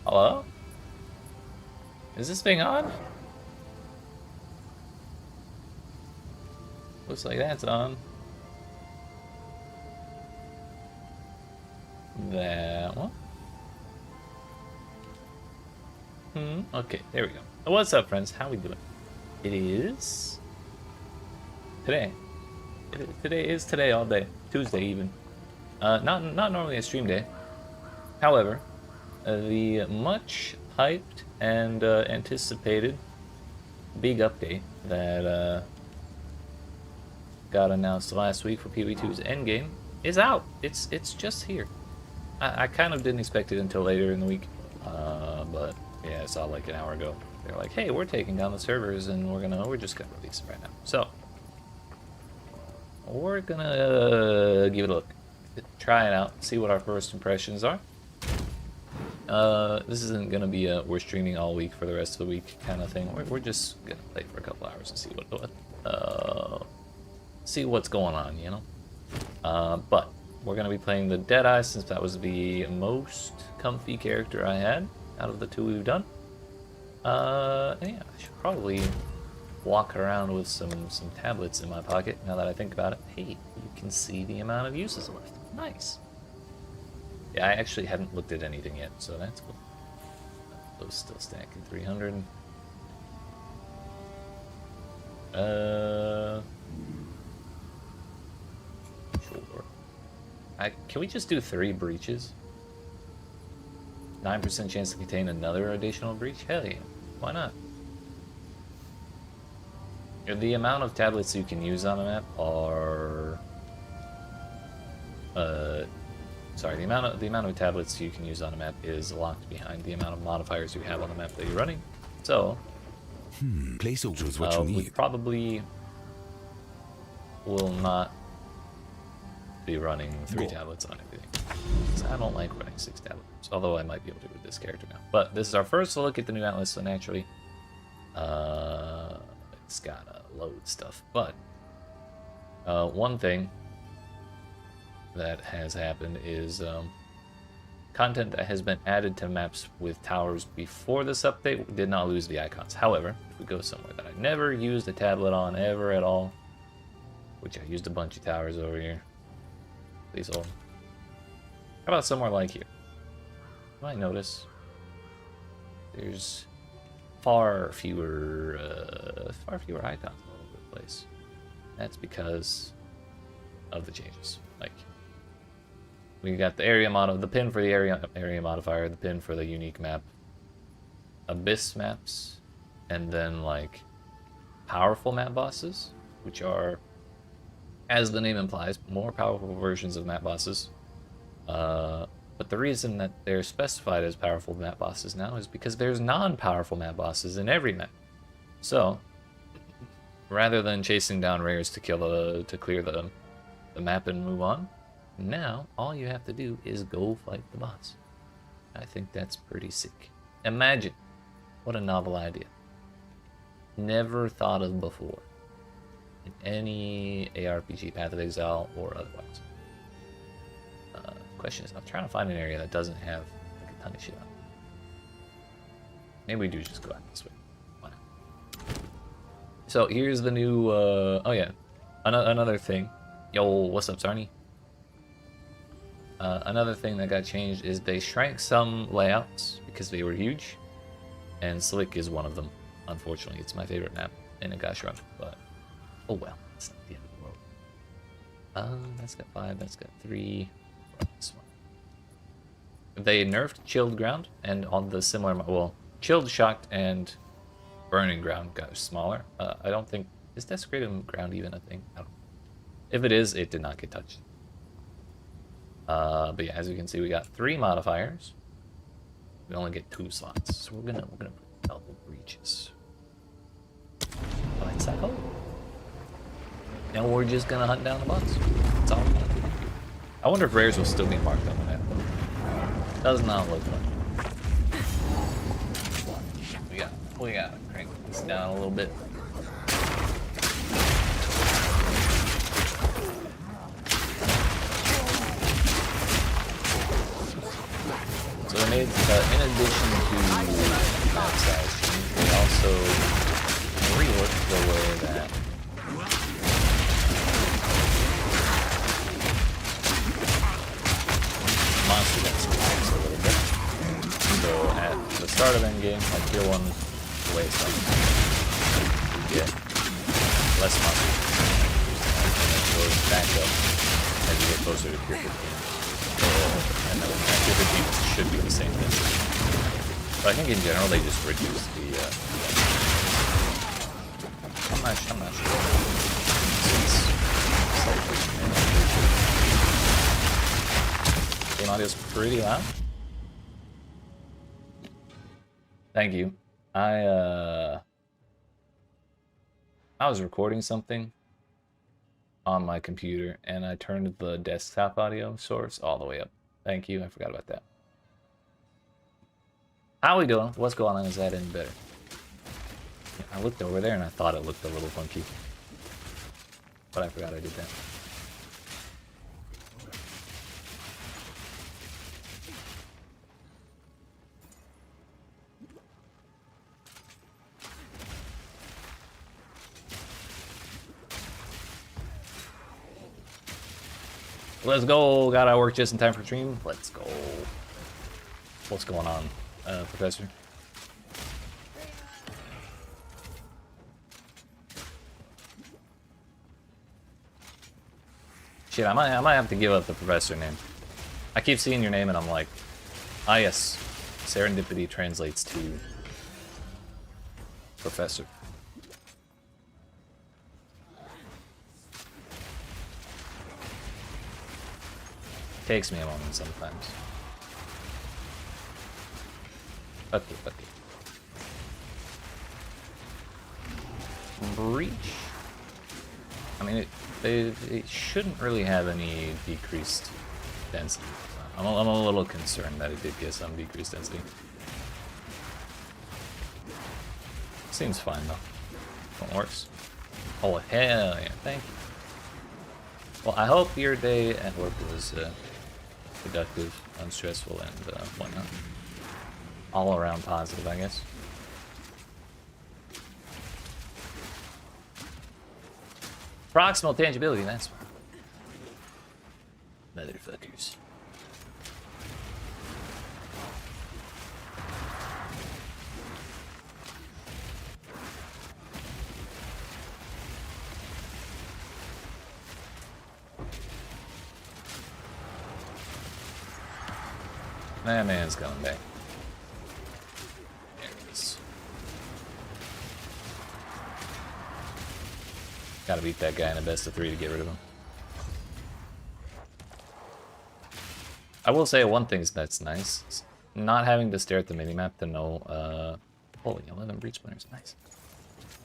Hello? Is this thing on? Looks like that's on. That one. Okay, there we go. What's up, friends? How we doing? It is today. Today is today all day. Tuesday even. Not normally a stream day. However, the much hyped and anticipated big update that got announced last week for PoE2's Endgame is out. It's just here. I kind of didn't expect it until later in the week, but yeah, I saw like an hour ago. They're like, "Hey, we're taking down the servers and we're just gonna release it right now." So we're gonna give it a look, try it out, see what our first impressions are. This isn't gonna be a we're streaming all week for the rest of the week kind of thing. We're just gonna play for a couple hours and see what's going on, you know. But we're gonna be playing the Deadeye since that was the most comfy character I had out of the two we've done. And yeah, I should probably walk around with some tablets in my pocket now that I think about it. Hey, you can see the amount of uses left. Nice. Yeah, I actually hadn't looked at anything yet, so that's cool. Those still stacking 300. Sure. Can we just do 3 breaches? 9% chance to contain another additional breach? Hell yeah. Why not? The amount of tablets you can use on a map are... sorry, the amount of tablets you can use on a map is locked behind the amount of modifiers you have on the map that you're running. So, place orders what you need. We probably will not be running 3 tablets on everything. I don't like running 6 tablets, although I might be able to with this character now. But this is our first look at the new Atlas, so naturally, it's gotta load stuff. But one thing that has happened is content that has been added to maps with towers before this update did not lose the icons. However, if we go somewhere that I never used a tablet on ever at all, which I used a bunch of towers over here, please hold. How about somewhere like here? You might notice there's far fewer icons all over the place. That's because of the changes. Like, we got the area the pin for the area modifier, the pin for the unique map, abyss maps, and then like powerful map bosses, which are, as the name implies, more powerful versions of map bosses. But the reason that they're specified as powerful map bosses now is because there's non-powerful map bosses in every map. So, rather than chasing down rares to clear the map and move on, now all you have to do is go fight the boss. I think that's pretty sick. Imagine, what a novel idea. Never thought of before in any ARPG, Path of Exile or otherwise. Question is, I'm trying to find an area that doesn't have like a ton of shit on it. Maybe we do just go out this way. Why not? So here's the new, oh yeah, another thing. Yo, what's up, Sarny? Another thing that got changed is they shrank some layouts because they were huge, and Slick is one of them. Unfortunately, it's my favorite map, and it got shrunk, but oh well, it's not the end of the world. That's got 5, that's got 3. This one. They nerfed Chilled Ground, and on the similar, well, Chilled, Shocked, and Burning Ground got smaller. I don't think, is Desecrated Ground even a thing? I don't know. If it is, it did not get touched. But yeah, as you can see, we got 3 modifiers. We only get 2 slots, so we're gonna put double breaches. Find that hole. And we're just gonna hunt down the boss. That's all we're gonna do. I wonder if rares will still be marked on the map. Does not look like it. We gotta crank this down a little bit. So they made, in addition to map size change, they also reworked the way that monster density works a little bit. So at the start of Endgame, like tier 1, the way it's done, you get less monsters. And it goes back up as you get closer to tier 15. And then at tier 15 it should be the same density. But I think in general they just reduced the I'm not sure. Game audio's pretty loud. Thank you. I was recording something on my computer and I turned the desktop audio source all the way up. Thank you. I forgot about that. How we doing? What's going on? Is that any better? I looked over there and I thought it looked a little funky. But I forgot I did that. Let's go. God, I work just in time for stream. Let's go. What's going on, Professor? Shit, I might have to give up the Professor name. I keep seeing your name and I'm like, ah yes, serendipity translates to Professor. Takes me a moment sometimes. Okay. Breach? I mean, it shouldn't really have any decreased density. I'm a little concerned that it did get some decreased density. Seems fine though. It works. Oh hell yeah, thank you. Well, I hope your day at work was productive, unstressful, and whatnot. All around positive, I guess. Proximal tangibility, that's one. Motherfuckers. That man's coming back. There it is. Gotta beat that guy in a best of 3 to get rid of him. I will say one thing that's nice. Not having to stare at the minimap to know, holy 11 breach splinters, nice.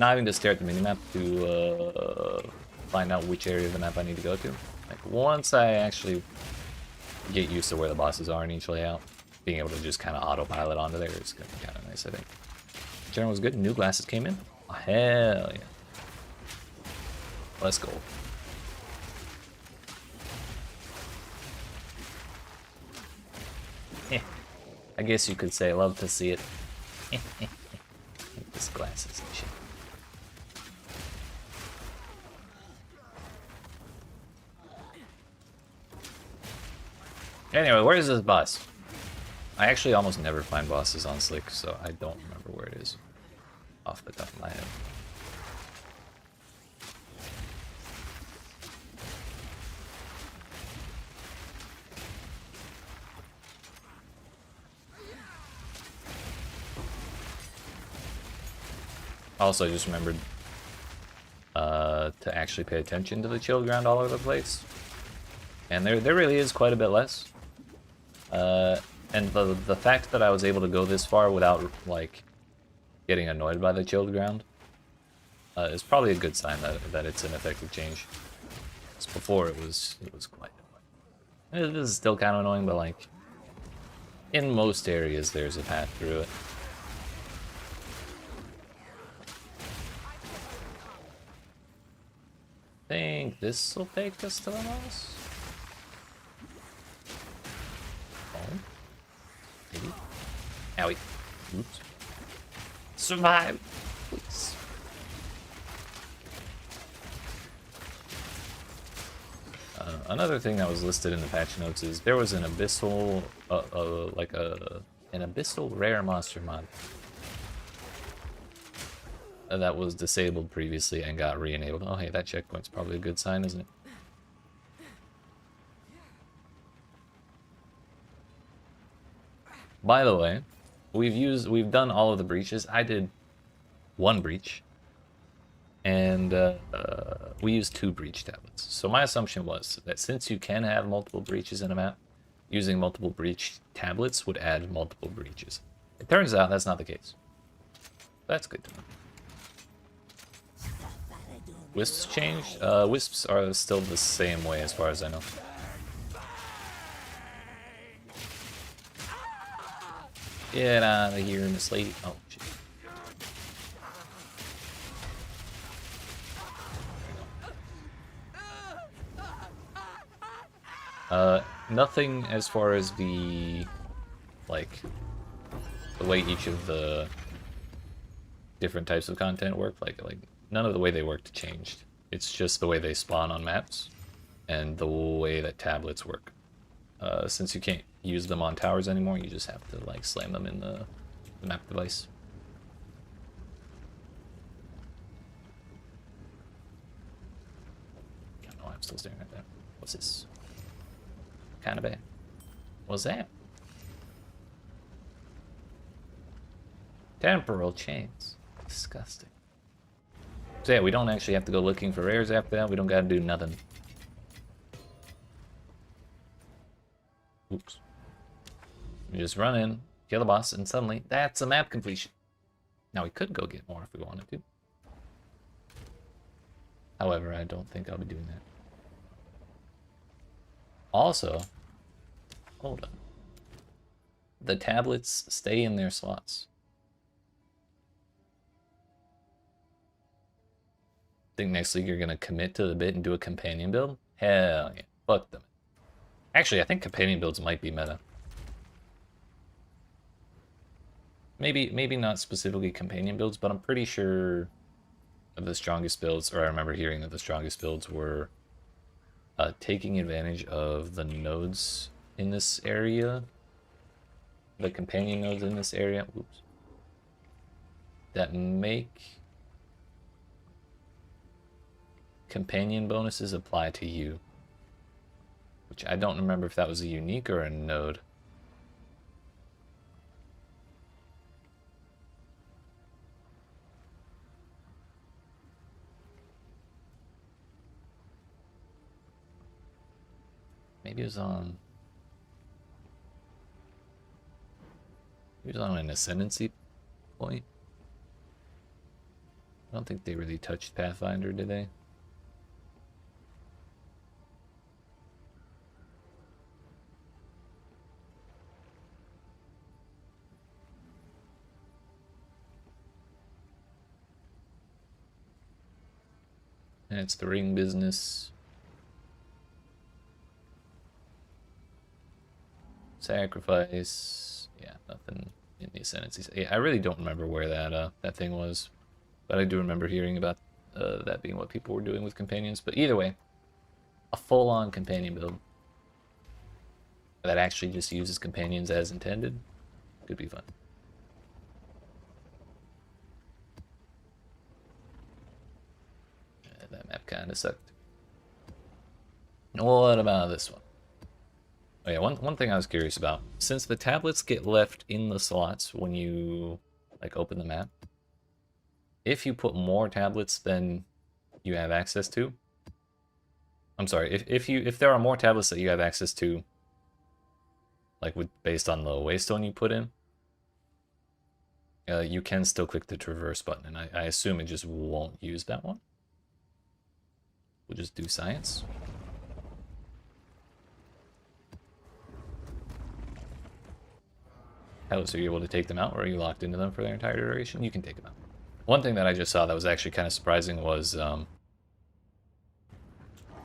Not having to stare at the minimap to find out which area of the map I need to go to. Like once I actually get used to where the bosses are in each layout, being able to just kind of autopilot onto there is gonna be kind of nice, I think. General was good. New glasses came in. Oh, hell yeah. Let's go. I guess you could say love to see it. This glasses and shit. Anyway, where is this boss? I actually almost never find bosses on Slick, so I don't remember where it is off the top of my head. Also, I just remembered to actually pay attention to the chilled ground all over the place. And there really is quite a bit less. And the fact that I was able to go this far without, like, getting annoyed by the chilled ground is probably a good sign that it's an effective change. Because before it was quite annoying. It is still kind of annoying, but, like, in most areas there's a path through it. I think this will take us to the boss. Oh. Owie. Oops. Survive! Please. Another thing that was listed in the patch notes is there was an abyssal, an abyssal rare monster mod that was disabled previously and got re-enabled. Oh, hey, that checkpoint's probably a good sign, isn't it? By the way, we've done all of the breaches. I did one breach, and we used 2 breach tablets. So my assumption was that since you can have multiple breaches in a map, using multiple breach tablets would add multiple breaches. It turns out that's not the case. That's good to know. Wisps changed? Wisps are still the same way as far as I know. Get out of here, Miss Lady. Oh, shit. Nothing as far as the, like, the way each of the different types of content work. Like none of the way they worked changed. It's just the way they spawn on maps and the way that tablets work. Since you can't use them on towers anymore, you just have to like slam them in the map device. I don't know why I'm still staring at that. What's this? Kind of bad. What's that? Temporal chains. Disgusting. So yeah, we don't actually have to go looking for rares after that. We don't gotta do nothing. Oops. We just run in, kill the boss, and suddenly that's a map completion. Now we could go get more if we wanted to. However, I don't think I'll be doing that. Also, hold on. The tablets stay in their slots. Think next league you're gonna commit to the bit and do a companion build? Hell yeah. Fuck them. Actually, I think companion builds might be meta. Maybe not specifically companion builds, but I'm pretty sure of the strongest builds, or I remember hearing that the strongest builds were taking advantage of the nodes in this area, the companion nodes in this area, oops, that make companion bonuses apply to you. Which I don't remember if that was a unique or a node. Maybe it was on... Maybe it was on an ascendancy point. I don't think they really touched Pathfinder, did they? And it's the ring business. Sacrifice. Yeah, nothing in the ascendancy. Yeah, I really don't remember where that thing was, but I do remember hearing about that being what people were doing with companions. But either way, a full-on companion build that actually just uses companions as intended could be fun. That map kind of sucked. What about this one? Oh yeah, one thing I was curious about. Since the tablets get left in the slots when you like open the map, if you put more tablets than you have access to, I'm sorry, if there are more tablets that you have access to, like based on the waystone you put in, you can still click the traverse button, and I assume it just won't use that one. We'll just do science. How, so you're able to take them out, or are you locked into them for their entire duration? You can take them out. One thing that I just saw that was actually kind of surprising was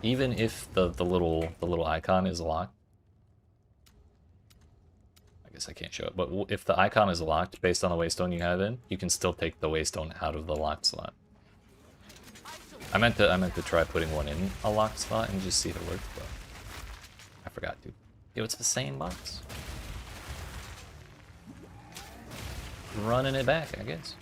even if the little icon is locked, I guess I can't show it, but if the icon is locked based on the waystone you have in, you can still take the waystone out of the locked slot. I meant to try putting one in a locked slot and just see if it worked, but I forgot to. Yo, it's the same box. Running it back, I guess.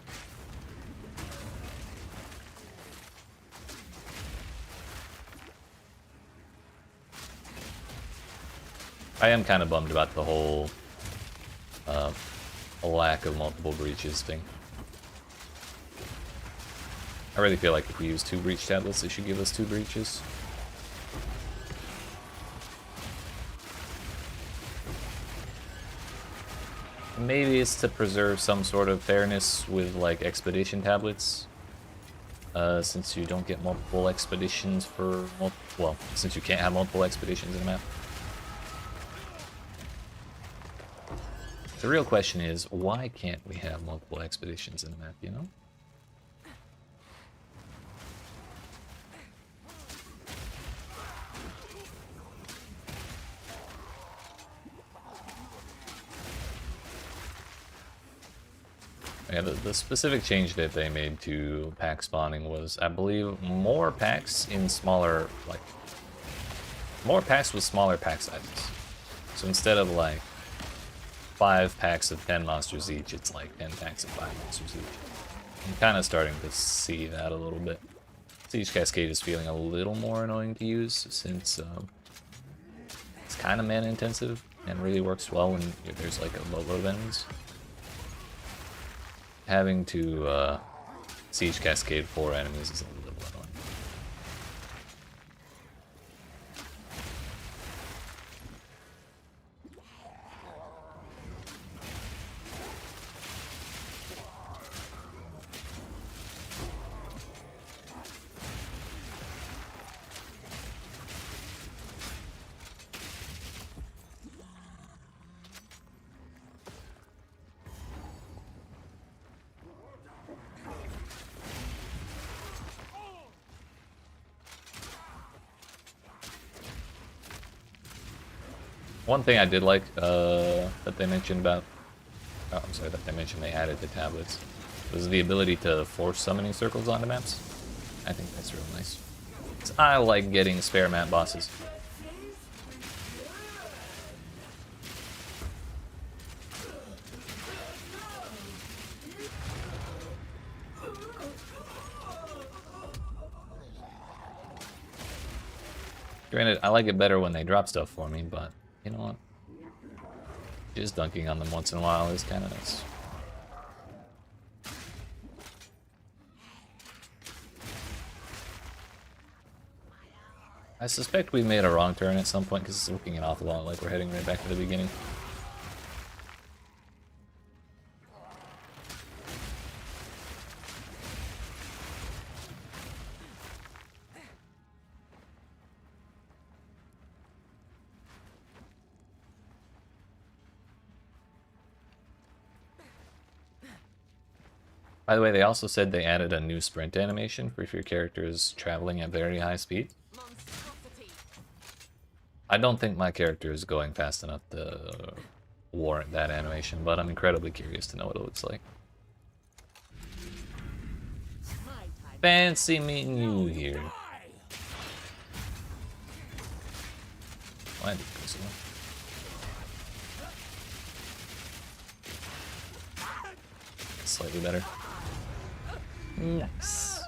I am kind of bummed about the whole lack of multiple breaches thing. I really feel like if we use 2 breach tablets, it should give us 2 breaches. Maybe it's to preserve some sort of fairness with like expedition tablets. Since you don't get multiple expeditions for well, since you can't have multiple expeditions in a map. The real question is, why can't we have multiple expeditions in a map, you know? Yeah, the specific change that they made to pack spawning was, I believe, more packs in smaller, like, more packs with smaller pack sizes. So instead of like 5 packs of 10 monsters each, it's like 10 packs of 5 monsters each. I'm kind of starting to see that a little bit. Siege Cascade is feeling a little more annoying to use since it's kind of mana intensive and really works well when there's like a boatload of enemies. Having to Siege Cascade 4 enemies is a little annoying. One thing I did like that they mentioned about, oh, I'm sorry, that they mentioned they added to tablets, was the ability to force summoning circles onto maps. I think that's real nice. 'Cause I like getting spare map bosses. Granted, I like it better when they drop stuff for me, but you know what? Just dunking on them once in a while is kind of nice. I suspect we made a wrong turn at some point because it's looking an awful lot like we're heading right back to the beginning. By the way, they also said they added a new sprint animation for if your character is traveling at very high speed. I don't think my character is going fast enough to warrant that animation, but I'm incredibly curious to know what it looks like. Fancy meeting you here. Why did you go so long? Slightly better. Nice.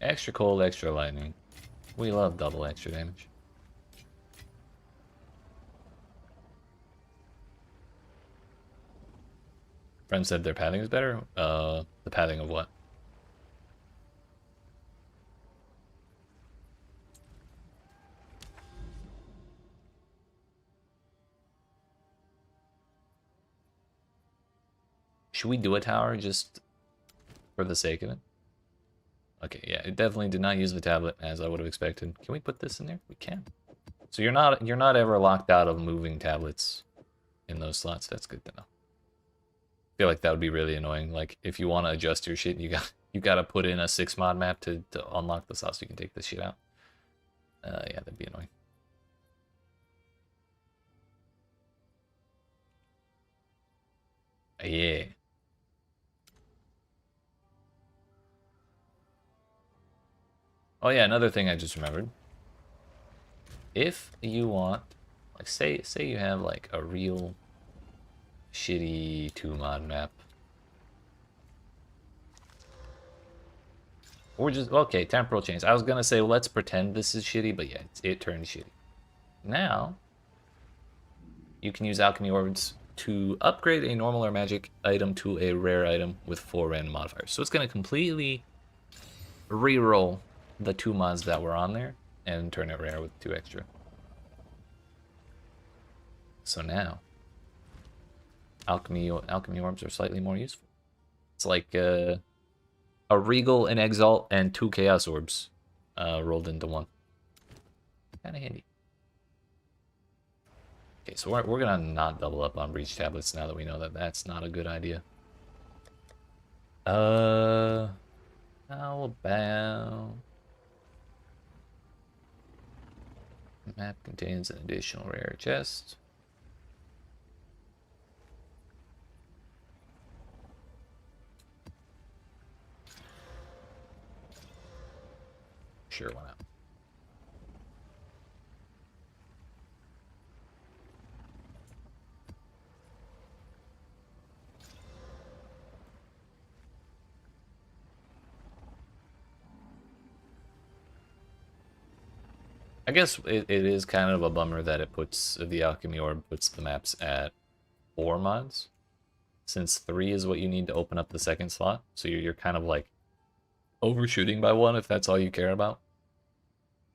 Extra cold, extra lightning. We love double extra damage. Friend said their pathing is better. The pathing of what? Should we do a tower just for the sake of it? Okay, yeah, it definitely did not use the tablet as I would have expected. Can we put this in there? We can. So you're not ever locked out of moving tablets in those slots. That's good to know. I feel like that would be really annoying. Like if you want to adjust your shit, you got to put in a 6 mod map to unlock the slot so you can take this shit out. Yeah, that'd be annoying. Yeah. Oh yeah, another thing I just remembered. If you want, like say you have like a real shitty 2 mod map. Or just, okay, temporal change. I was gonna say, let's pretend this is shitty, but yeah, it turned shitty. Now, you can use alchemy orbs to upgrade a normal or magic item to a rare item with 4 random modifiers. So it's gonna completely reroll the 2 mods that were on there and turn it rare with 2 extra. So now, alchemy orbs are slightly more useful. It's like a regal, an exalt, and 2 chaos orbs rolled into one. Kind of handy. Okay, so we're gonna not double up on breach tablets now that we know that that's not a good idea. How about map contains an additional rare chest. Sure, why not? I guess it is kind of a bummer that it puts the alchemy orb puts the maps at 4 mods, since 3 is what you need to open up the second slot. So you're kind of like overshooting by 1 if that's all you care about.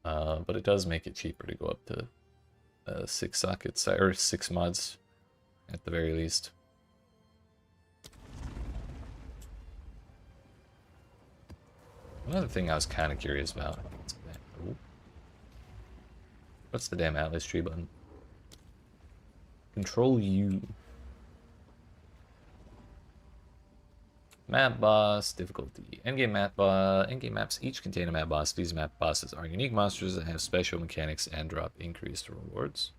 But it does make it cheaper to go up to 6 sockets or 6 mods at the very least. Another thing I was kind of curious about. What's the damn Atlas tree button? Control U. Map boss, difficulty. Endgame maps each contain a map boss. These map bosses are unique monsters that have special mechanics and drop increased rewards.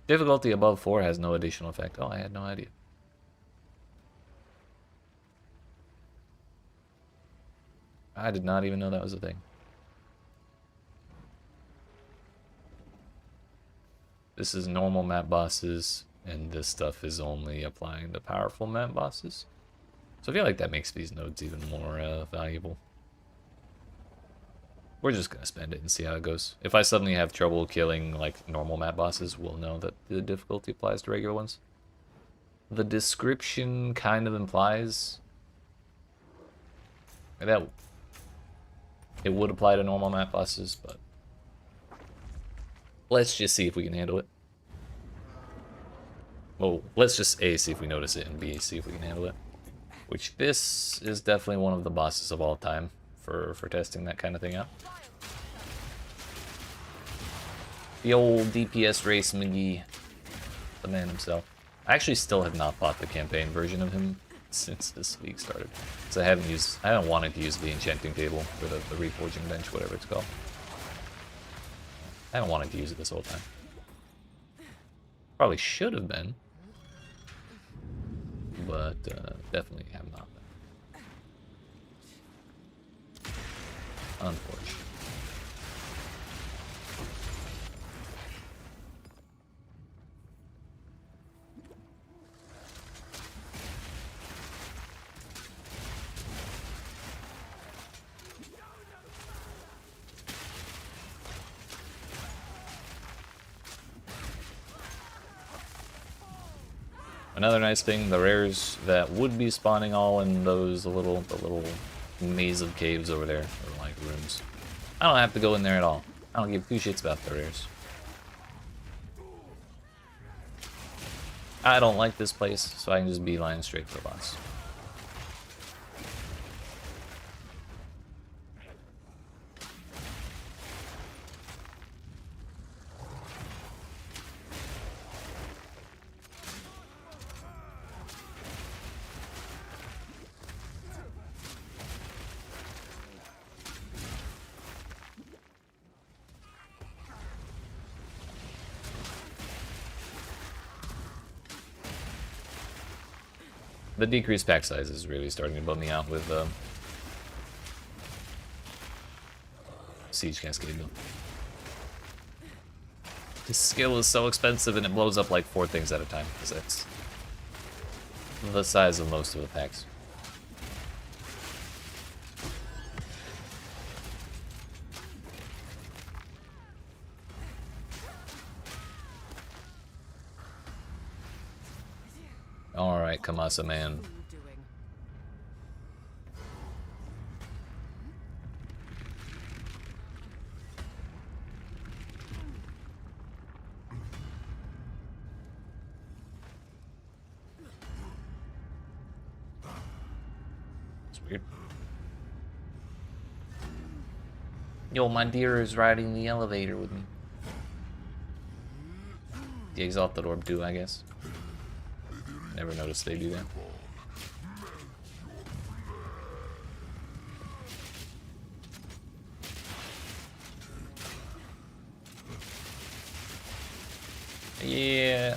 Difficulty above 4 has no additional effect. Oh, I had no idea. I did not even know that was a thing. This is normal map bosses, and this stuff is only applying to powerful map bosses. So I feel like that makes these nodes even more valuable. We're just gonna spend it and see how it goes. If I suddenly have trouble killing like normal map bosses, we'll know that the difficulty applies to regular ones. The description kind of implies that it would apply to normal map bosses, but let's just see if we can handle it. Well, let's just A, see if we notice it, and B, see if we can handle it. Which this is definitely one of the bosses of all time for testing that kind of thing out. The old DPS race McGee, the man himself. I actually still have not bought the campaign version of him since this league started. So I haven't wanted to use the enchanting table for the reforging bench, whatever it's called. I haven't wanted to use it this whole time. Probably should have been, but definitely have not been. Unfortunately. Another nice thing, the rares that would be spawning all in those the little maze of caves over there, or like rooms. I don't have to go in there at all. I don't give 2 shits about the rares. I don't like this place, so I can just beeline straight for the boss. The decreased pack size is really starting to bum me out with Siege Cascade though. This skill is so expensive and it blows up like 4 things at a time, because that's the size of most of the packs. Alright, Kamasa man. Weird. Yo, my deer is riding the elevator with me. The Exalted Orb do, I guess. Never noticed they do that. Yeah,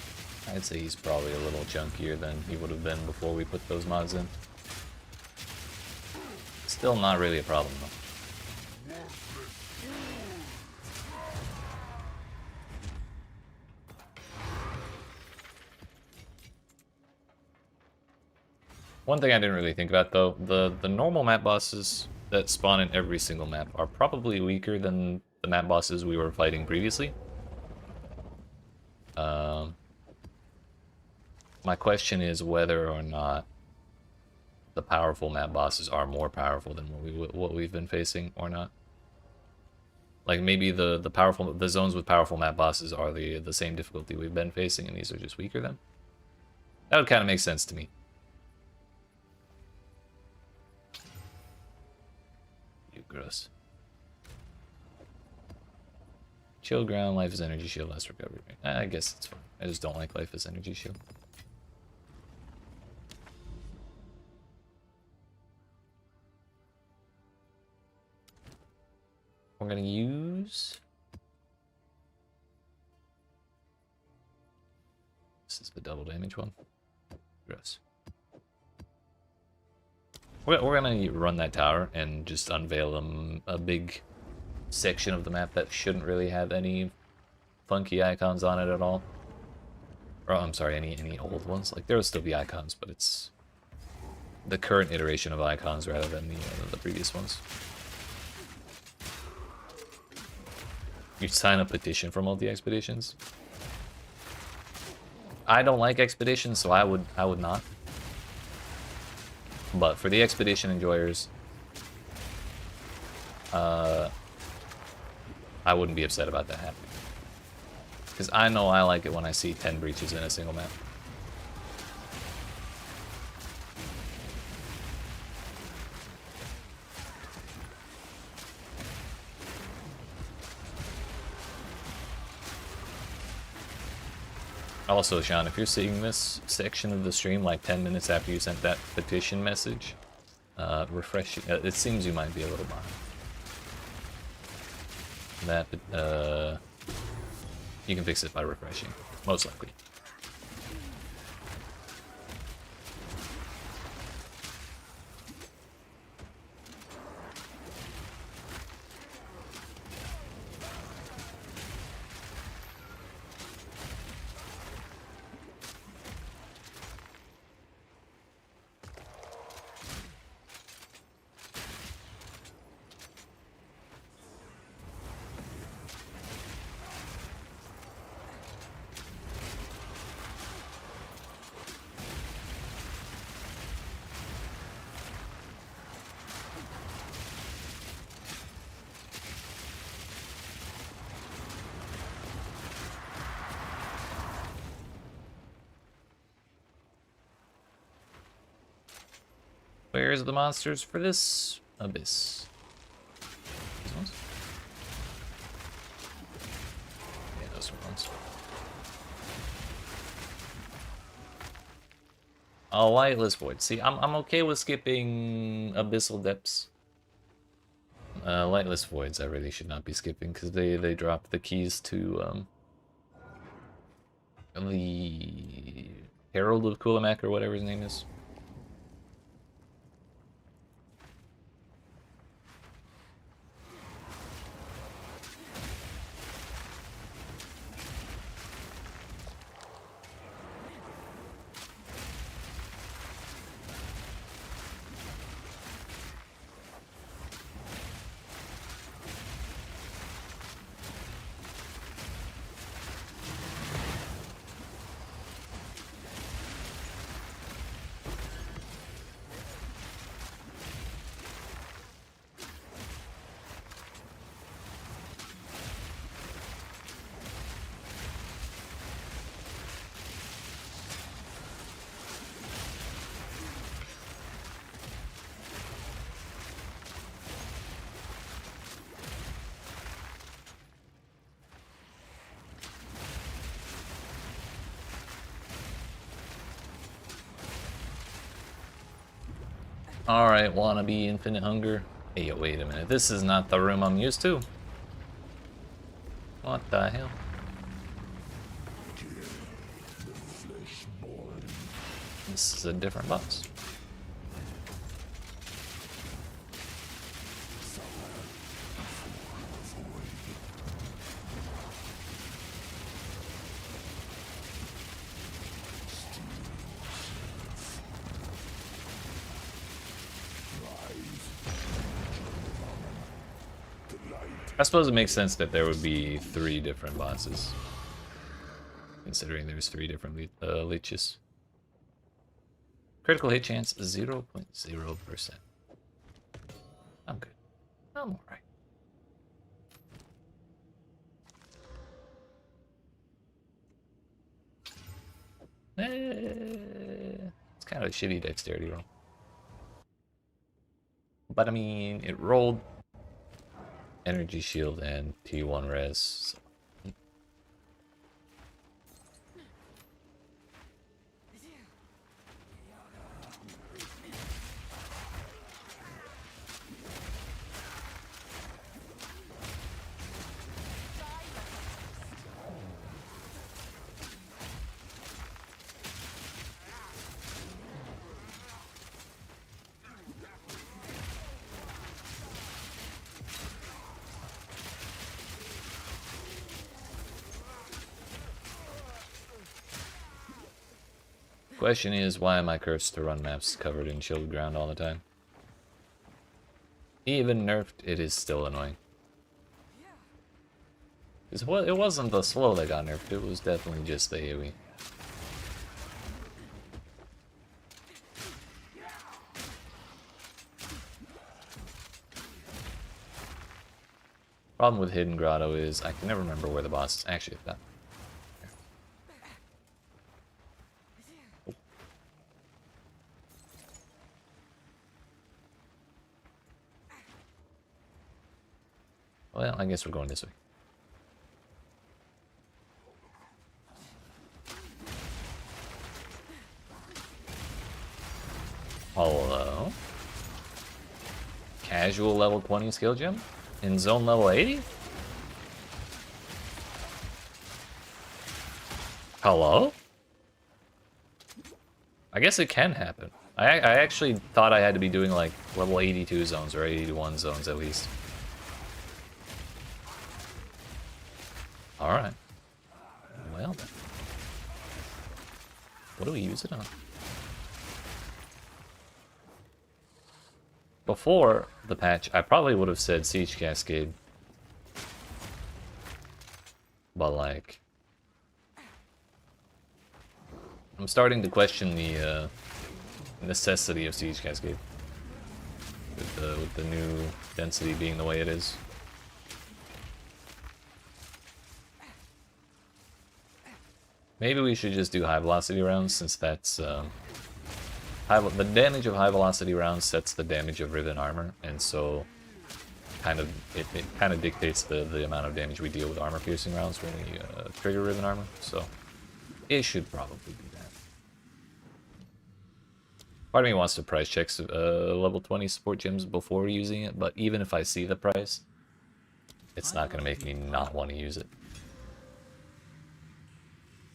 I'd say he's probably a little chunkier than he would have been before we put those mods in. Still not really a problem though. One thing I didn't really think about though, the normal map bosses that spawn in every single map are probably weaker than the map bosses we were fighting previously. My question is whether or not the powerful map bosses are more powerful than what we've been facing or not. Like maybe the zones with powerful map bosses are the same difficulty we've been facing and these are just weaker than. That would kind of make sense to me. You gross. Chill ground, life is energy shield, last recovery. I guess it's fine. I just don't like life as energy shield. We're gonna use. This is the double damage one. Gross. We're gonna run that tower and just unveil a big section of the map that shouldn't really have any funky icons on it at all. Or I'm sorry, any old ones. Like there will still be icons, but it's the current iteration of icons rather than the previous ones. You sign a petition for multi-expeditions. I don't like expeditions, so I would not. But for the expedition enjoyers, I wouldn't be upset about that happening. Because I know I like it when I see 10 breaches in a single map. Also, Sean, if you're seeing this section of the stream like 10 minutes after you sent that petition message, refresh. It seems you might be a little behind. That, you can fix it by refreshing, most likely. Where's the monsters for this abyss? These ones? Yeah, those are ones. Oh, lightless void. See, I'm okay with skipping abyssal depths. Lightless voids I really should not be skipping because they drop the keys to the Herald of Kulamak or whatever his name is. Alright, wannabe infinite hunger. Hey, wait a minute. This is not the room I'm used to. What the hell? This is a different boss. I suppose it makes sense that there would be 3 different bosses, considering there's 3 different leeches. Critical hit chance 0.0%. I'm good. I'm alright. It's kind of a shitty dexterity roll. But I mean, it rolled energy shield and T1 res. Question is, why am I cursed to run maps covered in shielded ground all the time? Even nerfed, it is still annoying. It wasn't the slow that got nerfed, it was definitely just the AoE. Problem with Hidden Grotto is I can never remember where the boss is. Actually, that. Well, I guess we're going this way. Hello? Casual level 20 skill gem? In zone level 80? Hello? I guess it can happen. I actually thought I had to be doing like level 82 zones or 81 zones at least. Alright. Well then. What do we use it on? Before the patch, I probably would have said Siege Cascade. But like... I'm starting to question the necessity of Siege Cascade. With the new density being the way it is. Maybe we should just do high velocity rounds, since that's the damage of high velocity rounds sets the damage of riven armor, and so it kind of dictates the amount of damage we deal with armor piercing rounds when we trigger riven armor. So it should probably be that. Part of me wants to price check level 20 support gems before using it, but even if I see the price, it's not going to make me not want to use it.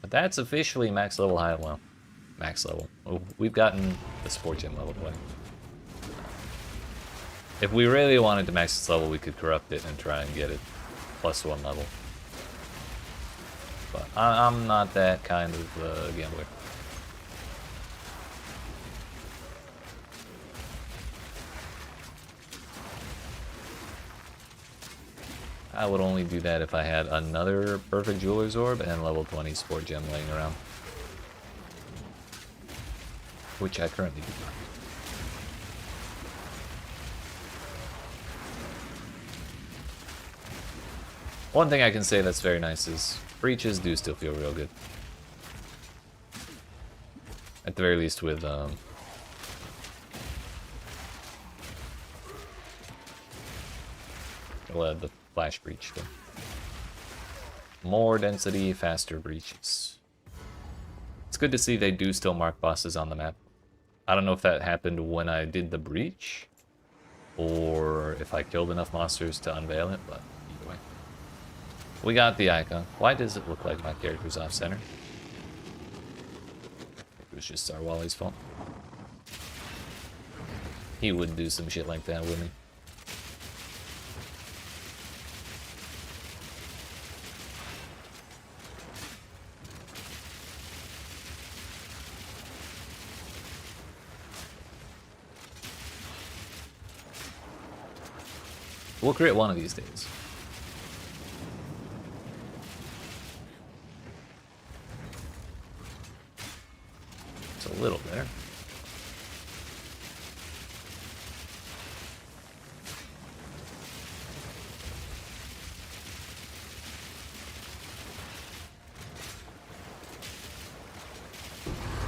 But that's officially max level high, well, max level. We've gotten the support gem level 20. If we really wanted to max its level, we could corrupt it and try and get it +1 level. But I'm not that kind of gambler. I would only do that if I had another perfect jeweler's orb and level 20 sport gem laying around. Which I currently do not. One thing I can say that's very nice is breaches do still feel real good. At the very least with the flash breach thing. More density, faster breaches. It's good to see they do still mark bosses on the map. I don't know if that happened when I did the breach, or if I killed enough monsters to unveil it, but either way. We got the icon. Why does it look like my character's off-center? It was just Zarwali's fault. He would do some shit like that, wouldn't he? We'll create one of these days. It's a little better.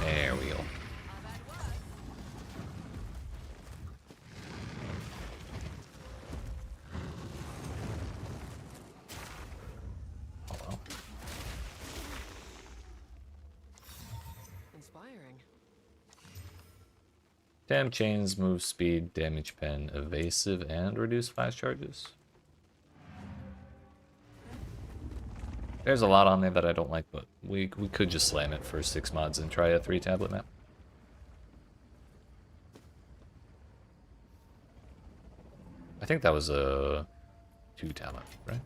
There we go. Oh, well. Inspiring. Damn chains, move speed, damage pen, evasive, and reduce flash charges. There's a lot on there that I don't like, but we could just slam it for 6 mods and try a 3-tablet map. I think that was a 2-tablet, right?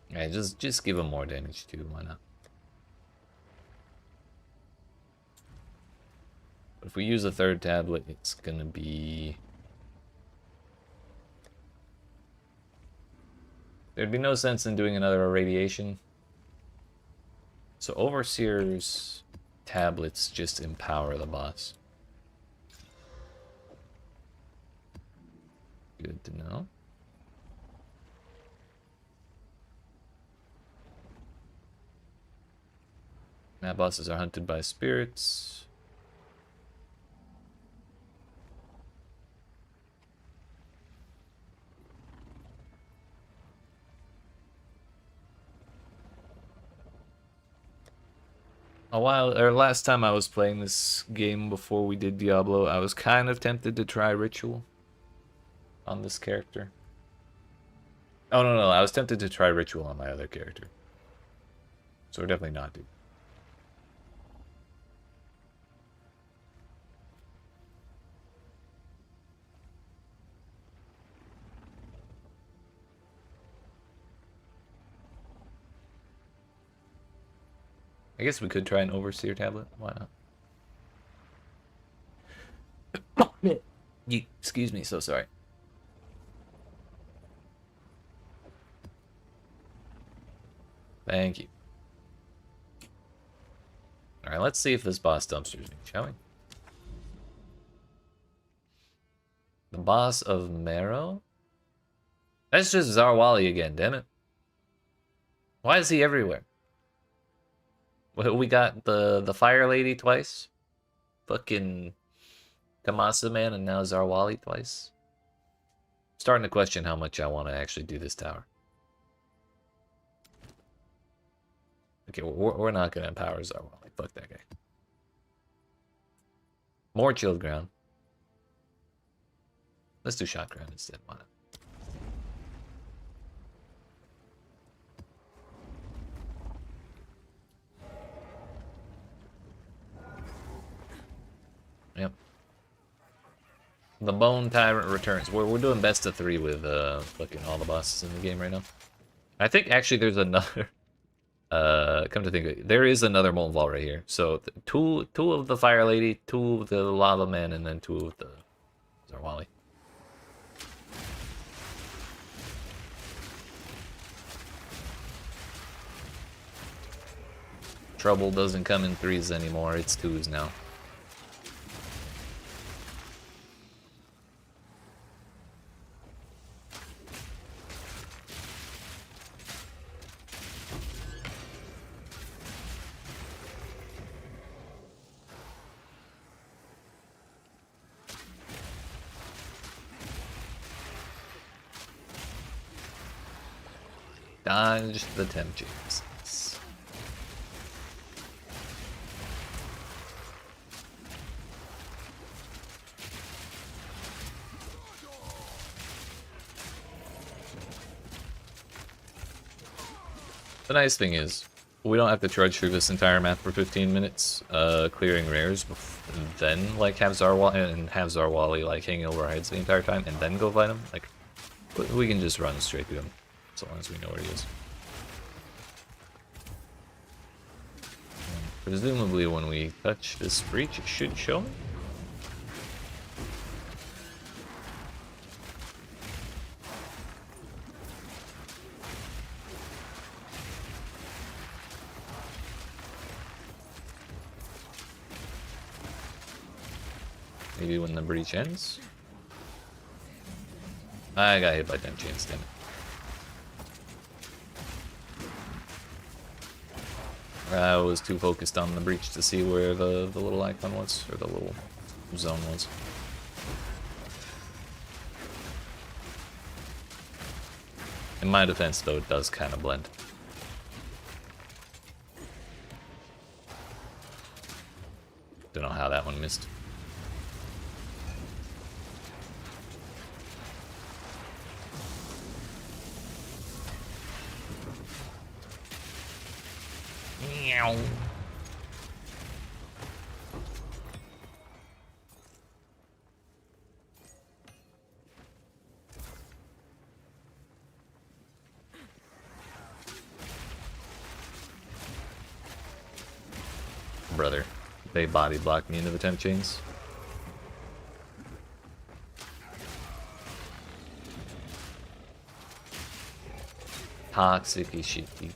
Yeah, just give him more damage too, why not? But if we use a 3rd tablet, it's gonna be... There'd be no sense in doing another irradiation. So Overseer's tablets just empower the boss. Good to know. Map bosses are hunted by spirits. Last time I was playing this game before we did Diablo, I was kind of tempted to try Ritual on this character. Oh, no, I was tempted to try Ritual on my other character. So we're definitely not doing. I guess we could try an Overseer tablet. Why not? Excuse me, so sorry. Thank you. Alright, let's see if this boss dumpsters me, shall we? The boss of Marrow? That's just Zarwali again, damn it. Why is he everywhere? We got the Fire Lady twice. Fucking Kamasa Man and now Zarwali twice. Starting to question how much I want to actually do this tower. Okay, we're not going to empower Zarwali. Fuck that guy. More chilled ground. Let's do shot ground instead. Why not? Yep. The Bone Tyrant returns. We're doing best of 3 with fucking all the bosses in the game right now. I think actually there's another. Come to think of it, there is another Molten Vault right here. So two of the Fire Lady, 2 of the Lava Man, and then 2 of the Zarwali. Trouble doesn't come in 3s anymore, it's 2s now. Dodge the temptations. The nice thing is, we don't have to trudge through this entire map for 15 minutes, clearing rares, and then like have Zarwali like hanging over our heads the entire time, and then go fight him. Like, we can just run straight through him, as long as we know where he is. And presumably, when we touch this breach, it should show me. Maybe when the breach ends. I got hit by 10 chains, damn it. I was too focused on the breach to see where the little icon was, or the little zone was. In my defense, though, it does kind of blend. Don't know how that one missed. Brother, they body blocked me into the temp chains. Toxic shitty.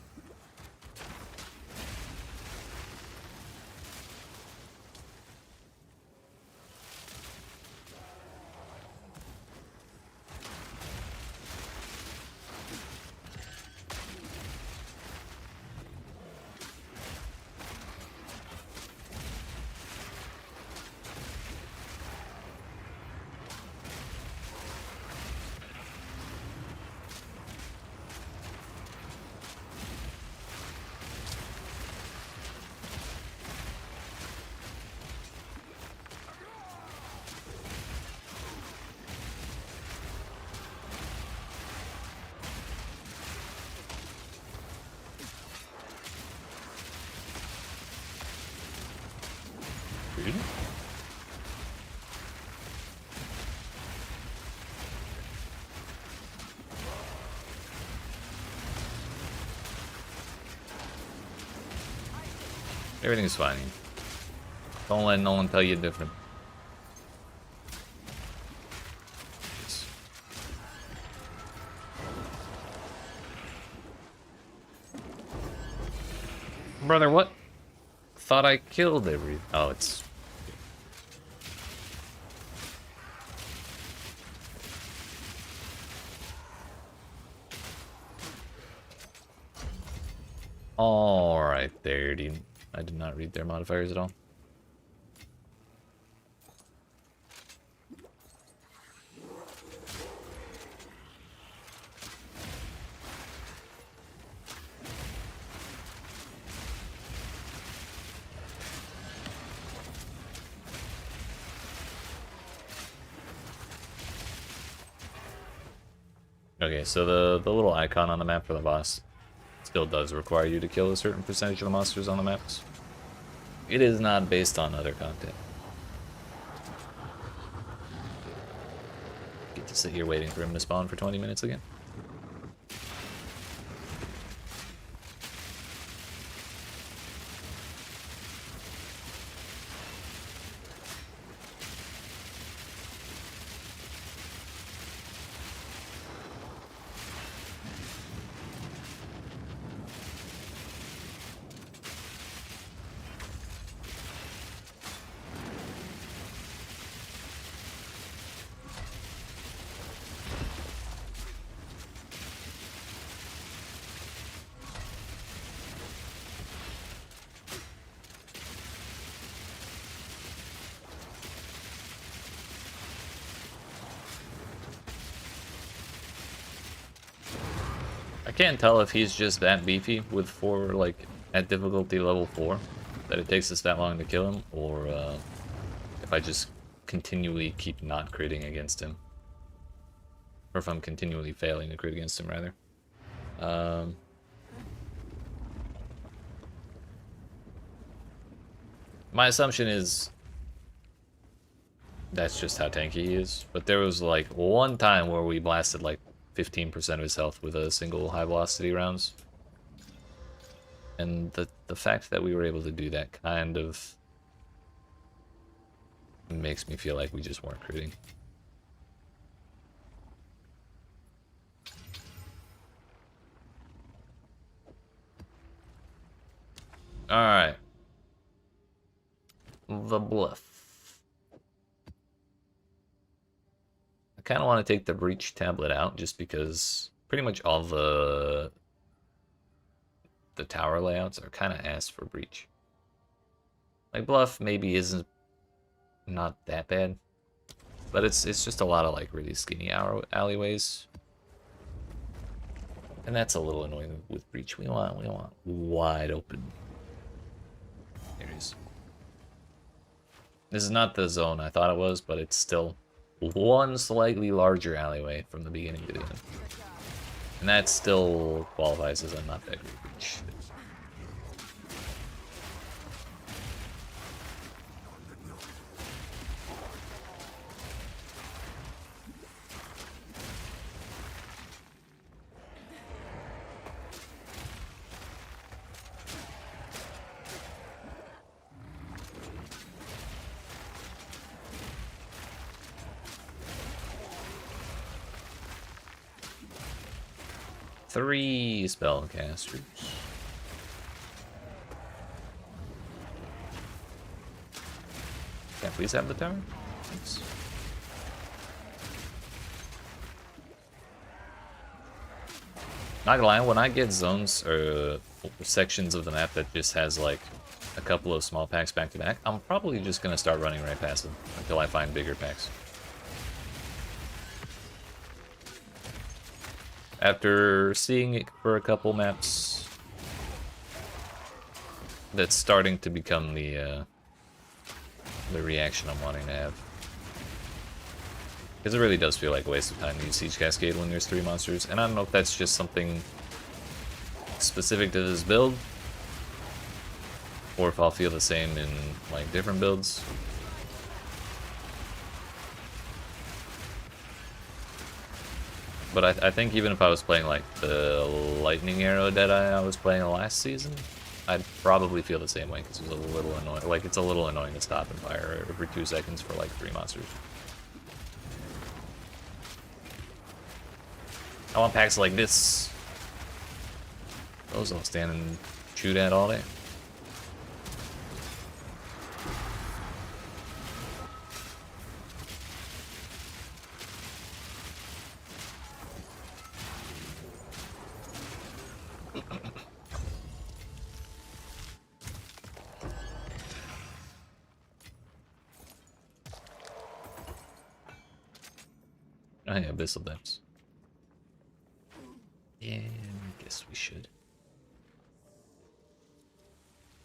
Dude. Everything's fine. Don't let no one tell you different. Brother, what? Thought I killed every... Oh, it's... Alright there, dude. I did not read their modifiers at all. Okay, so the little icon on the map for the boss still does require you to kill a certain percentage of the monsters on the maps. It is not based on other content. Get to sit here waiting for him to spawn for 20 minutes again. can't tell if he's just that beefy with 4, like, at difficulty level 4, that it takes us that long to kill him, or if I just continually keep not critting against him. Or if I'm continually failing to crit against him, rather. My assumption is that's just how tanky he is. But there was like one time where we blasted like 15% of his health with a single high velocity rounds. And the fact that we were able to do that kind of makes me feel like we just weren't critting. Alright. The Bluff. I kind of want to take the Breach tablet out just because pretty much all the tower layouts are kind of ass for Breach. Like Bluff maybe isn't not that bad, but it's just a lot of like really skinny alleyways. And that's a little annoying with Breach. We want wide open areas. This is not the zone I thought it was, but it's still one slightly larger alleyway from the beginning to the end. And that still qualifies as a not that great Breach. Three spellcasters. Can I please have the tower? Thanks. Not gonna lie, when I get zones or sections of the map that just has like a couple of small packs back to back, I'm probably just gonna start running right past them until I find bigger packs. After seeing it for a couple maps, that's starting to become the reaction I'm wanting to have. Because it really does feel like a waste of time to use Siege Cascade when there's 3 monsters, and I don't know if that's just something specific to this build, or if I'll feel the same in like different builds. But I think even if I was playing like the Lightning Arrow Deadeye I was playing last season, I'd probably feel the same way because it was a little annoying. Like it's a little annoying to stop and fire every 2 seconds for like 3 monsters. I want packs like this. Those I'll stand and shoot at all day. Oh yeah, Abyssal Depths. Yeah, I guess we should.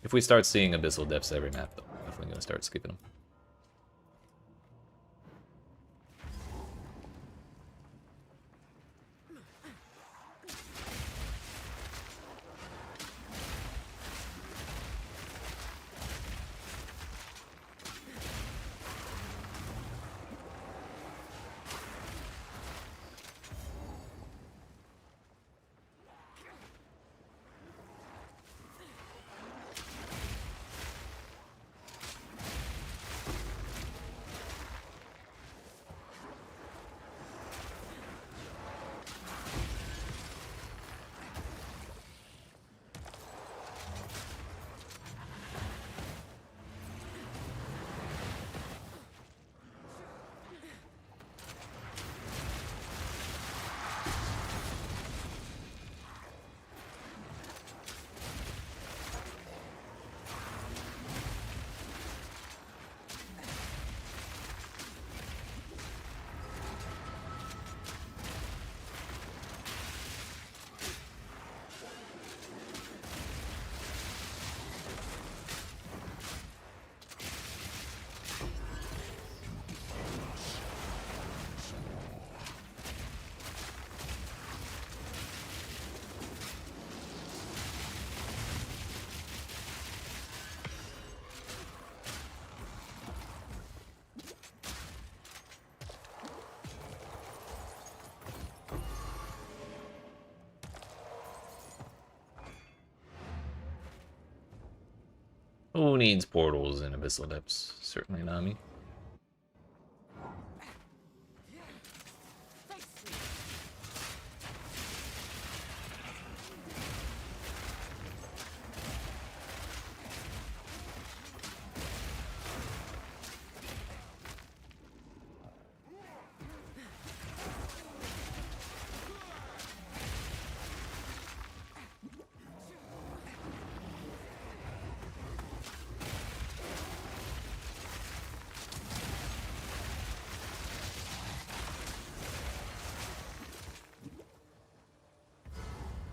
If we start seeing Abyssal Depths every map, though, I'm definitely gonna start skipping them. Who needs portals in Abyssal Depths? Certainly not me.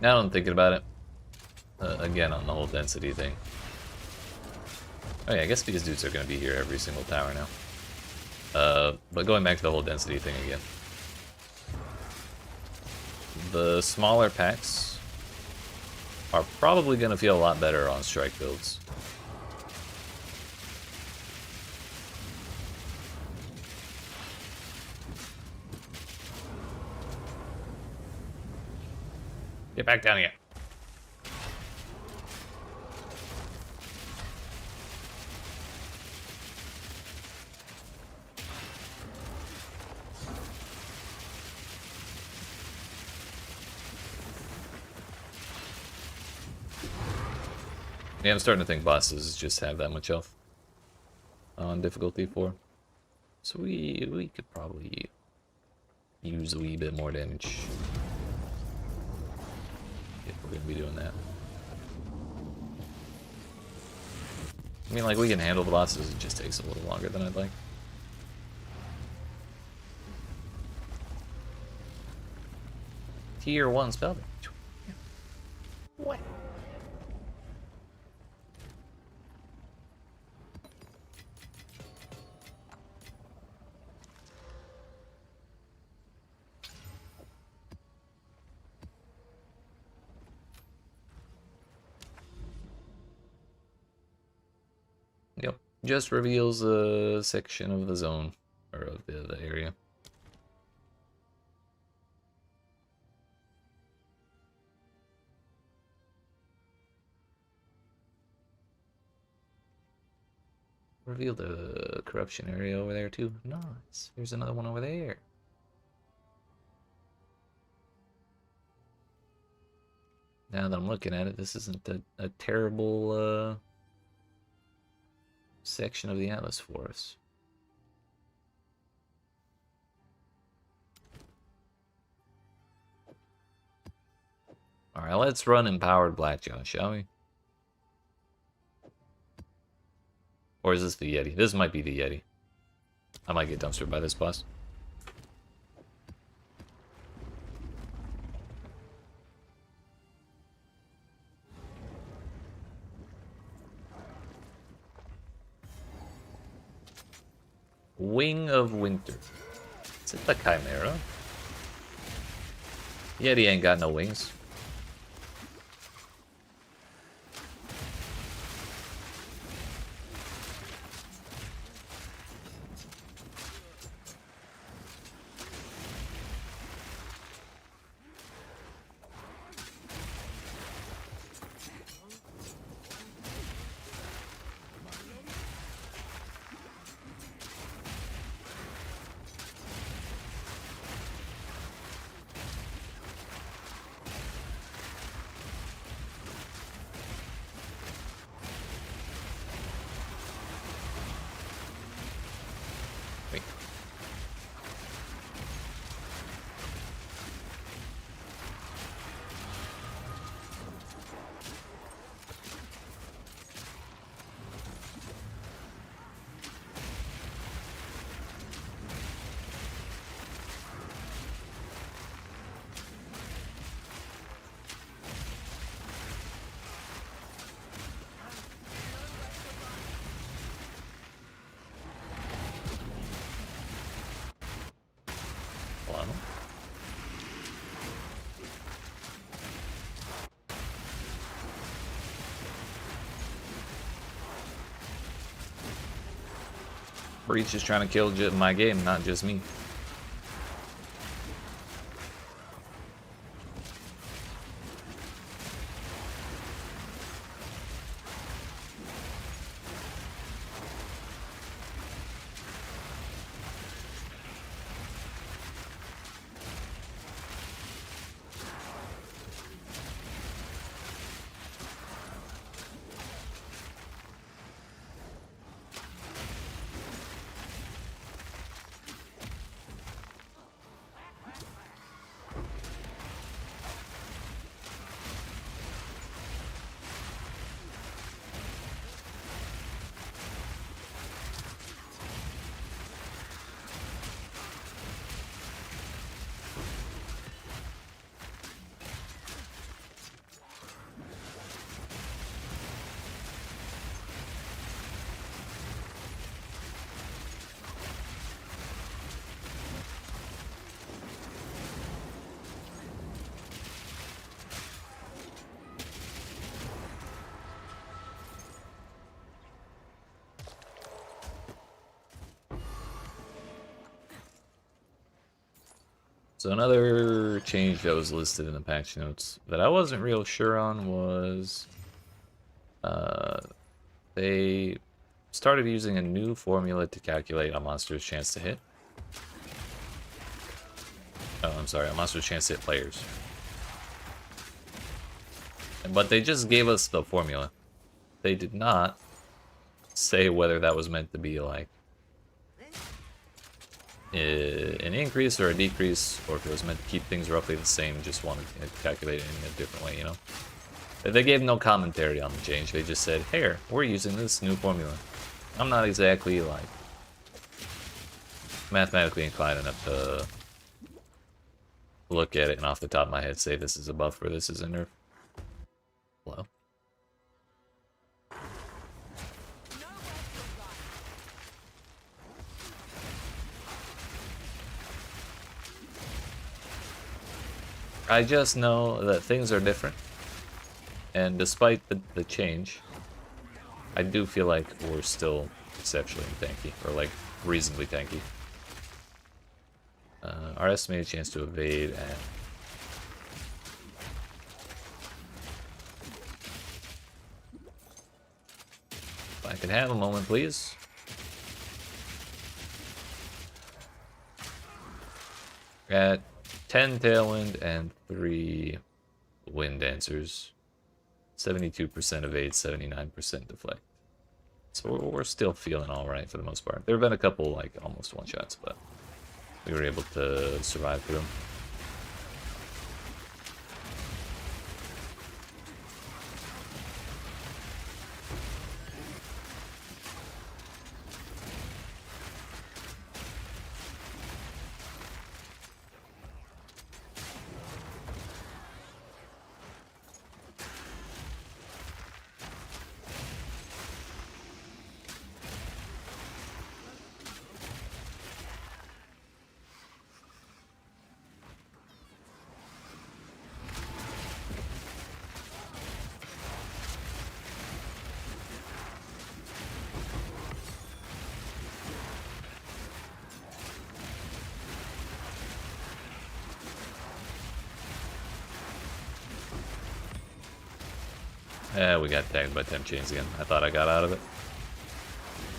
Now I'm thinking about it. Again, on the whole density thing. Oh yeah, I guess these dudes are going to be here every single tower now. But going back to the whole density thing again. The smaller packs are probably going to feel a lot better on strike builds. Get back down here. Yeah, I'm starting to think bosses just have that much health on difficulty 4. So we could probably use a wee bit more damage if we're gonna be doing that. I mean, like, we can handle the bosses, it just takes a little longer than I'd like. Tier 1 spell damage. What? Yep, just reveals a section of the zone, or of the area. Reveal the corruption area over there too. Nice. There's another one over there. Now that I'm looking at it, this isn't a terrible section of the Atlas for us. Alright, let's run Empowered Blackjaw, shall we? Or is this the Yeti? This might be the Yeti. I might get dumpstered by this boss. Wing of Winter. Is it the Chimera? Yeti ain't got no wings. Breach is trying to kill my game, not just me. So another change that was listed in the patch notes that I wasn't real sure on was they started using a new formula to calculate a monster's chance to hit. Oh, I'm sorry, a monster's chance to hit players. But they just gave us the formula. They did not say whether that was meant to be like an increase or a decrease, or if it was meant to keep things roughly the same, just wanted to calculate it in a different way, you know? They gave no commentary on the change, they just said, here, we're using this new formula. I'm not exactly, like, mathematically inclined enough to look at it and off the top of my head say this is a buff or this is a nerf. Hello? I just know that things are different, and despite the change, I do feel like we're still exceptionally tanky, or like reasonably tanky. Our estimated chance to evade at if I could have a moment, please. At 10 Tailwind and 3 Wind Dancers. 72% evade, 79% deflect. So we're still feeling alright for the most part. There have been a couple, like, almost one-shots, but we were able to survive through them. Yeah, we got tagged by temp chains again. I thought I got out of it,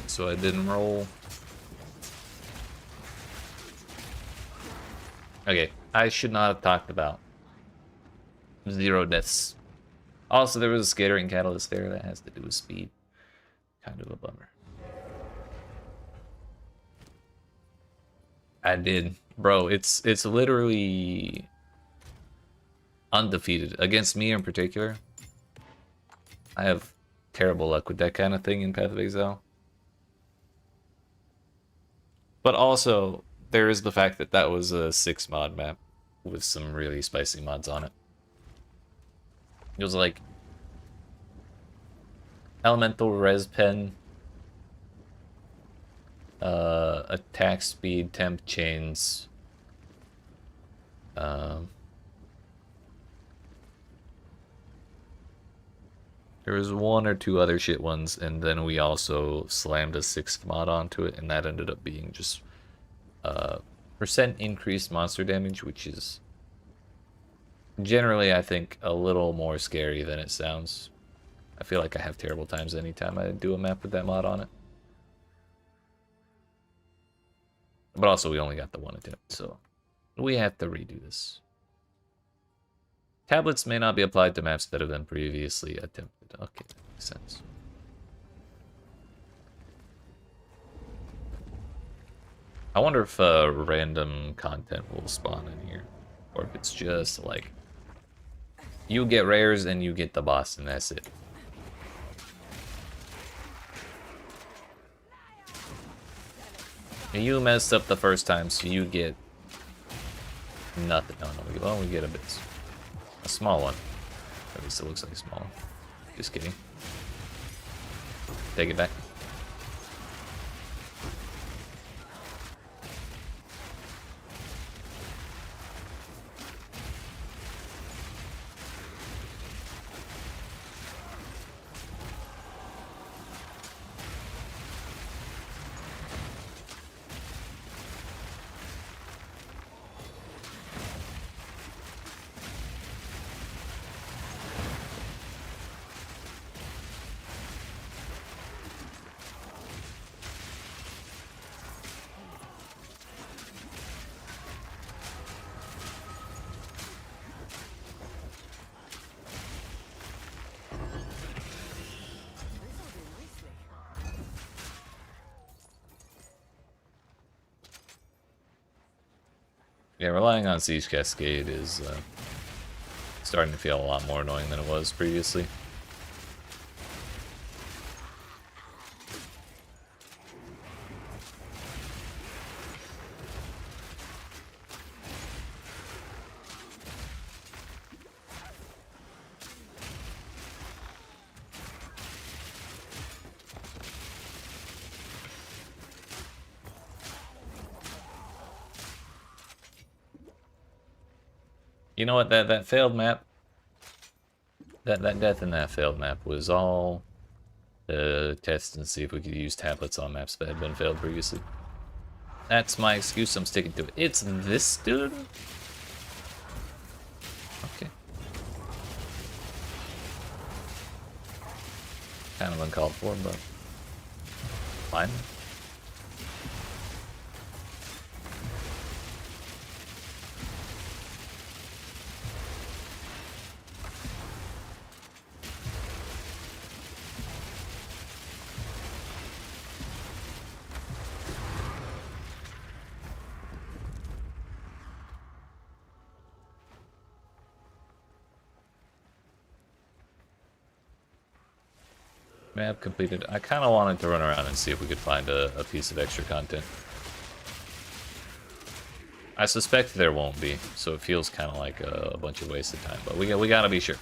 so I didn't roll. Okay, I should not have talked about 0 deaths. Also, there was a scattering catalyst there that has to do with speed. Kind of a bummer. I did. Bro, it's literally undefeated. Against me in particular, I have terrible luck with that kind of thing in Path of Exile. But also, there is the fact that that was a 6 mod map with some really spicy mods on it. It was like elemental res pen, attack speed, temp chains, there was 1 or 2 other shit ones, and then we also slammed a 6th mod onto it, and that ended up being just percent increased monster damage, which is generally, I think, a little more scary than it sounds. I feel like I have terrible times anytime I do a map with that mod on it. But also, we only got the 1 attempt, so we have to redo this. Tablets may not be applied to maps that have been previously attempted. Okay, that makes sense. I wonder if random content will spawn in here, or if it's just like you get rares and you get the boss and that's it. You messed up the first time, so you get nothing. No, we get a bit. A small one. At least it looks like a small one. Just kidding. Take it back. Yeah, relying on Siege Cascade is starting to feel a lot more annoying than it was previously. You know what? That failed map, that death in that failed map was all to test and see if we could use tablets on maps that had been failed previously. That's my excuse. I'm sticking to it. It's this dude. Okay. Kind of uncalled for, but fine. Map completed. I kind of wanted to run around and see if we could find a piece of extra content. I suspect there won't be, so it feels kind of like a bunch of wasted time, but we gotta be sure.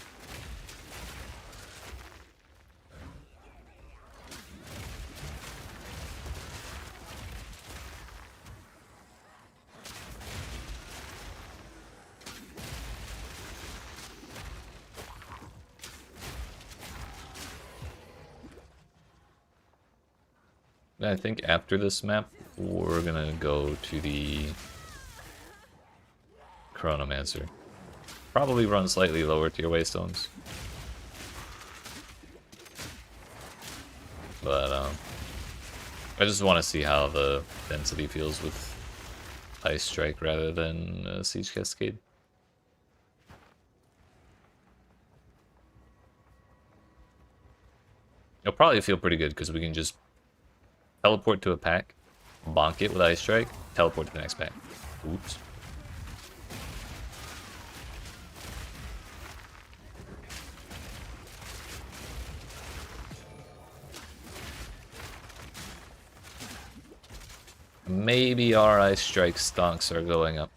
I think after this map, we're gonna go to the Chronomancer. Probably run slightly lower tier waystones. But I just want to see how the density feels with Ice Strike rather than Siege Cascade. It'll probably feel pretty good because we can just teleport to a pack, bonk it with Ice Strike, teleport to the next pack. Oops. Maybe our Ice Strike stonks are going up.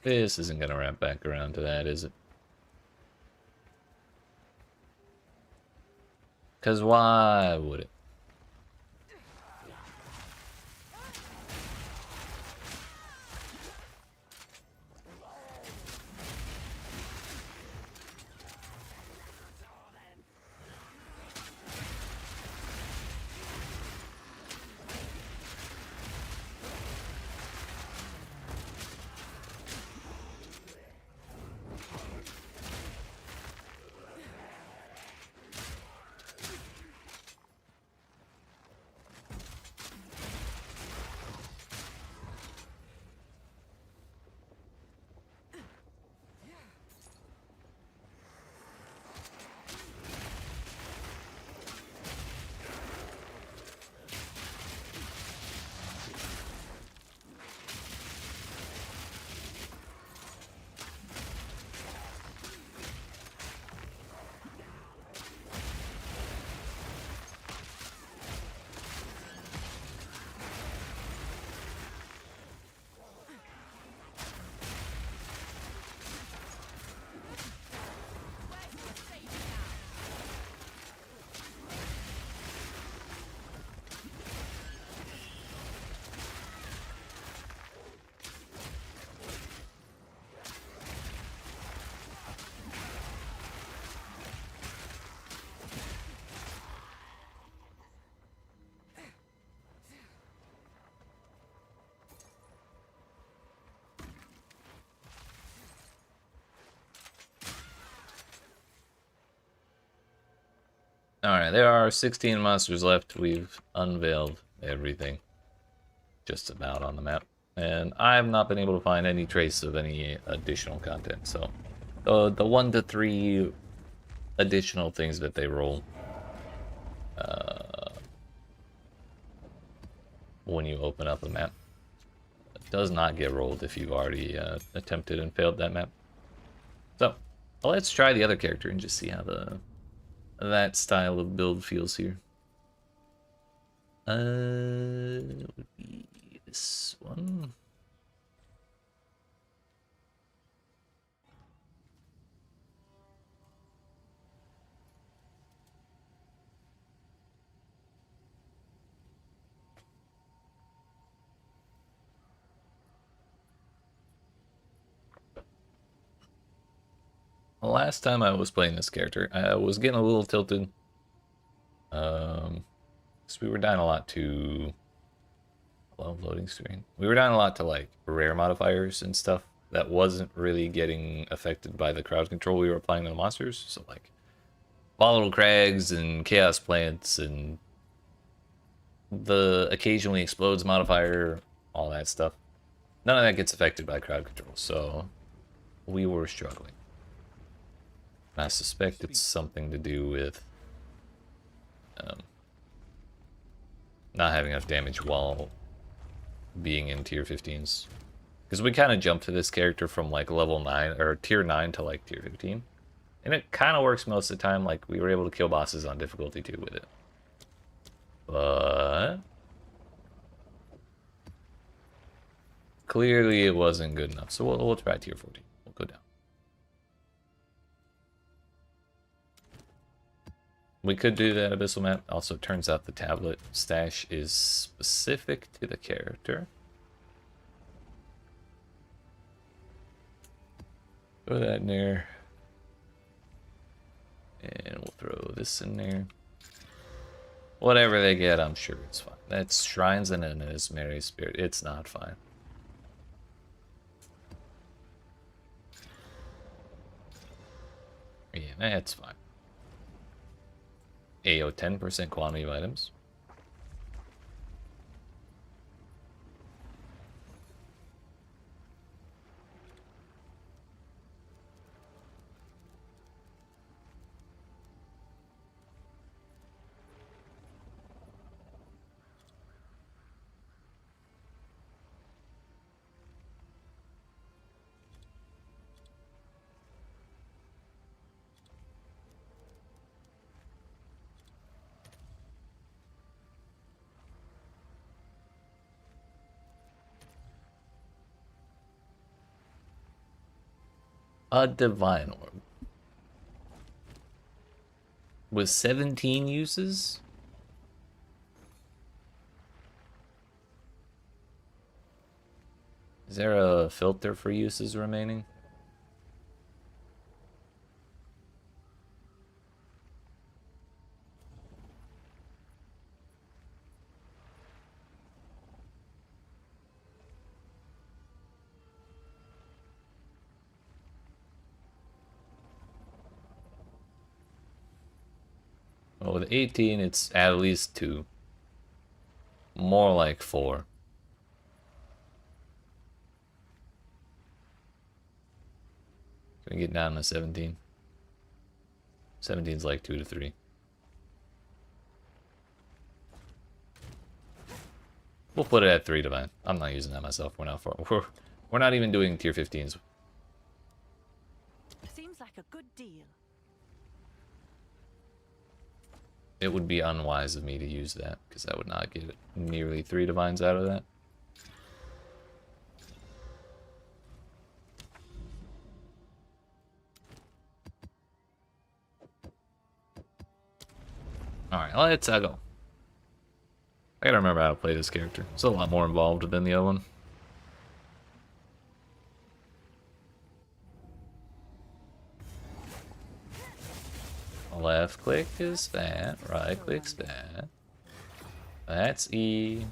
This isn't gonna wrap back around to that, is it? Because why would it? Alright, there are 16 monsters left. We've unveiled everything. Just about on the map. And I have not been able to find any trace of any additional content. So, the 1 to 3 additional things that they roll when you open up the map does not get rolled if you've already attempted and failed that map. So, let's try the other character and just see how that style of build feels here. It would be this one. The last time I was playing this character, I was getting a little tilted. So we were dying a lot to... Hello, loading screen. We were dying a lot to, like, rare modifiers and stuff that wasn't really getting affected by the crowd control we were applying to the monsters. So, like, volatile crags and chaos plants and the occasionally explodes modifier, all that stuff. None of that gets affected by crowd control, so we were struggling. I suspect it's something to do with not having enough damage while being in tier 15s. Because we kind of jumped to this character from like level 9 or tier 9 to like tier 15. And it kind of works most of the time. Like we were able to kill bosses on difficulty 2 with it. But clearly it wasn't good enough. So we'll try tier 14. We'll go down. We could do that abyssal map. Also, turns out the tablet stash is specific to the character. Throw that in there. And we'll throw this in there. Whatever they get, I'm sure it's fine. That's Shrines and an Esmeri Spirit. It's not fine. Yeah, that's fine. AO 10% quantity of items. A Divine Orb. With 17 uses? Is there a filter for uses remaining? Well, with 18, it's at least 2. More like 4. Can we get down to 17? 17's like 2 to 3. We'll put it at 3 divine. I'm not using that myself. We're not we're not even doing tier 15s. Seems like a good deal. It would be unwise of me to use that because I would not get nearly 3 divines out of that. Alright, let's go. I gotta remember how to play this character. It's a lot more involved than the other one. Left click is that, right click's that. That's E.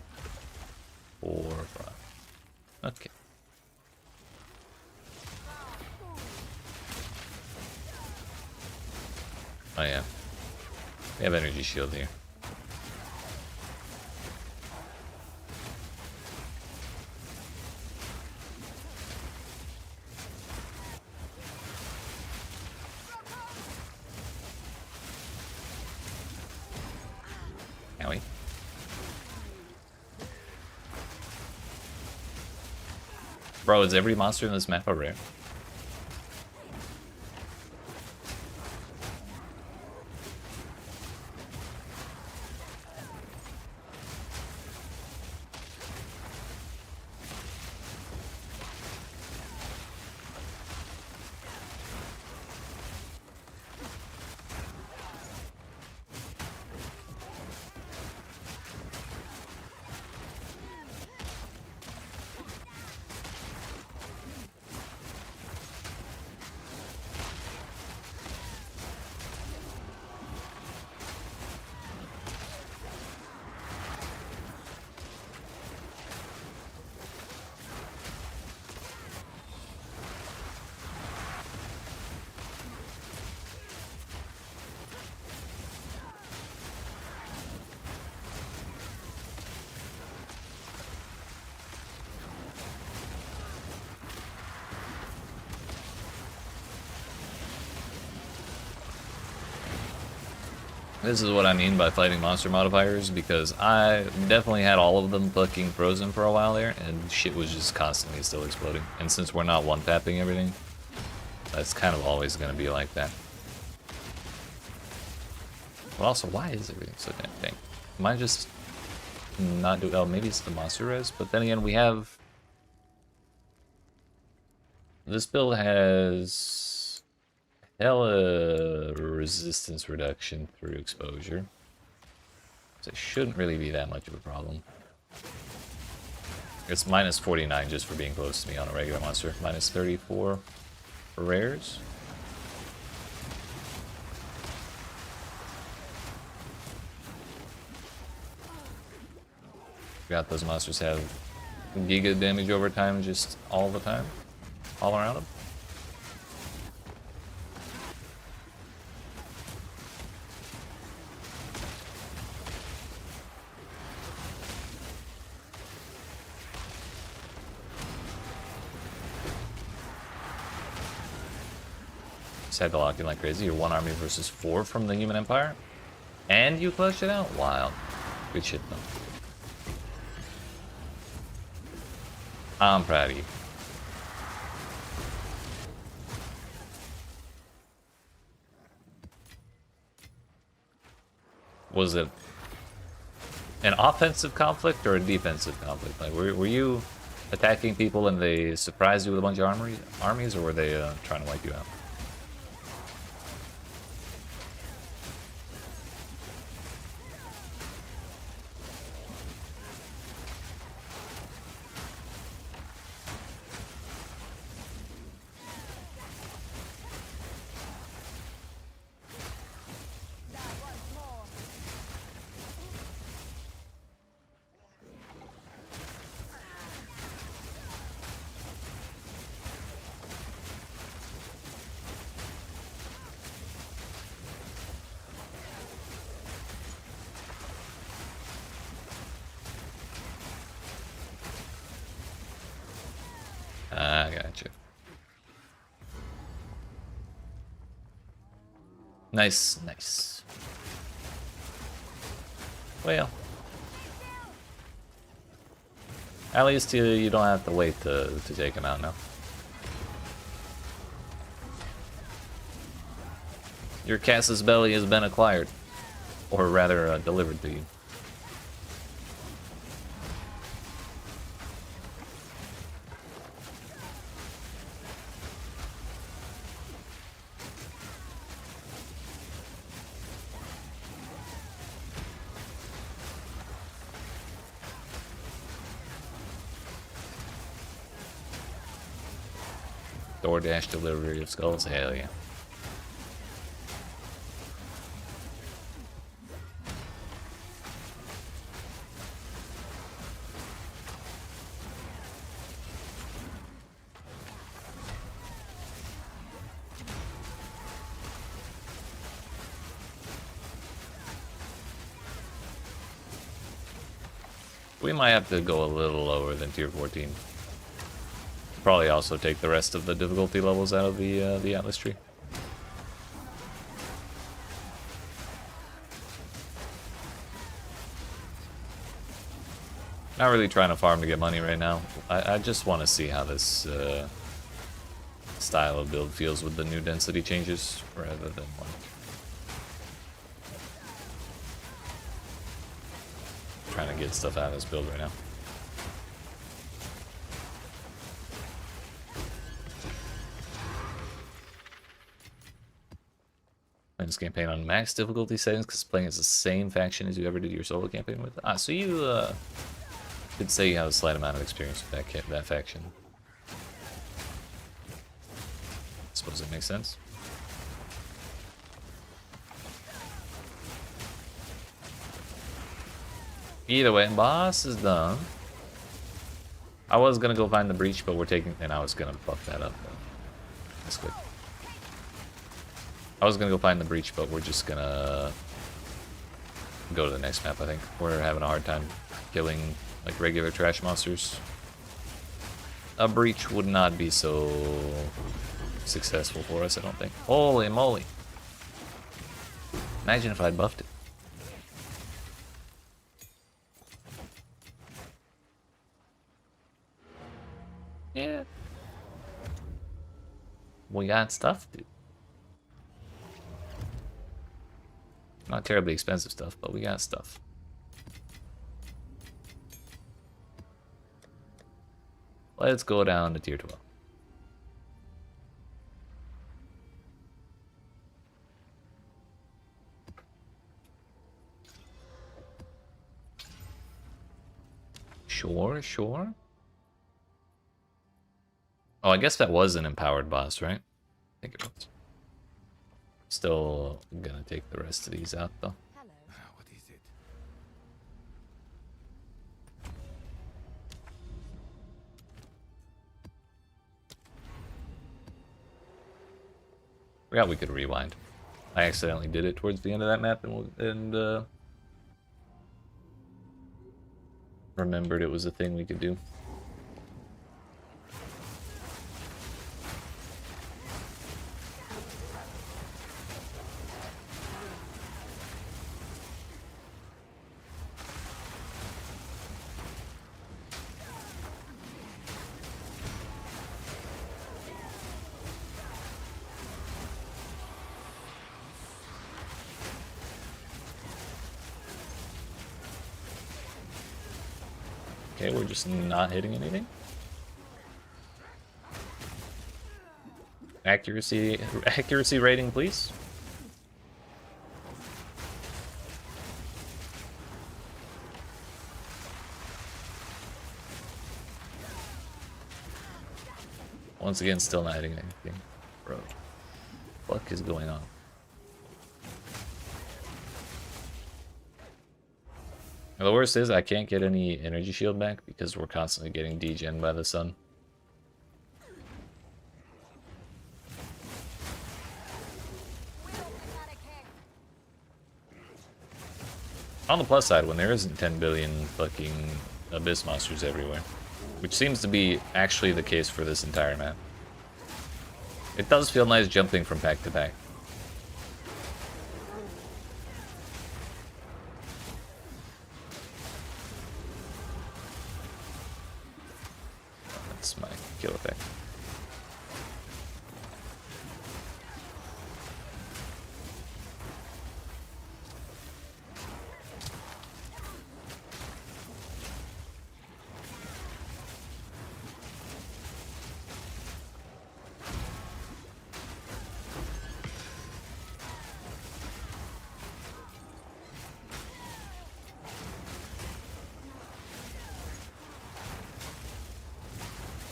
4, 5. Okay. Oh yeah. We have energy shield here. Can we? Bro, is every monster in this map a rare? This is what I mean by fighting monster modifiers, because I definitely had all of them fucking frozen for a while there, and shit was just constantly still exploding. And since we're not one-tapping everything, that's kind of always going to be like that. But also, why is everything so damn tank? Am I just not doing... Oh, maybe it's the monster res, but then again, we have... This build has... hella resistance reduction through exposure. So it shouldn't really be that much of a problem. It's minus 49 just for being close to me on a regular monster. Minus 34 for rares. Forgot those monsters have giga damage over time just all the time. All around them. Had to lock in like crazy. You're one army versus 4 from the Human Empire, and you clutched it out. Wild, good shit though. I'm proud of you. Was it an offensive conflict or a defensive conflict? Like, were you attacking people and they surprised you with a bunch of armies, or were they trying to wipe you out? I gotcha. Nice, nice. Well, at least you don't have to wait to take him out now. Your Casus Belli has been acquired, or rather delivered to you. DoorDash delivery of skulls, hell yeah. We might have to go a little lower than tier 14. Probably also take the rest of the difficulty levels out of the Atlas tree. Not really trying to farm to get money right now. I just want to see how this style of build feels with the new density changes, rather than like trying to get stuff out of this build right now. Playing this campaign on max difficulty settings because playing as the same faction as you ever did your solo campaign with. Ah, so you could say you have a slight amount of experience with that faction. I suppose it makes sense. Either way, boss is done. I was gonna go find the breach, but we're taking, and I was gonna fuck that up. That's good. I was gonna go find the breach, but we're just gonna go to the next map. I think we're having a hard time killing like regular trash monsters. A breach would not be so successful for us, I don't think. Holy moly! Imagine if I'd buffed it. Yeah. We got stuff, dude. Not terribly expensive stuff, but we got stuff. Let's go down to tier 12. Sure, sure. Oh, I guess that was an empowered boss, right? I think it was. Still gonna take the rest of these out, though. What is it? Forgot we could rewind. I accidentally did it towards the end of that map and remembered it was a thing we could do. Okay, we're just not hitting anything. Accuracy rating, please. Once again, still not hitting anything. Bro, what is going on? And the worst is I can't get any energy shield back because we're constantly getting degen by the sun. On the plus side, when there isn't 10 billion fucking abyss monsters everywhere, which seems to be actually the case for this entire map, it does feel nice jumping from pack to pack. That's my kill effect.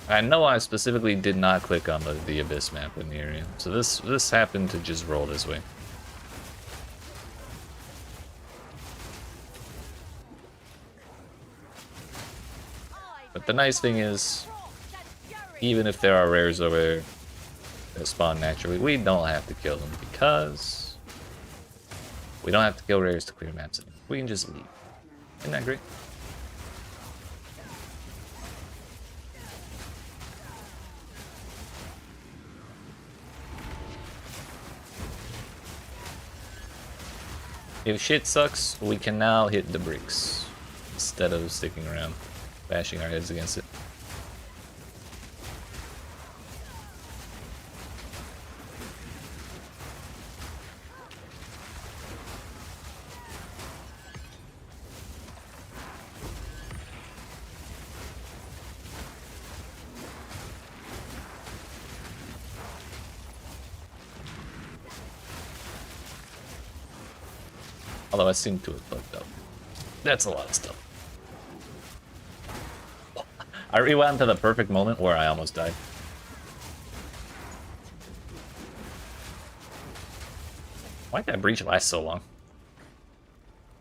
I know I specifically did not click on the Abyss map in the area, so this happened to just roll this way. But the nice thing is, even if there are rares over there that spawn naturally, we don't have to kill them because we don't have to kill rares to clear maps anymore. We can just leave. Isn't that great? If shit sucks, we can now hit the bricks instead of sticking around, bashing our heads against it. Although I seem to have fucked up. That's a lot of stuff. I rewound to the perfect moment where I almost died. Why did that breach last so long?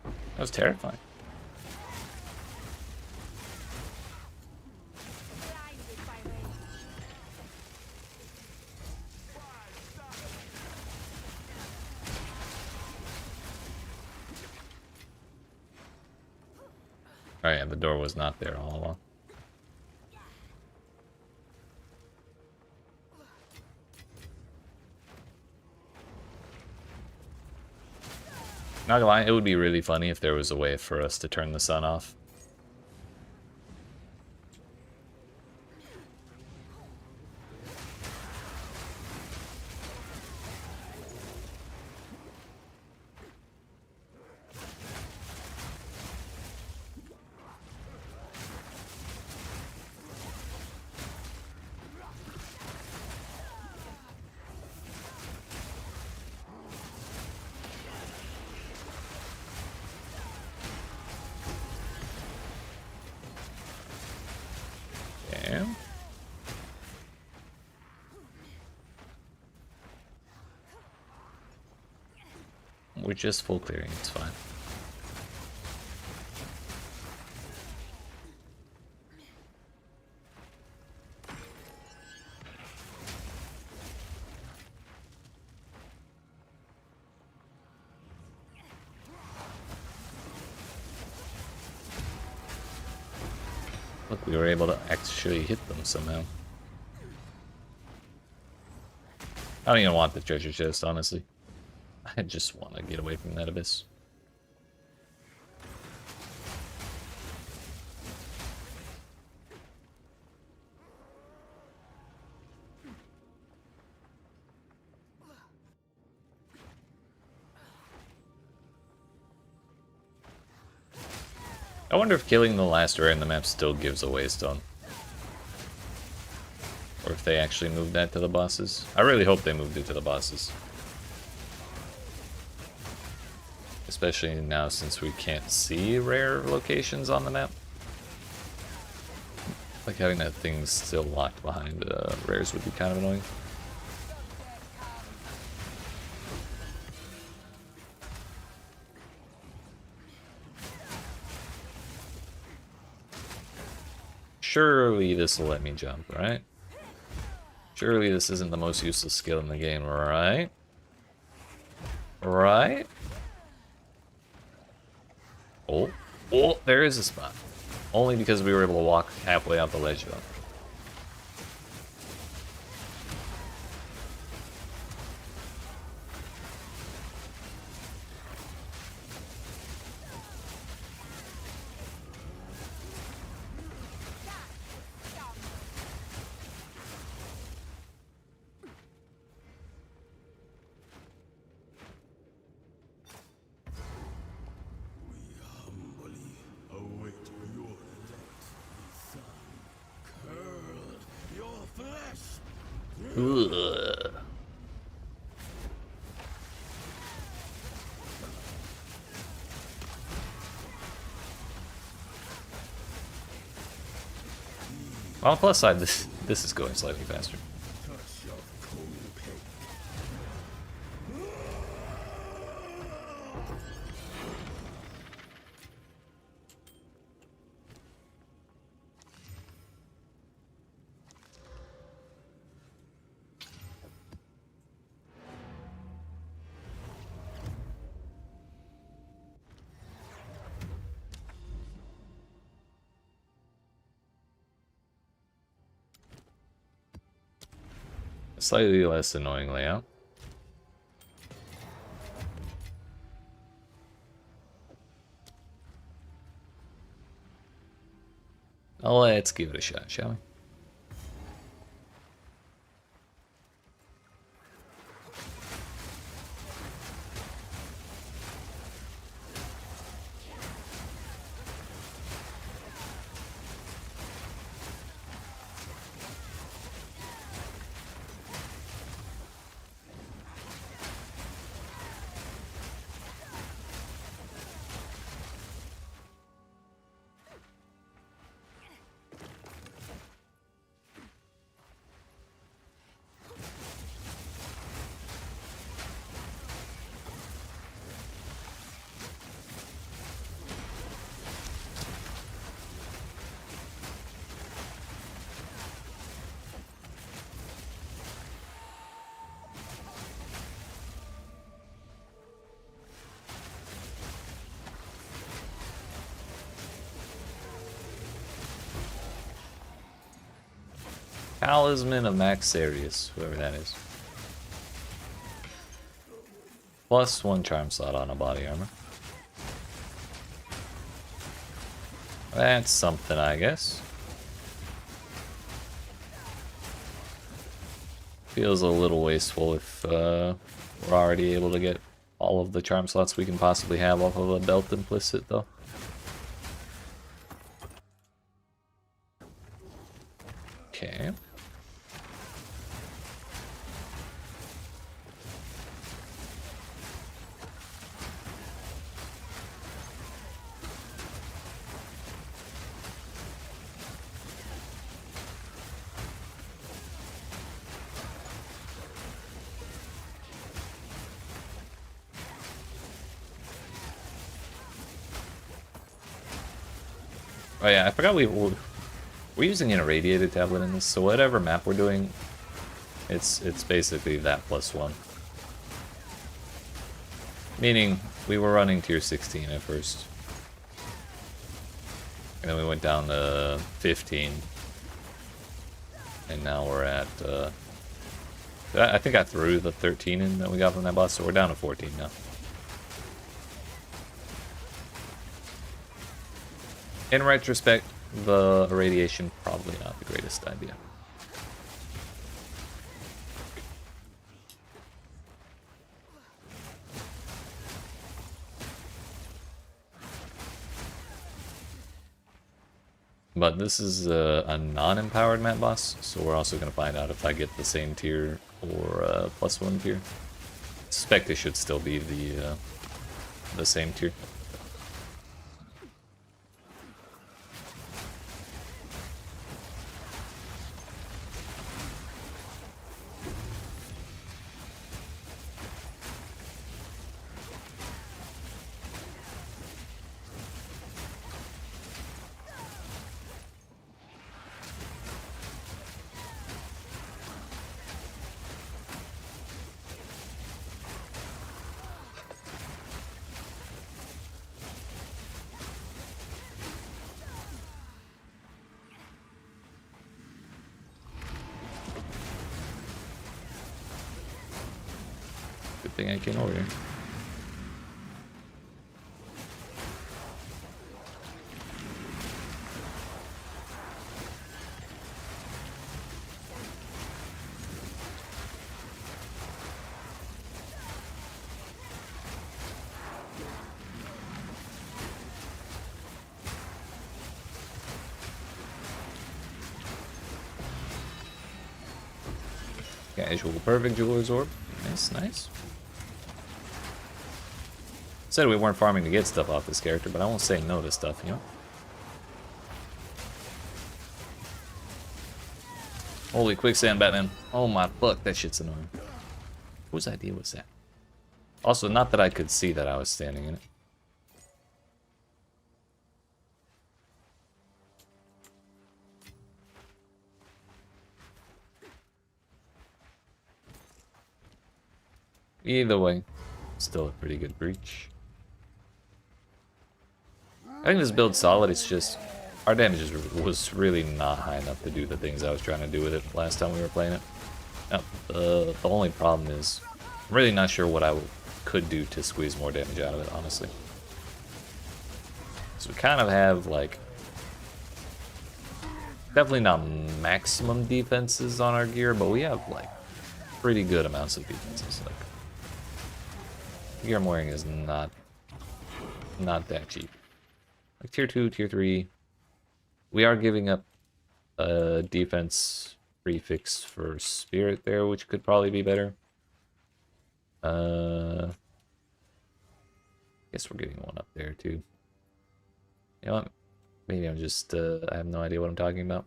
That was terrifying. Oh yeah, the door was not there all along. Not gonna lie, it would be really funny if there was a way for us to turn the sun off. Damn. We're just full clearing, it's fine. Look, we were able to actually hit them somehow. I don't even want the treasure chest, honestly. I just want to get away from that abyss. I wonder if killing the last rare in the map still gives away stone. Or if they actually moved that to the bosses. I really hope they moved it to the bosses. Especially now since we can't see rare locations on the map. Like having that thing still locked behind rares would be kind of annoying. Surely this will let me jump, right? Surely this isn't the most useless skill in the game, right? Right? Oh, oh, there is a spot. Only because we were able to walk halfway out the ledge, though. Ugh. On the plus side, this is going slightly faster. Slightly less annoying layout. Let's give it a shot, shall we? Talisman of Maxarius, whoever that is. Plus 1 charm slot on a body armor. That's something, I guess. Feels a little wasteful if we're already able to get all of the charm slots we can possibly have off of a belt implicit, though. Okay. Oh yeah, I forgot we're using an irradiated tablet in this, so whatever map we're doing, it's basically that plus 1. Meaning, we were running tier 16 at first. And then we went down to 15. And now we're at, I think I threw the 13 in that we got from that boss, so we're down to 14 now. In retrospect, the irradiation probably not the greatest idea. But this is a non-empowered map boss, so we're also going to find out if I get the same tier or plus 1 tier. I suspect it should still be the same tier. Good thing I came over here. Casual perfect jeweler's orb. Nice, nice. Said we weren't farming to get stuff off this character, but I won't say no to stuff, you know? Holy quicksand, Batman. Oh my fuck, that shit's annoying. Whose idea was that? Also, not that I could see that I was standing in it. Either way, still a pretty good breach. I think this build's solid, it's just our damage was really not high enough to do the things I was trying to do with it last time we were playing it. Now, the only problem is, I'm really not sure what I could do to squeeze more damage out of it, honestly. So we kind of have, like, Definitely not maximum defenses on our gear, but we have like pretty good amounts of defenses. Like the gear I'm wearing is not that cheap. Like tier 2, tier 3. We are giving up a defense prefix for spirit there, which could probably be better. Guess we're getting one up there too. You know what? Maybe I'm just I have no idea what I'm talking about.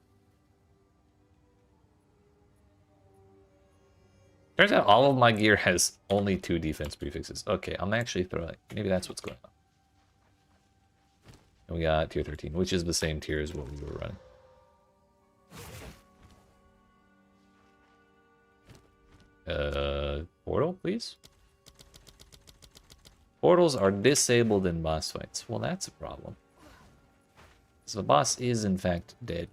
Turns out all of my gear has only 2 defense prefixes. Okay, I'm actually throwing. Maybe that's what's going on. And we got tier 13, which is the same tier as what we were running. Portal, please. Portals are disabled in boss fights. Well, that's a problem. So the boss is in fact dead.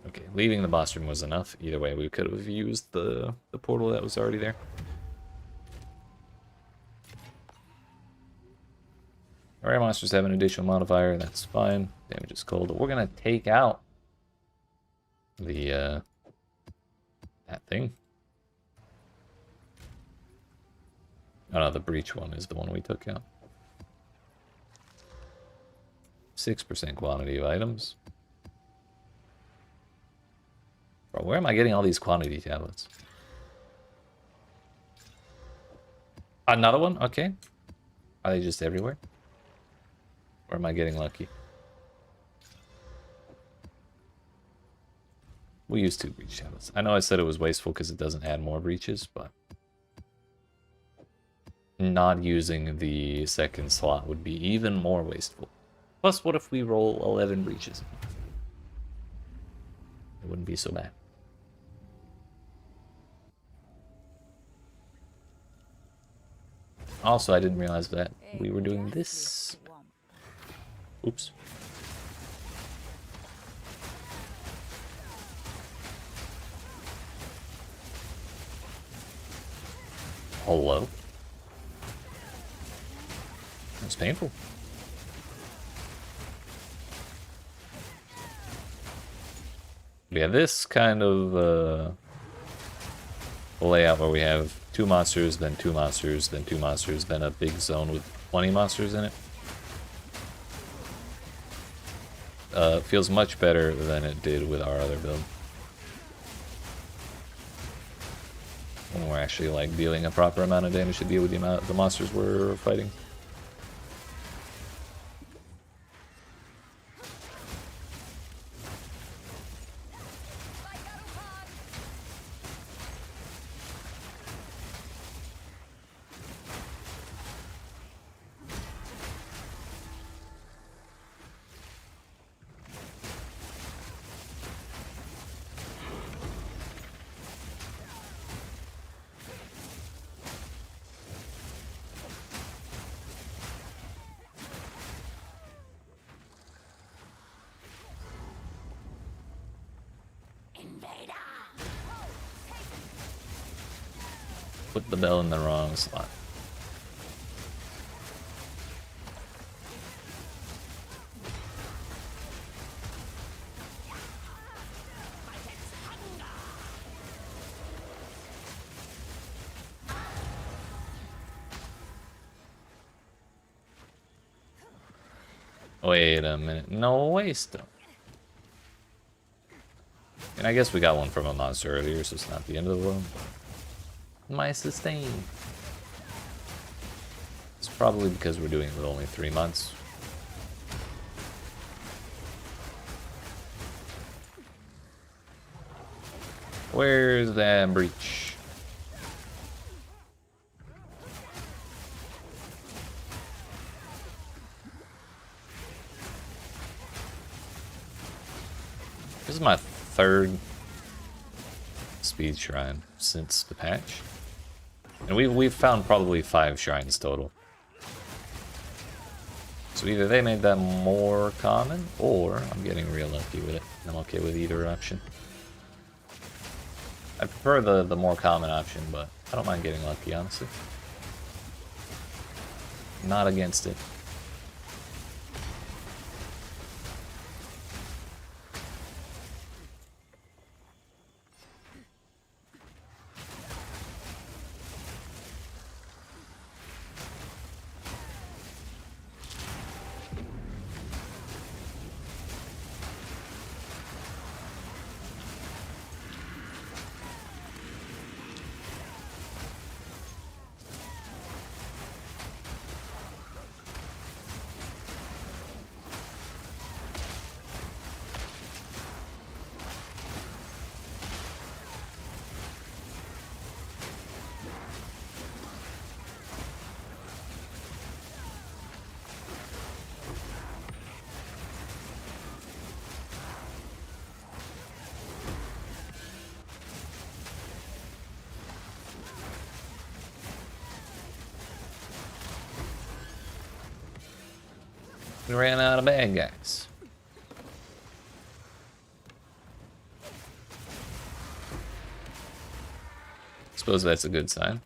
Okay, leaving the boss room was enough. Either way, we could have used the portal that was already there. Rare monsters have an additional modifier, that's fine. Damage is cold. We're gonna take out the that thing. Oh no, the breach one is the one we took out. 6% quantity of items. Bro, where am I getting all these quantity tablets? Another one? Okay. Are they just everywhere? Or am I getting lucky? We use 2 breach tablets. I know I said it was wasteful because it doesn't add more breaches, but not using the second slot would be even more wasteful. Plus, what if we roll 11 breaches? It wouldn't be so bad. Also, I didn't realize that we were doing this. Oops. Hello? That's painful. Yeah, this kind of layout where we have 2 monsters, then 2 monsters, then 2 monsters, then a big zone with 20 monsters in it. Feels much better than it did with our other build. When we're actually like dealing a proper amount of damage to deal with the amount of the monsters we're fighting. Put the bell in the wrong slot. Wait a minute. No waste. And I guess we got one from a monster earlier, so it's not the end of the world. My sustain. It's probably because we're doing it with only 3 months. Where's that breach? This is my 3rd speed shrine since the patch. And we've found probably 5 shrines total. So either they made that more common, or I'm getting real lucky with it. I'm okay with either option. I prefer the more common option, but I don't mind getting lucky, honestly. Not against it. We ran out of bad guys. Suppose that's a good sign.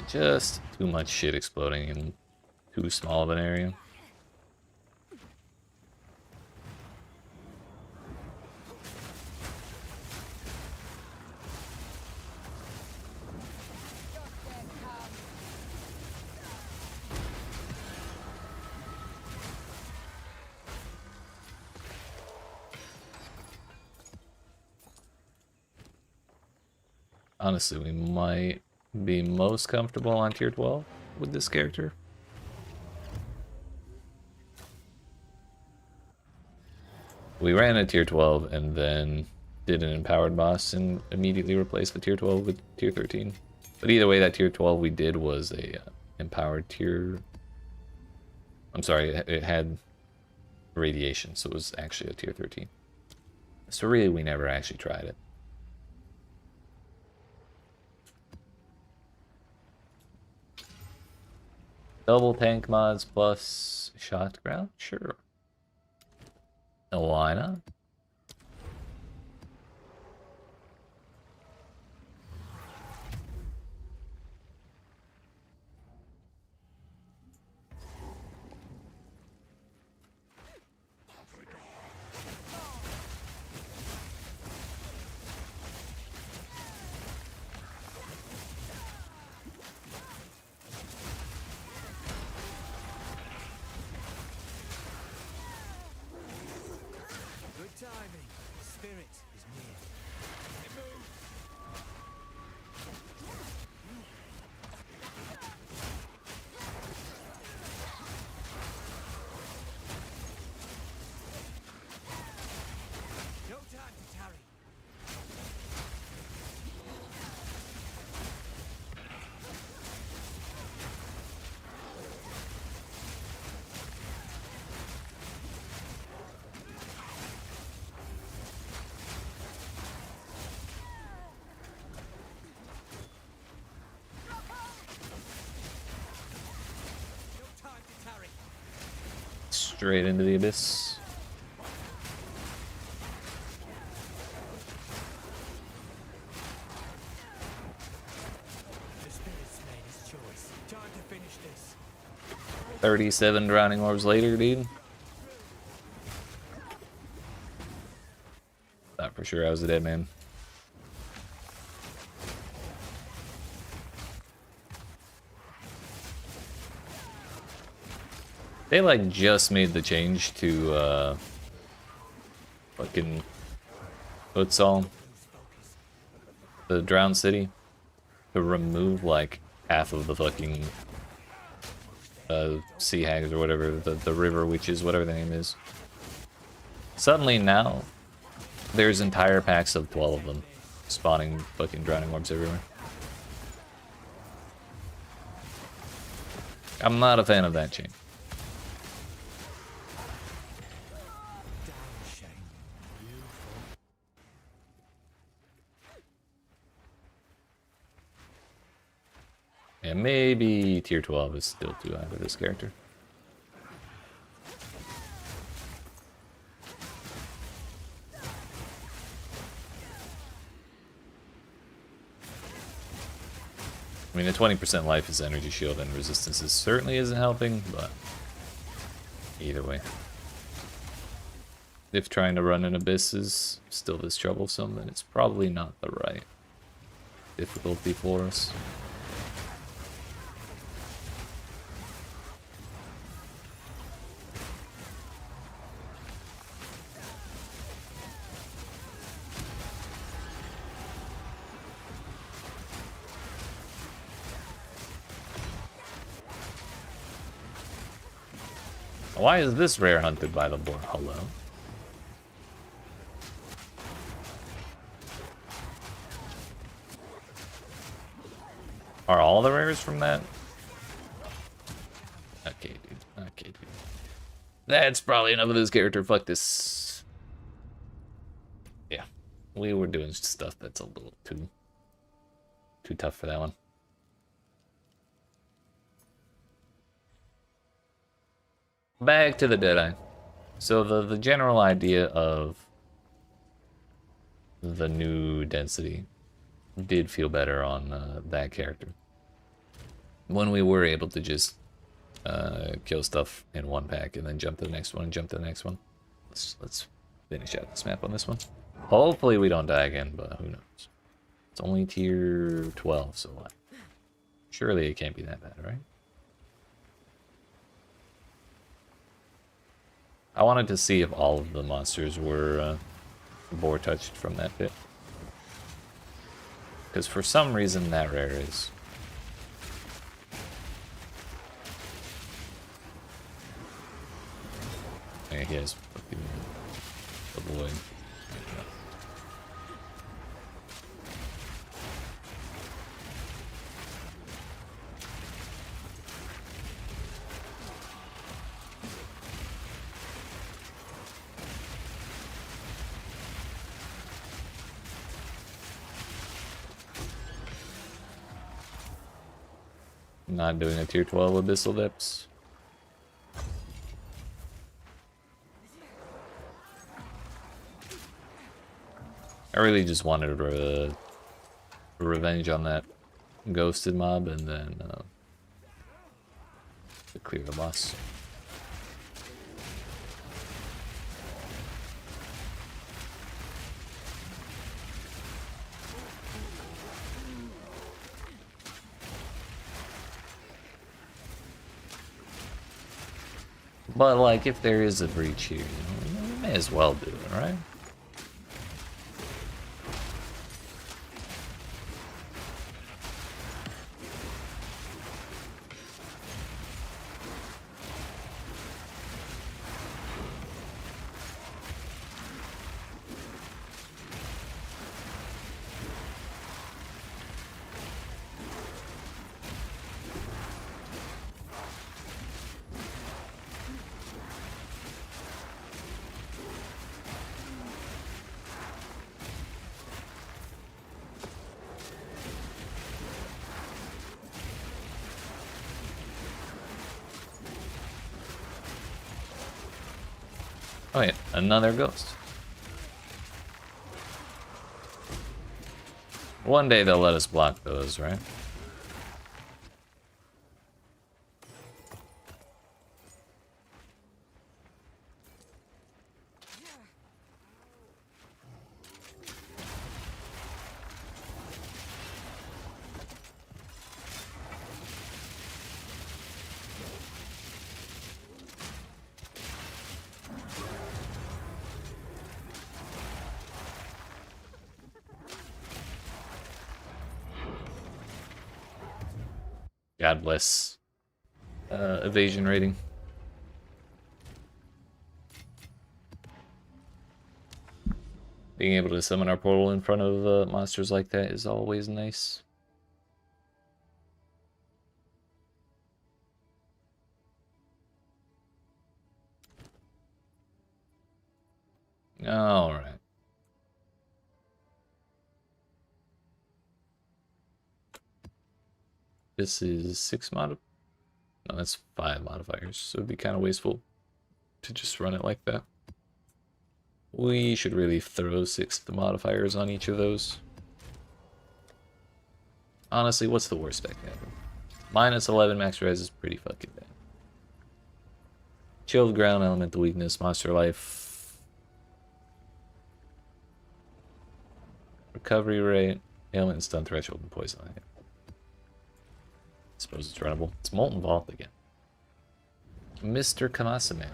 Just too much shit exploding in too small of an area. Honestly, we might be most comfortable on tier 12 with this character. We ran a tier 12 and then did an empowered boss and immediately replaced the tier 12 with tier 13. But either way, that tier 12 we did was a empowered tier. I'm sorry, it had radiation, so it was actually a tier 13. So really, we never actually tried it. Double tank mods plus shot ground? Sure. Why not? Straight into the abyss. The spirit's made his choice. Time to finish this. 37 drowning orbs later, dude. Thought for sure I was a dead man. They like just made the change to fucking Utsal, the drowned city, to remove like half of the fucking sea hags or whatever, the river witches, whatever the name is. Suddenly now there's entire packs of 12 of them spawning fucking drowning orbs everywhere. I'm not a fan of that change. And maybe tier 12 is still too high for this character. I mean, the 20% life is energy shield and resistances certainly isn't helping, but either way. If trying to run an abyss is still this troublesome, then it's probably not the right difficulty for us. Why is this rare hunted by the board? Hello? Are all the rares from that? Okay, dude. Okay, dude. That's probably enough of this character. Fuck this. Yeah. We were doing stuff that's a little too tough for that one. Back to the Deadeye. So the general idea of the new density did feel better on that character. When we were able to just kill stuff in one pack and then jump to the next one and jump to the next one. Let's finish out this map on this one. Hopefully we don't die again, but who knows. It's only tier 12, so what? Surely it can't be that bad, right? I wanted to see if all of the monsters were boar touched from that pit. Because for some reason that rare is. Yeah, he has fucking the void. Not doing a tier 12 Abyssal Depths. I really just wanted revenge on that ghosted mob and then to clear the boss. But like, if there is a breach here, you know, we may as well do it, right? Oh yeah, another ghost. One day they'll let us block those, right? God bless evasion rating. Being able to summon our portal in front of monsters like that is always nice. All right. This is 6 mod. No, that's 5 modifiers, so it'd be kind of wasteful to just run it like that. We should really throw 6 of the modifiers on each of those. Honestly, what's the worst spec ever? Minus 11 max res is pretty fucking bad. Chilled ground, elemental weakness, monster life, recovery rate, ailment and stun threshold, and poison. Suppose it's runnable. It's Molten Vault again. Mr. Kamasa-man.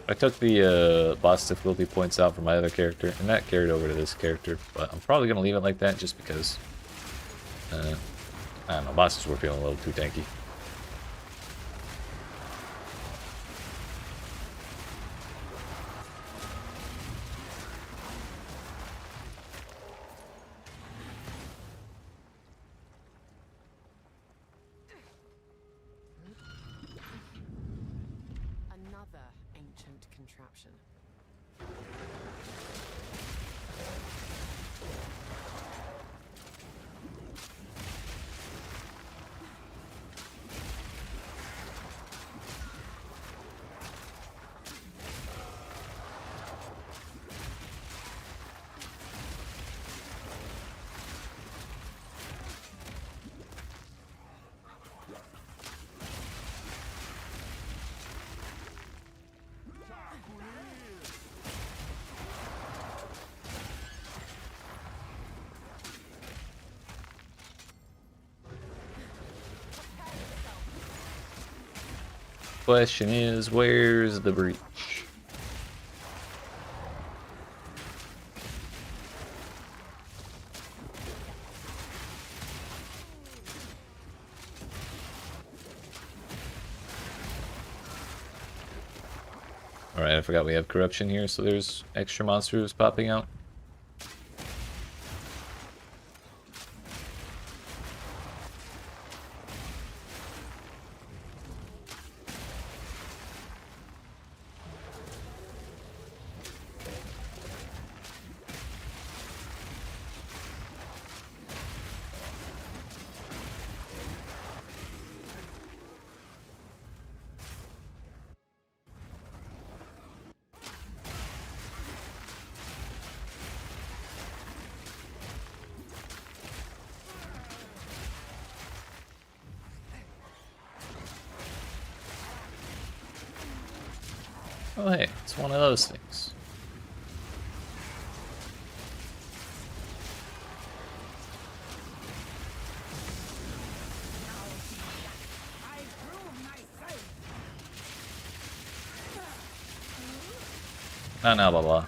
I took the boss difficulty points out from my other character, and that carried over to this character, but I'm probably going to leave it like that just because I don't know, bosses were feeling a little too tanky. Another ancient contraption. Question is, where's the breach? Alright, I forgot we have corruption here, so there's extra monsters popping out. Oh hey, it's one of those things. No, blah blah.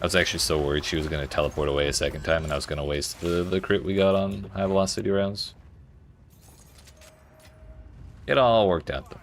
I was actually so worried she was going to teleport away a second time and I was going to waste the crit we got on high velocity rounds. It all worked out though.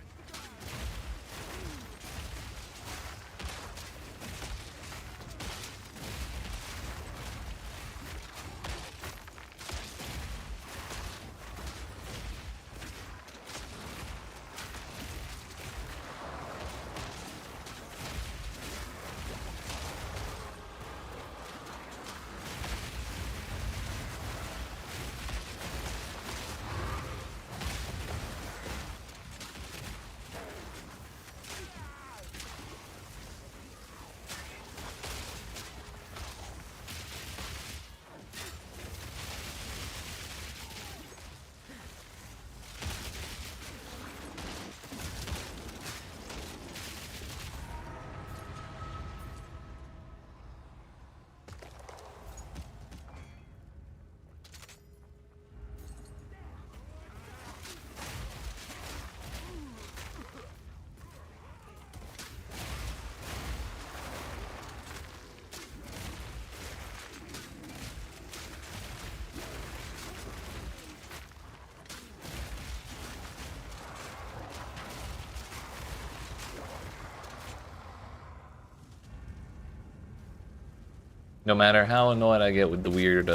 No matter how annoyed I get with the weird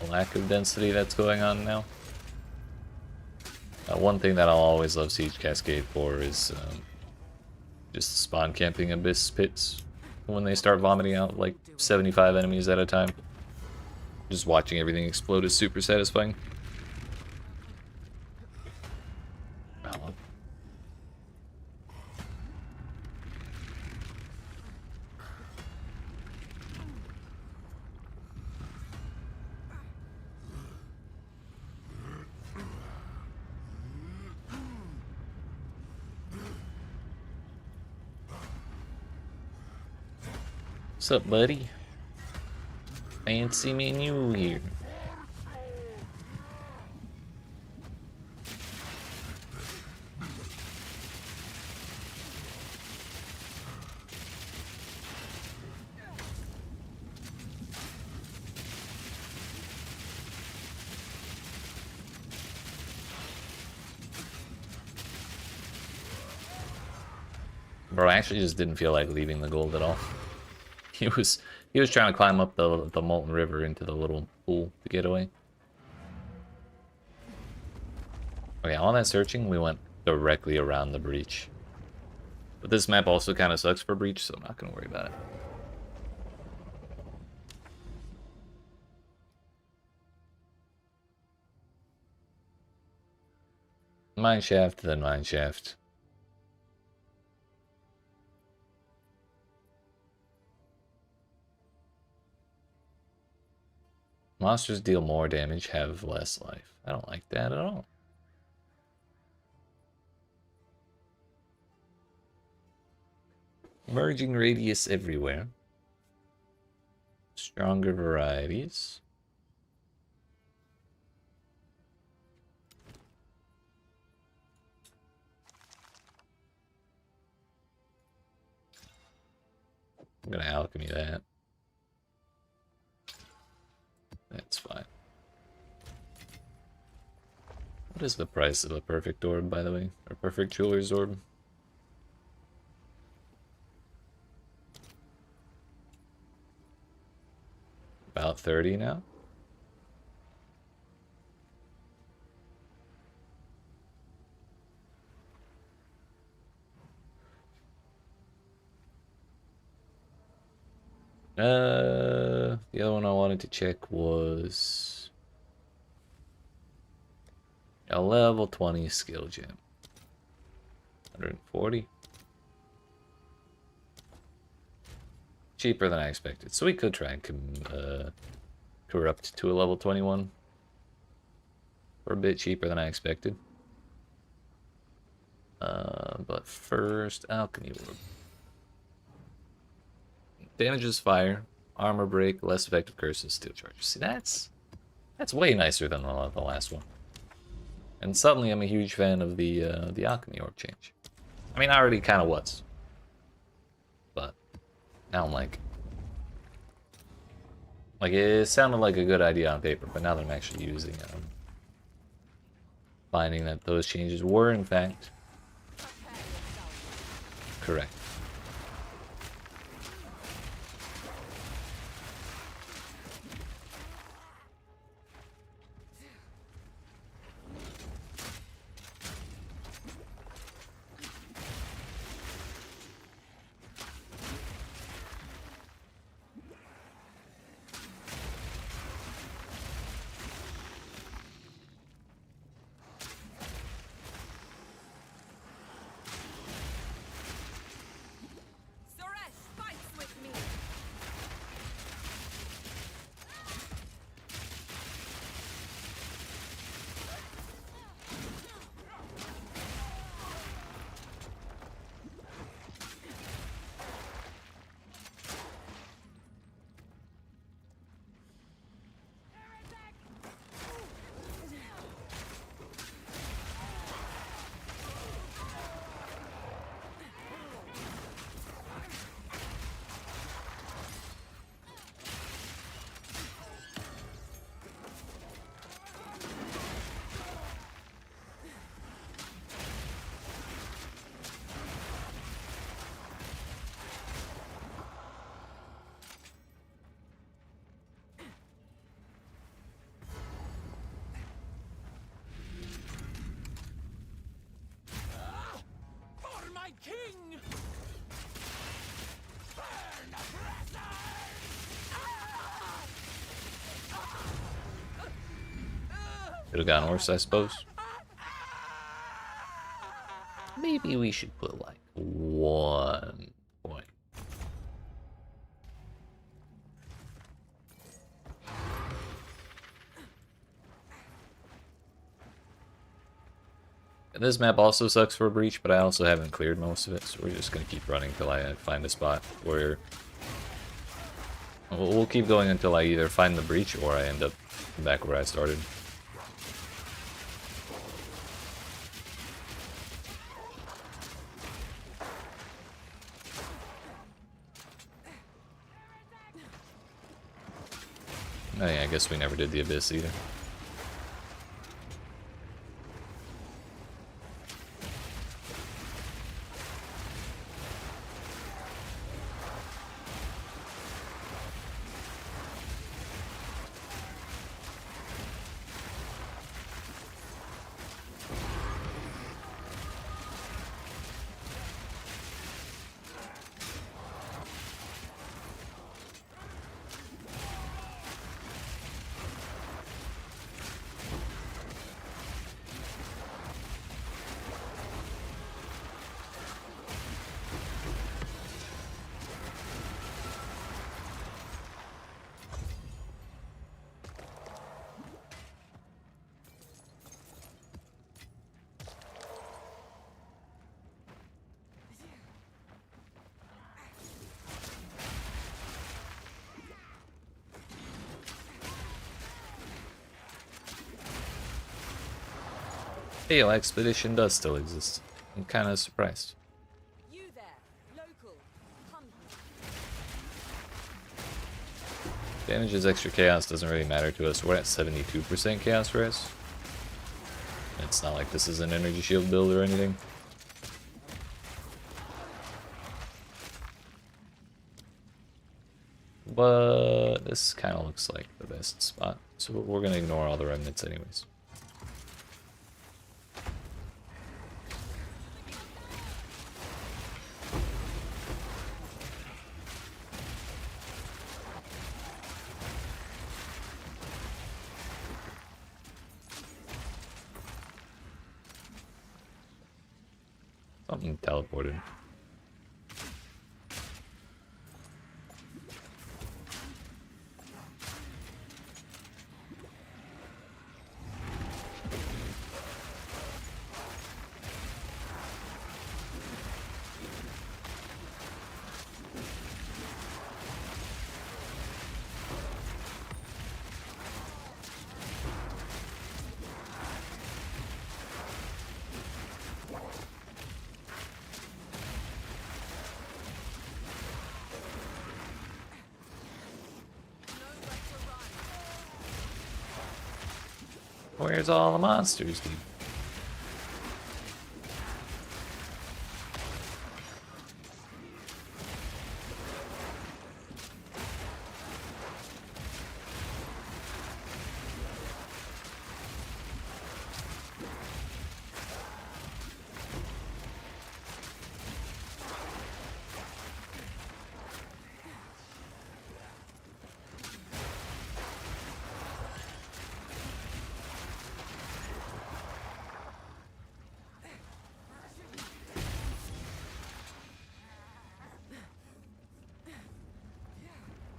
lack of density that's going on now, one thing that I'll always love Siege Cascade for is just spawn camping Abyss pits when they start vomiting out like 75 enemies at a time. Just watching everything explode is super satisfying. Oh. What's up, buddy? Fancy meeting you here. Bro, I actually just didn't feel like leaving the gold at all. He was trying to climb up the molten river into the little pool to get away. Okay, all that searching, we went directly around the breach. But this map also kind of sucks for breach, so I'm not going to worry about it. Mine shaft, then mine shaft. Monsters deal more damage, have less life. I don't like that at all. Merging radius everywhere. Stronger varieties. I'm gonna alchemy that. That's fine. What is the price of a perfect orb, by the way? Or perfect jeweler's orb? About 30 now? The other one I wanted to check was a level 20 skill gem. 140. Cheaper than I expected. So we could try and corrupt to a level 21. Or a bit cheaper than I expected. But first, alchemy orb. Damages fire, armor break, less effective curses, steel charges. See, that's way nicer than the last one. And suddenly I'm a huge fan of the alchemy orb change. I mean, I already kind of was. But now I'm like it sounded like a good idea on paper, but now that I'm actually using it, I'm finding that those changes were in fact correct. King! Could have gotten worse, I suppose. Maybe we should put like 1 point. And this map also sucks for a breach, but I also haven't cleared most of it, so we're just gonna keep running till I find a spot where we'll keep going until I either find the breach or I end up back where I started. Oh yeah, I guess we never did the Abyss either. Hey, yo, Expedition does still exist. I'm kind of surprised. You there, local. Come here. Damage is extra chaos, doesn't really matter to us. We're at 72% chaos res. It's not like this is an energy shield build or anything. But this kind of looks like the best spot. So we're going to ignore all the remnants anyways. Something teleported. Where's all the monsters, dude?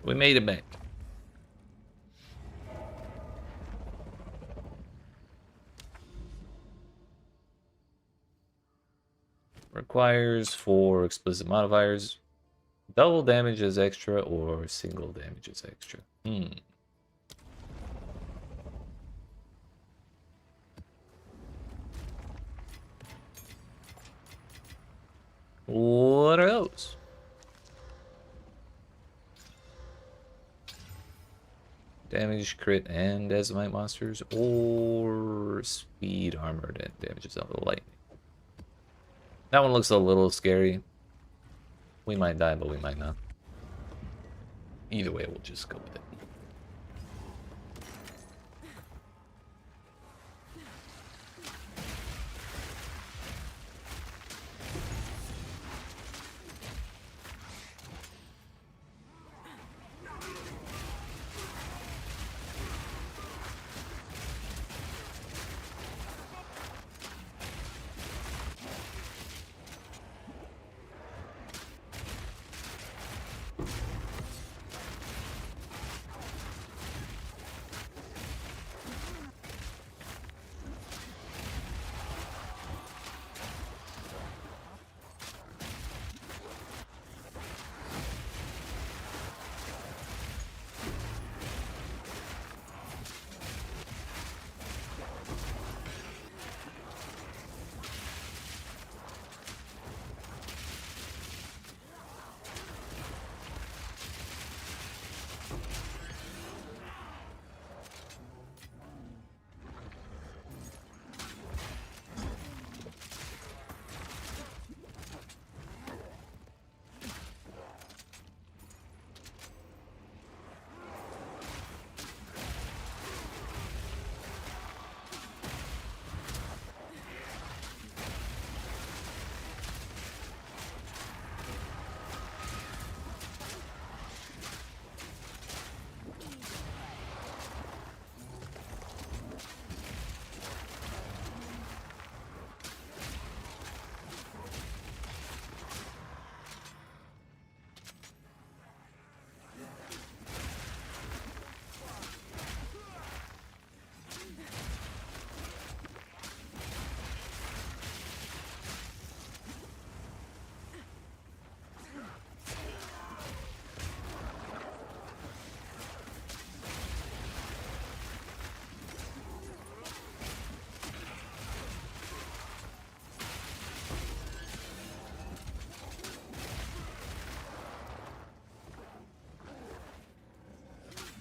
We made it back. Requires 4 explicit modifiers. Double damage is extra or single damage is extra. What are those? Damage, crit, and decimate monsters, or speed armored and damages out of lightning. That one looks a little scary. We might die, but we might not. Either way, we'll just go with it.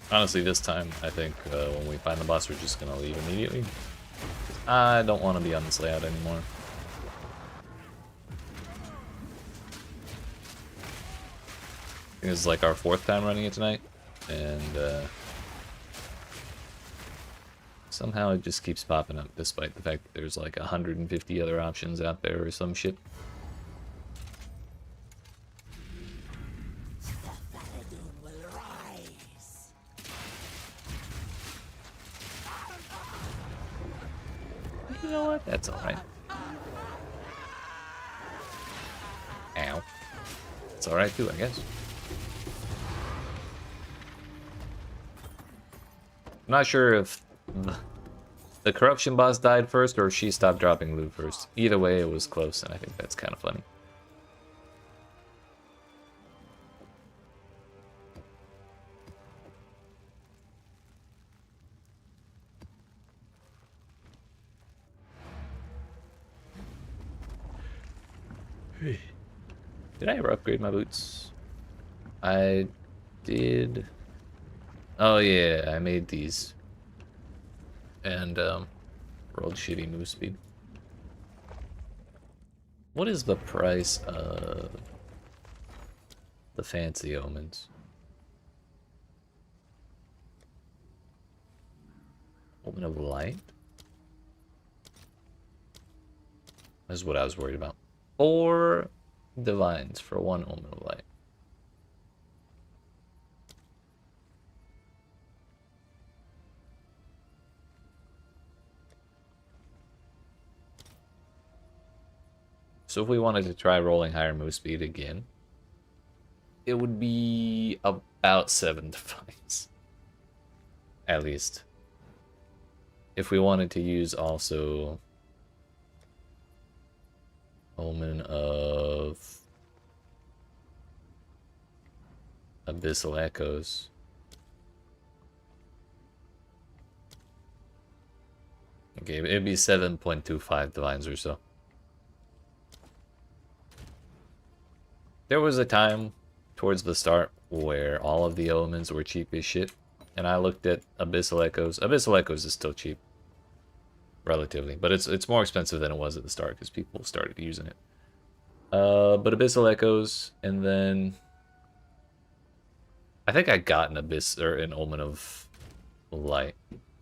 Honestly, this time, I think when we find the boss, we're just gonna leave immediately. I don't want to be on this layout anymore. I think this is like our 4th time running it tonight, and somehow it just keeps popping up, despite the fact that there's like 150 other options out there or some shit. You know what? That's alright. Ow. It's alright too, I guess. I'm not sure if the corruption boss died first or if she stopped dropping loot first. Either way, it was close, and I think that's kind of funny. Did I ever upgrade my boots? I did. Oh yeah, I made these. And rolled shitty move speed. What is the price of the fancy omens? Omen of light? That's what I was worried about. 4 divines for 1 omen of light. So if we wanted to try rolling higher move speed again, it would be about 7 divines. At least. If we wanted to use also Omen of Abyssal Echoes. Okay, it'd be 7.25 divines or so. There was a time towards the start where all of the omens were cheap as shit, and I looked at Abyssal Echoes. Abyssal Echoes is still cheap, relatively, but it's more expensive than it was at the start because people started using it. But Abyssal Echoes, and then I think I got an Abyss or an Omen of Light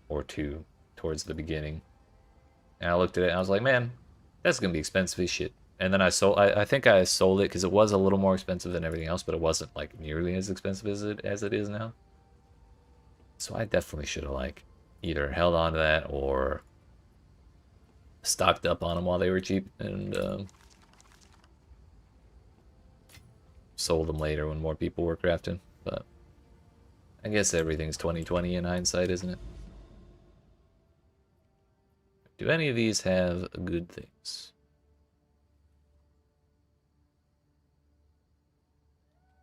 or 2 towards the beginning, and I looked at it and I was like, man, that's gonna be expensive as shit. And then I sold. I think I sold it because it was a little more expensive than everything else, but it wasn't like nearly as expensive as it is now. So I definitely should have like either held on to that or stocked up on them while they were cheap and sold them later when more people were crafting. But I guess everything's 20/20 in hindsight, isn't it? Do any of these have good things?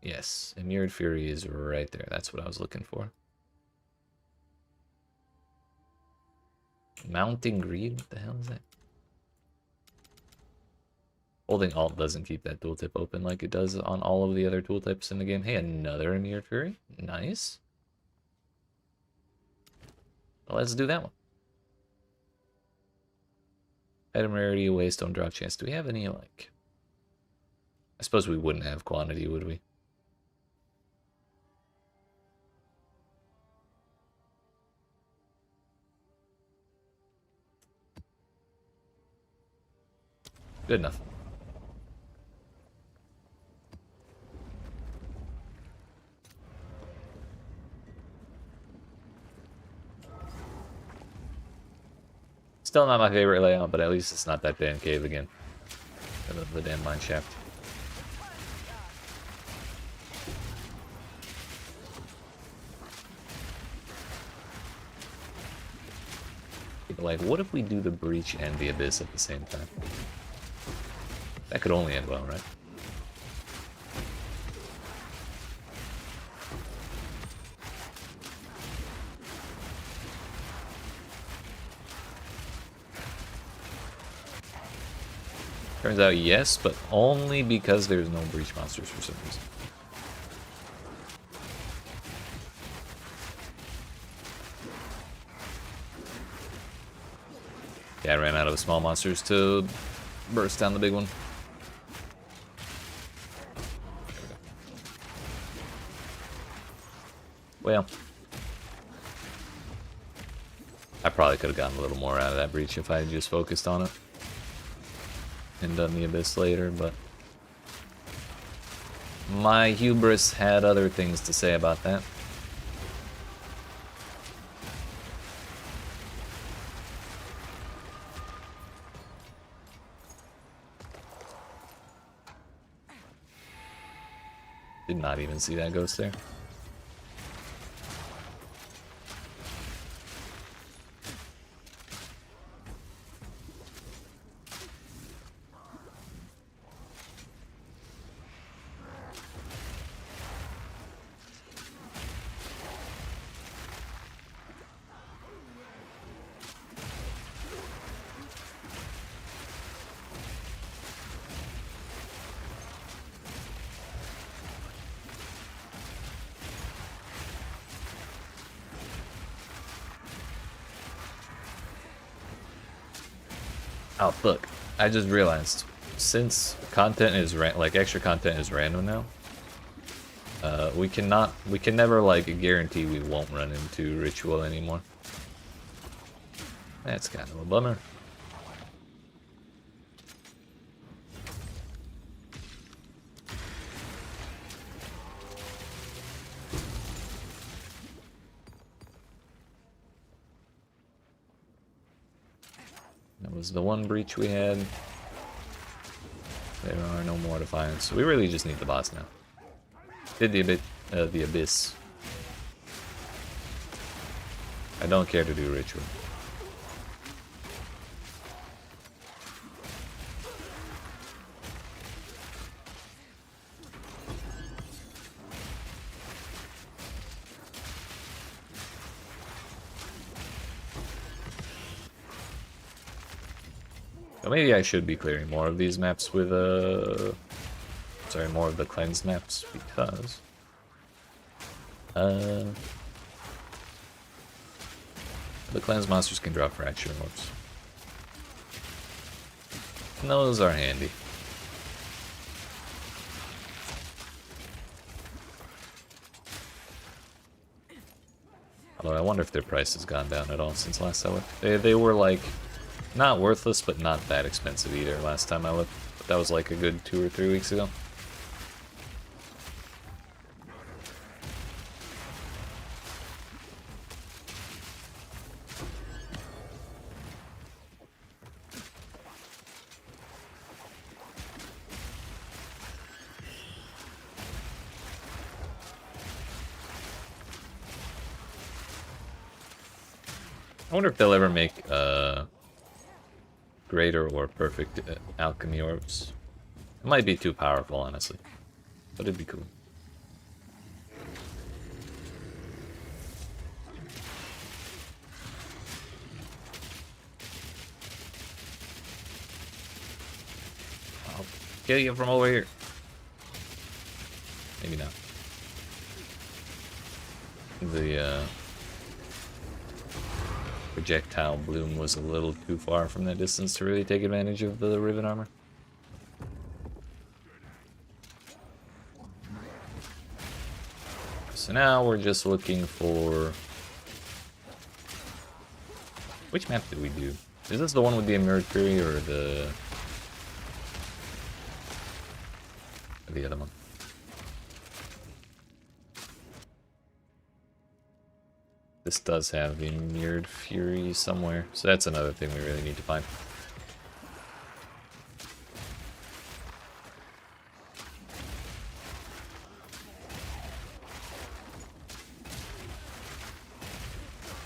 Yes, Immured Fury is right there. That's what I was looking for. Mounting Greed? What the hell is that? Holding Alt doesn't keep that tooltip open like it does on all of the other tooltips in the game. Hey, another Immured Fury. Nice. Well, let's do that one. Item rarity, waste, don't drop chance. Do we have any, like... I suppose we wouldn't have quantity, would we? Good enough. Still not my favorite layout, but at least it's not that damn cave again. I love the damn mine shaft. Like, what if we do the breach and the abyss at the same time? That could only end well, right? Turns out yes, but only because there's no breach monsters for some reason. Yeah, I ran out of small monsters to burst down the big one. Well, I probably could have gotten a little more out of that breach if I had just focused on it and done the abyss later, but my hubris had other things to say about that. Did not even see that ghost there. Oh fuck! I just realized, since content is like extra content is random now, we can never like guarantee we won't run into ritual anymore. That's kind of a bummer. That was the one breach we had. There are no more defiance. So we really just need the boss now. Did the abyss. I don't care to do ritual. So maybe I should be clearing more of these maps with sorry, more of the cleanse maps, because the cleanse monsters can drop fracture orbs. And those are handy. Although I wonder if their price has gone down at all since last I looked. They were like not worthless, but not that expensive either last time I looked. But that was like a good 2 or 3 weeks ago. I wonder if they'll ever make greater or perfect alchemy orbs. It might be too powerful, honestly, but it'd be cool. I'll kill you from over here. Maybe not. The projectile bloom was a little too far from that distance to really take advantage of the rivet armor. So now we're just looking for... Which map did we do? Is this the one with the Mercury or the other one? This does have the Mirrored Fury somewhere, so that's another thing we really need to find.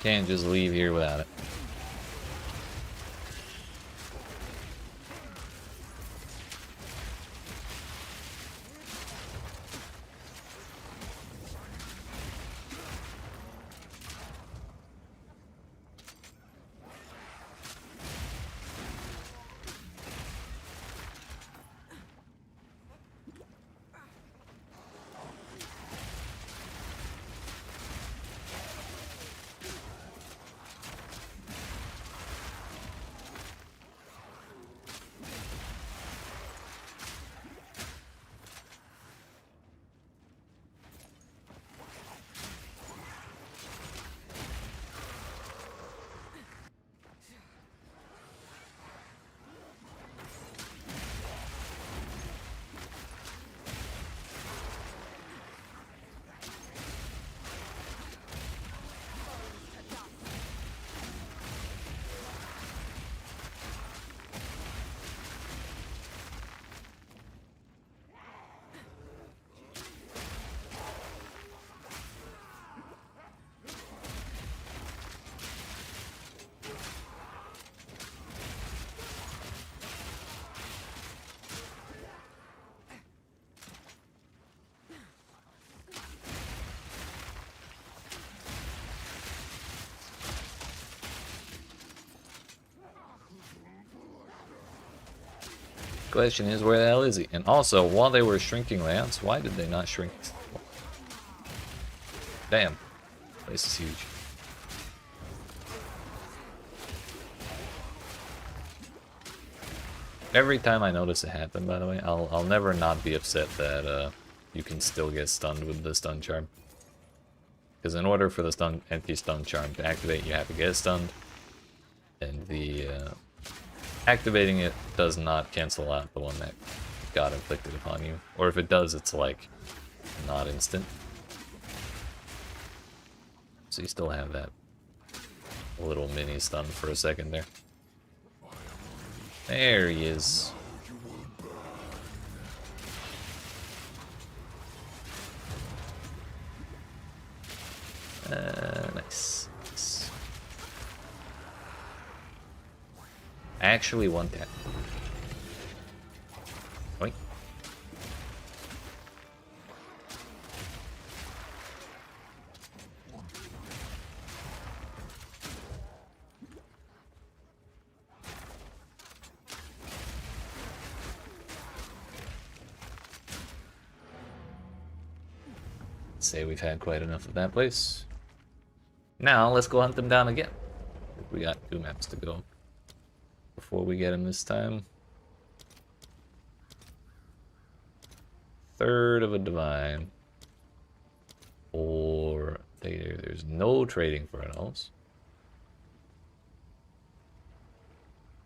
Can't just leave here without it. question is, where the hell is he? And also, while they were shrinking layouts, why did they not shrink? Damn. Place is huge. Every time I notice it happen, by the way, I'll never not be upset that you can still get stunned with the stun charm. Because in order for the anti-stun charm to activate, you have to get stunned. And the activating it does not cancel out the one that got inflicted upon you. Or if it does, it's like not instant. So you still have that little mini stun for a second there. There he is. Nice. Nice. I actually want that. Oink. Say we've had quite enough of that place. Now let's go hunt them down again. We got 2 maps to go before we get them this time. Third of a divine. Or there's no trading for elves.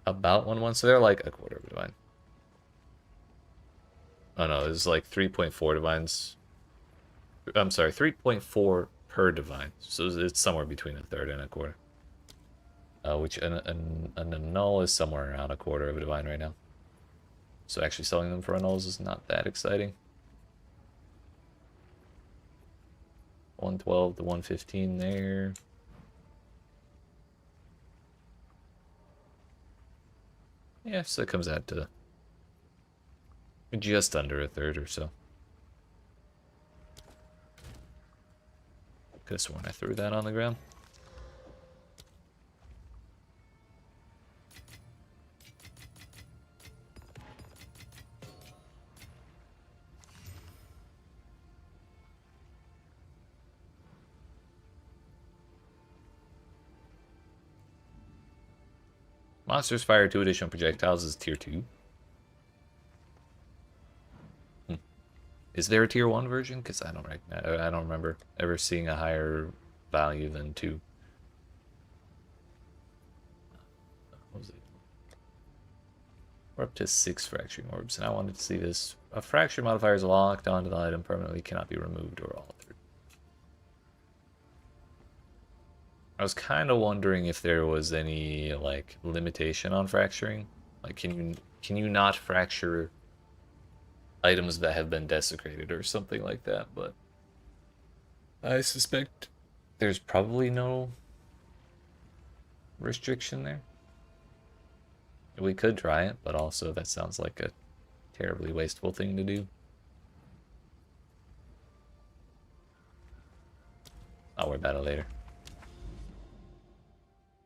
About 1/1, so they're like a quarter of a divine. Oh no, it's like 3.4 divines. I'm sorry, 3.4 per divine. So it's somewhere between a third and a quarter. Which an annul is somewhere around a quarter of a divine right now. So actually selling them for annuls is not that exciting. 112 to 115 there. Yeah, so it comes out to just under a third or so. Could have sworn I threw that on the ground. Monsters fire 2 additional projectiles is tier 2. Is there a tier 1 version? Because I don't remember ever seeing a higher value than 2. What was it? We're up to 6 fracturing orbs, and I wanted to see this. A fracture modifier is locked onto the item permanently, cannot be removed or altered. I was kind of wondering if there was any like limitation on fracturing. Like, can you not fracture items that have been desecrated or something like that? But I suspect there's probably no restriction there. We could try it, but also that sounds like a terribly wasteful thing to do. I'll worry about it later.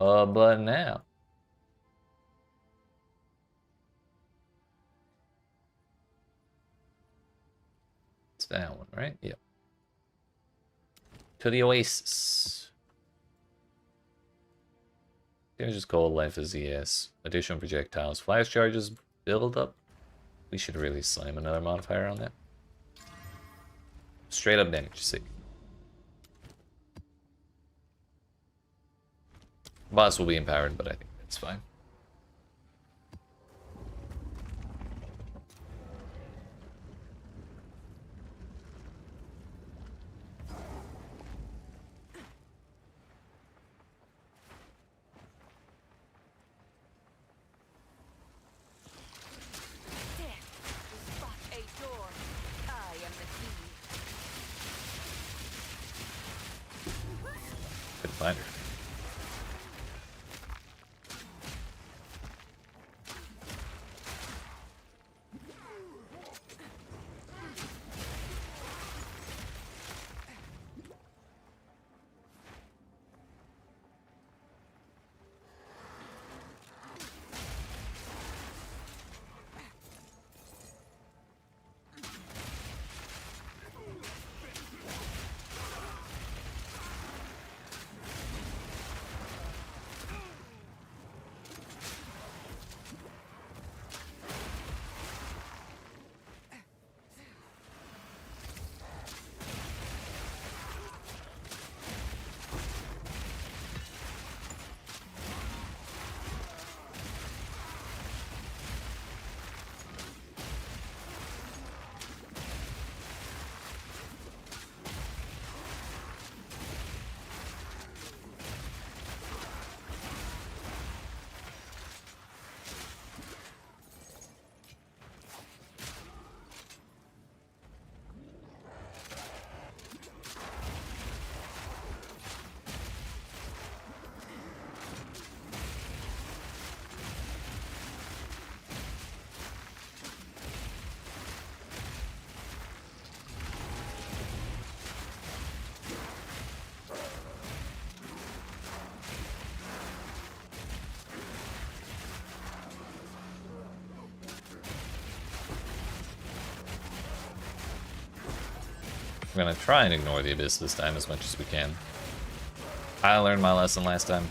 But now. It's that one, right? Yep. To the Oasis. Gonna just call life as ES. Additional projectiles. Flash charges build up. We should really slam another modifier on that. Straight up damage, see. Boss will be empowered, but I think that's fine. Couldn't find her. We're gonna try and ignore the Abyss this time as much as we can. I learned my lesson last time.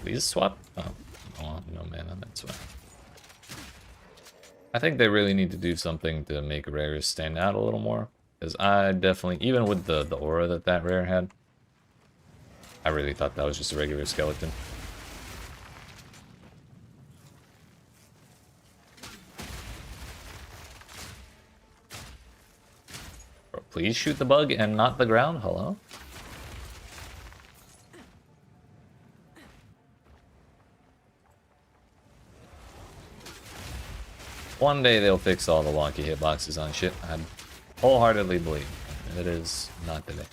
Please swap? Oh, no mana, that's why. I think they really need to do something to make rares stand out a little more. Because I definitely, even with the aura that rare had, I really thought that was just a regular skeleton. Bro, please shoot the bug and not the ground, hello? One day they'll fix all the wonky hitboxes on shit. I wholeheartedly believe. It is not today.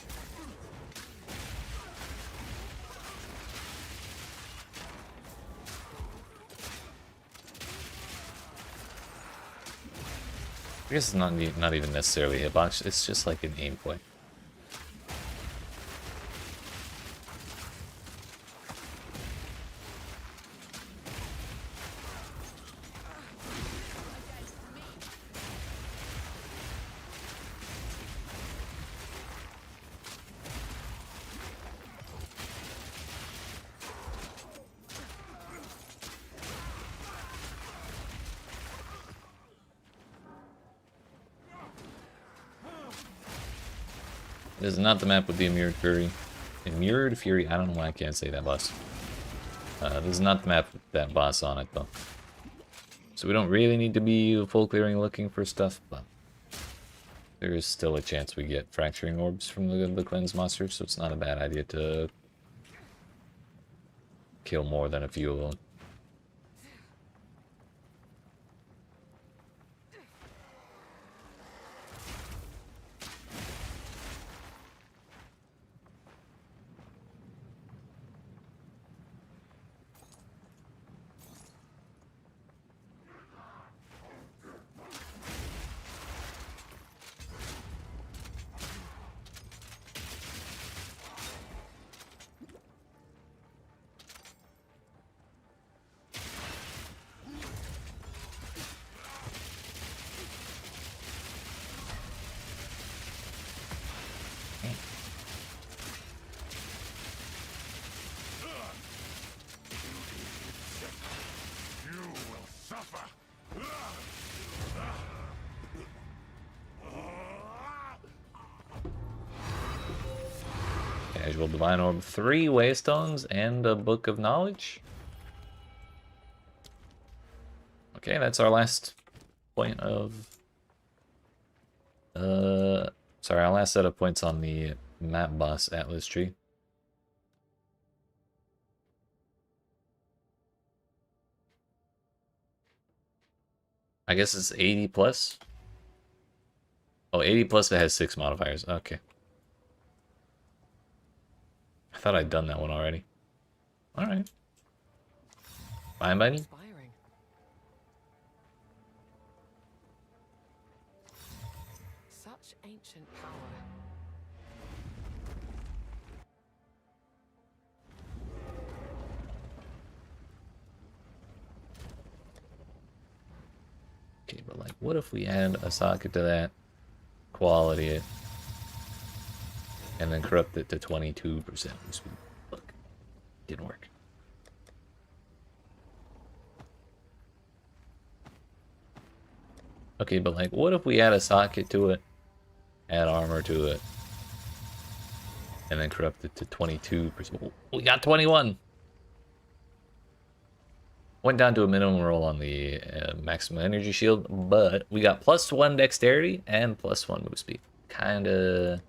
I guess it's not even necessarily a hitbox. It's just like an aim play. This is not the map with the Immured Fury. Immured Fury? I don't know why I can't say that boss. This is not the map with that boss on it, though. So we don't really need to be full clearing looking for stuff, but there is still a chance we get Fracturing Orbs from the cleanse monster, so it's not a bad idea to kill more than a few of them. Casual Divine Orb, 3 Waystones, and a Book of Knowledge. Okay, that's our last point of... sorry, our last set of points on the map boss Atlas tree. I guess it's 80 plus. Oh, 80 plus, it has 6 modifiers. Okay. I thought I'd done that one already. Alright. Fine by me. Inspiring. Such ancient power. Okay, but like, what if we add a socket to that, quality it, and then corrupt it to 22%? Look, didn't work. Okay, but like, what if we add a socket to it, add armor to it, and then corrupt it to 22%? We got 21! Went down to a minimum roll on the maximum energy shield, but we got +1 dexterity and +1 move speed. Kinda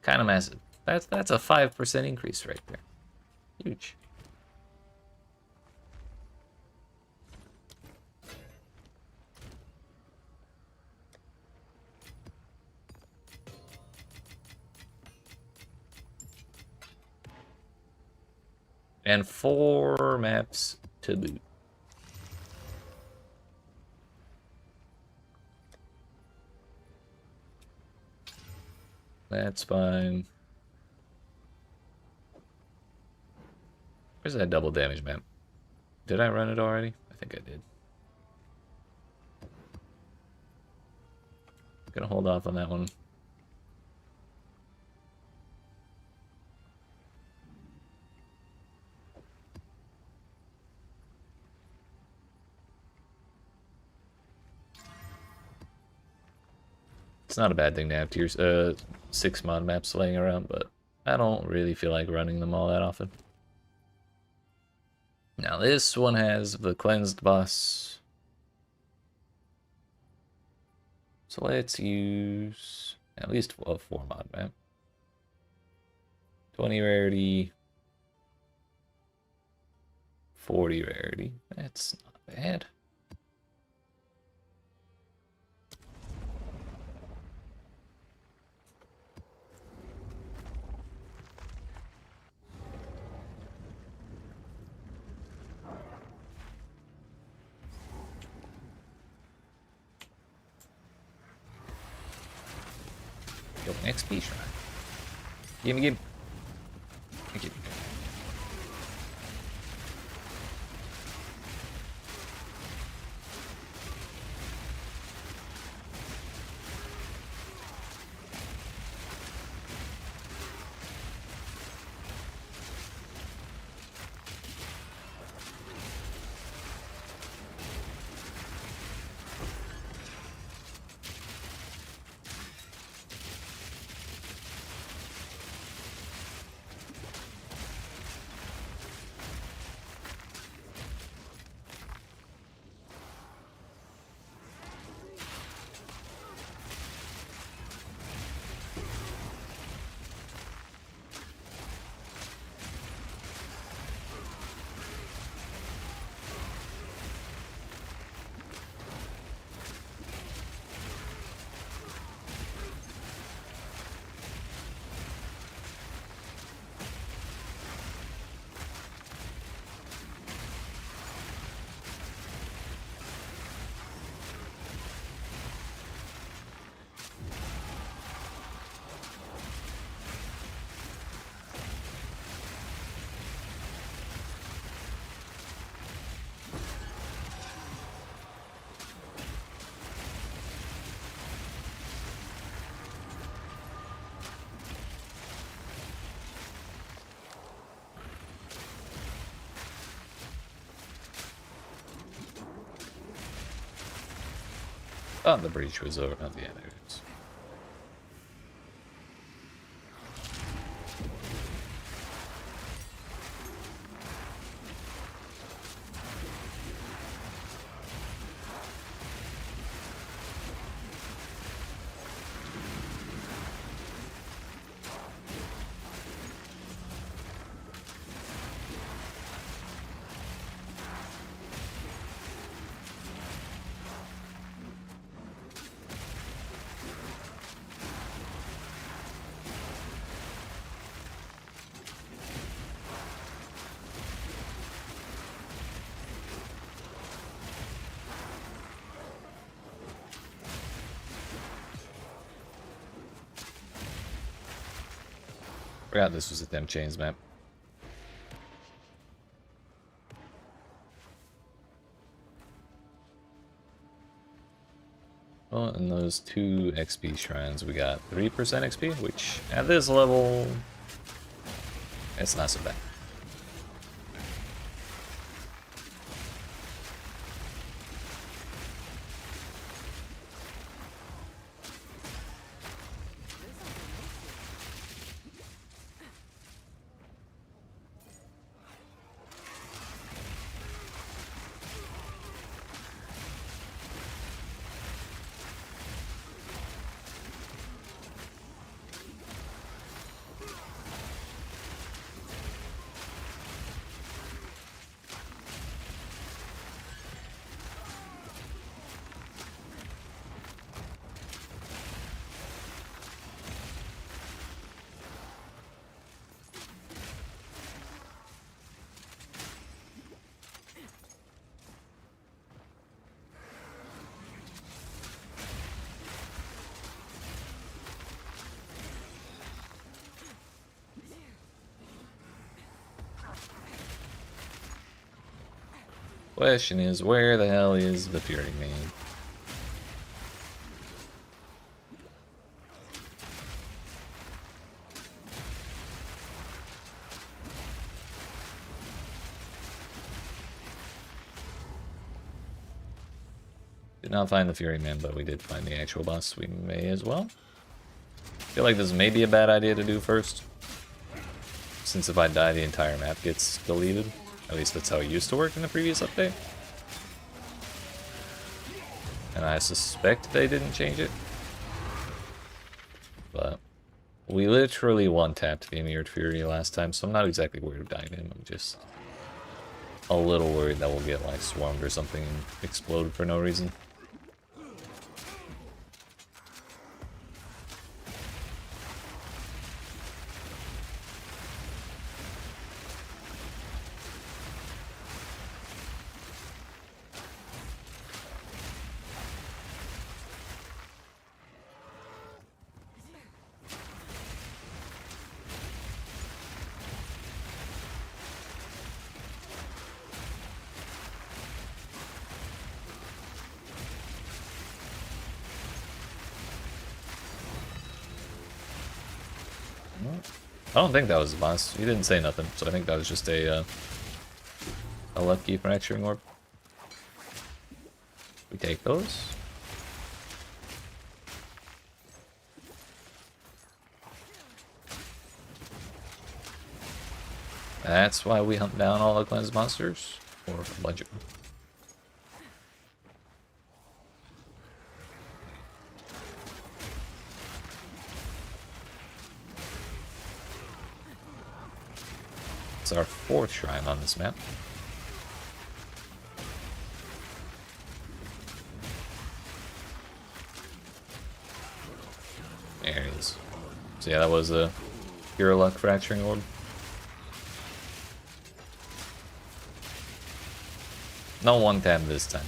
massive. That's a 5% increase right there. Huge. And 4 maps to boot. That's fine. Where's that double damage map? Did I run it already? I think I did. Gonna hold off on that one. It's not a bad thing to have tier 6 mod maps laying around, but I don't really feel like running them all that often. Now this one has the cleansed boss. So let's use at least a 4 mod map. 20 rarity. 40 rarity. That's not bad. Yo, XP shrine. Gimme. Thank you. Oh, the breach was over. Oh, yeah, there it is. Forgot this was a Them Chains map. Well, in those 2 XP shrines, we got 3% XP, which at this level, it's not so bad. Question is, where the hell is the Fury Man? Did not find the Fury Man, but we did find the actual boss. We may as well. Feel like this may be a bad idea to do first, since if I die, the entire map gets deleted. At least that's how it used to work in the previous update. And I suspect they didn't change it. But we literally one-tapped the Mirrored Fury last time, so I'm not exactly worried of dying to him. I'm just a little worried that we'll get like swarmed or something and explode for no reason. I don't think that was the boss. He didn't say nothing, so I think that was just a lucky fracturing orb. We take those. That's why we hunt down all the cleansed monsters, or a bunch of them. It's our 4th shrine on this map. There it is. So yeah, that was a pure luck fracturing orb. No one tap this time.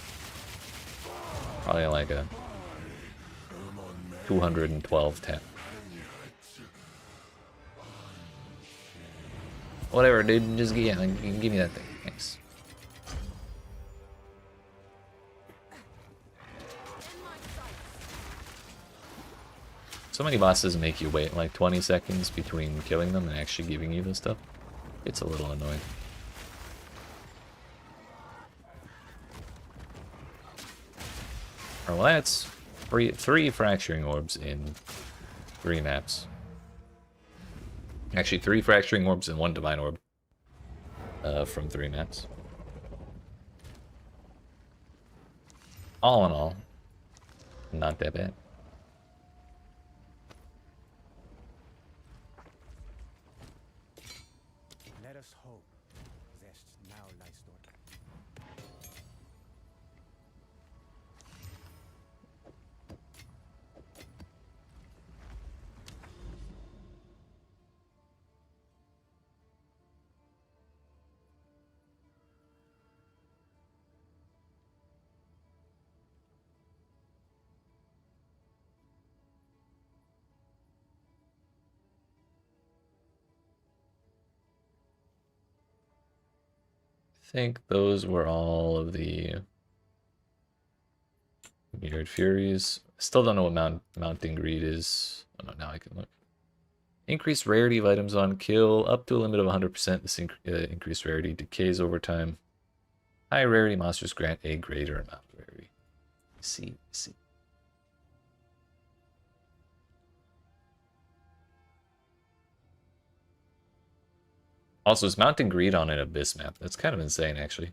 Probably like a 212 tap. Whatever, dude. Just give me that thing. Thanks. So many bosses make you wait like 20 seconds between killing them and actually giving you this stuff. It's a little annoying. Well, that's three fracturing orbs in 3 maps. Actually, 3 fracturing orbs and 1 divine orb from 3 maps. All in all, not that bad. Let us hope there's now lies dormant. think those were all of the Mirrored Furies. Still don't know what Mounting Greed is. Oh no, now I can look. Increased rarity of items on kill up to a limit of 100%. This increased rarity decays over time. High rarity monsters grant a greater amount of rarity. See. Also, is Mounting Greed on an Abyss map? That's kind of insane, actually.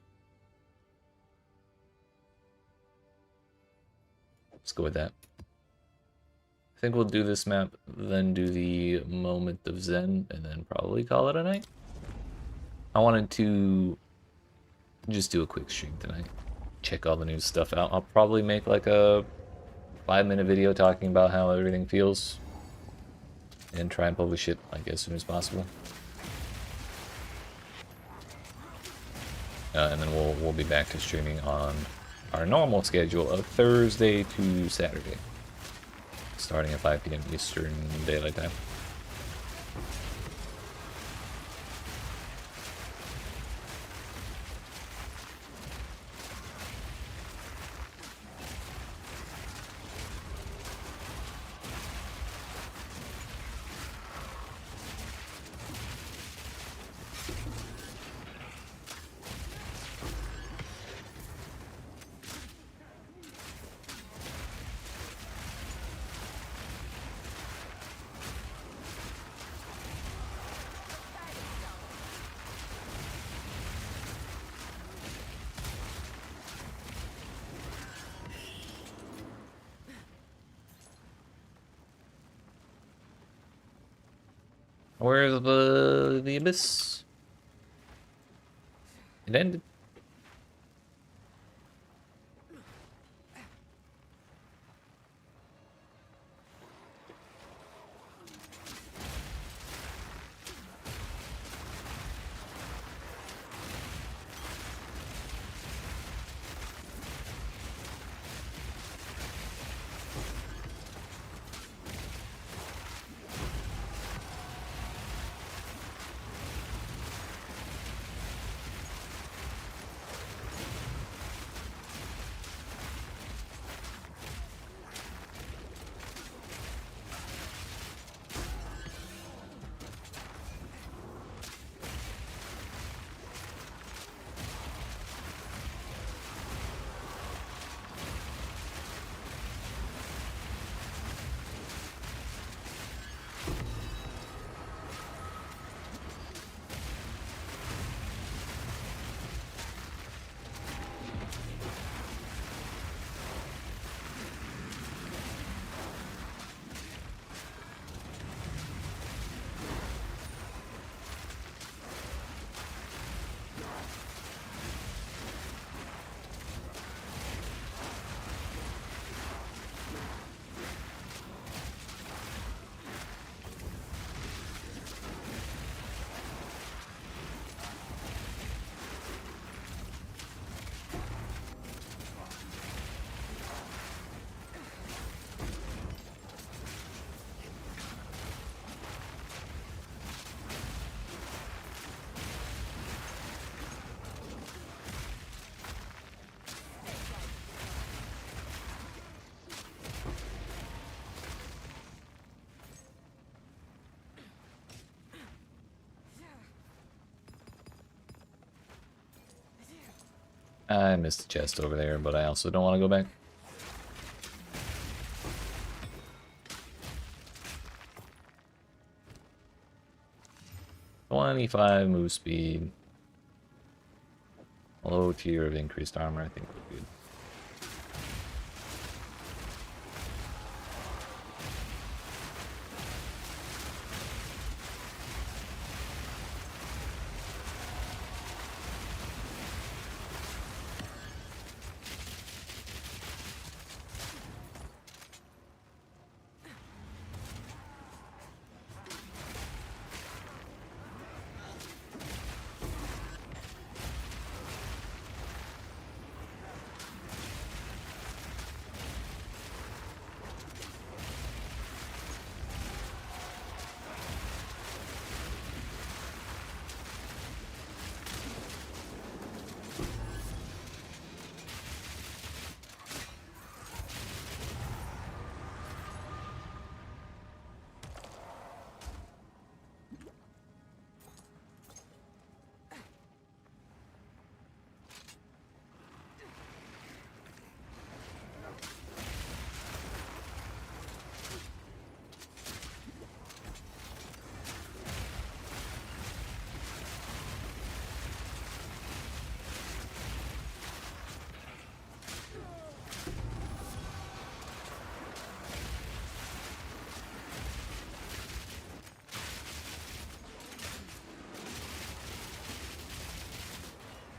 Let's go with that. I think we'll do this map, then do the Moment of Zen, and then probably call it a night. I wanted to just do a quick stream tonight. Check all the new stuff out. I'll probably make like a 5-minute video talking about how everything feels. And try and publish it like as soon as possible. And then we'll be back to streaming on our normal schedule of Thursday to Saturday, starting at 5 p.m. Eastern Daylight Time. Where's the Abyss? It ended. I missed the chest over there, but I also don't want to go back. $25 move speed. Low tier of increased armor, I think would be good.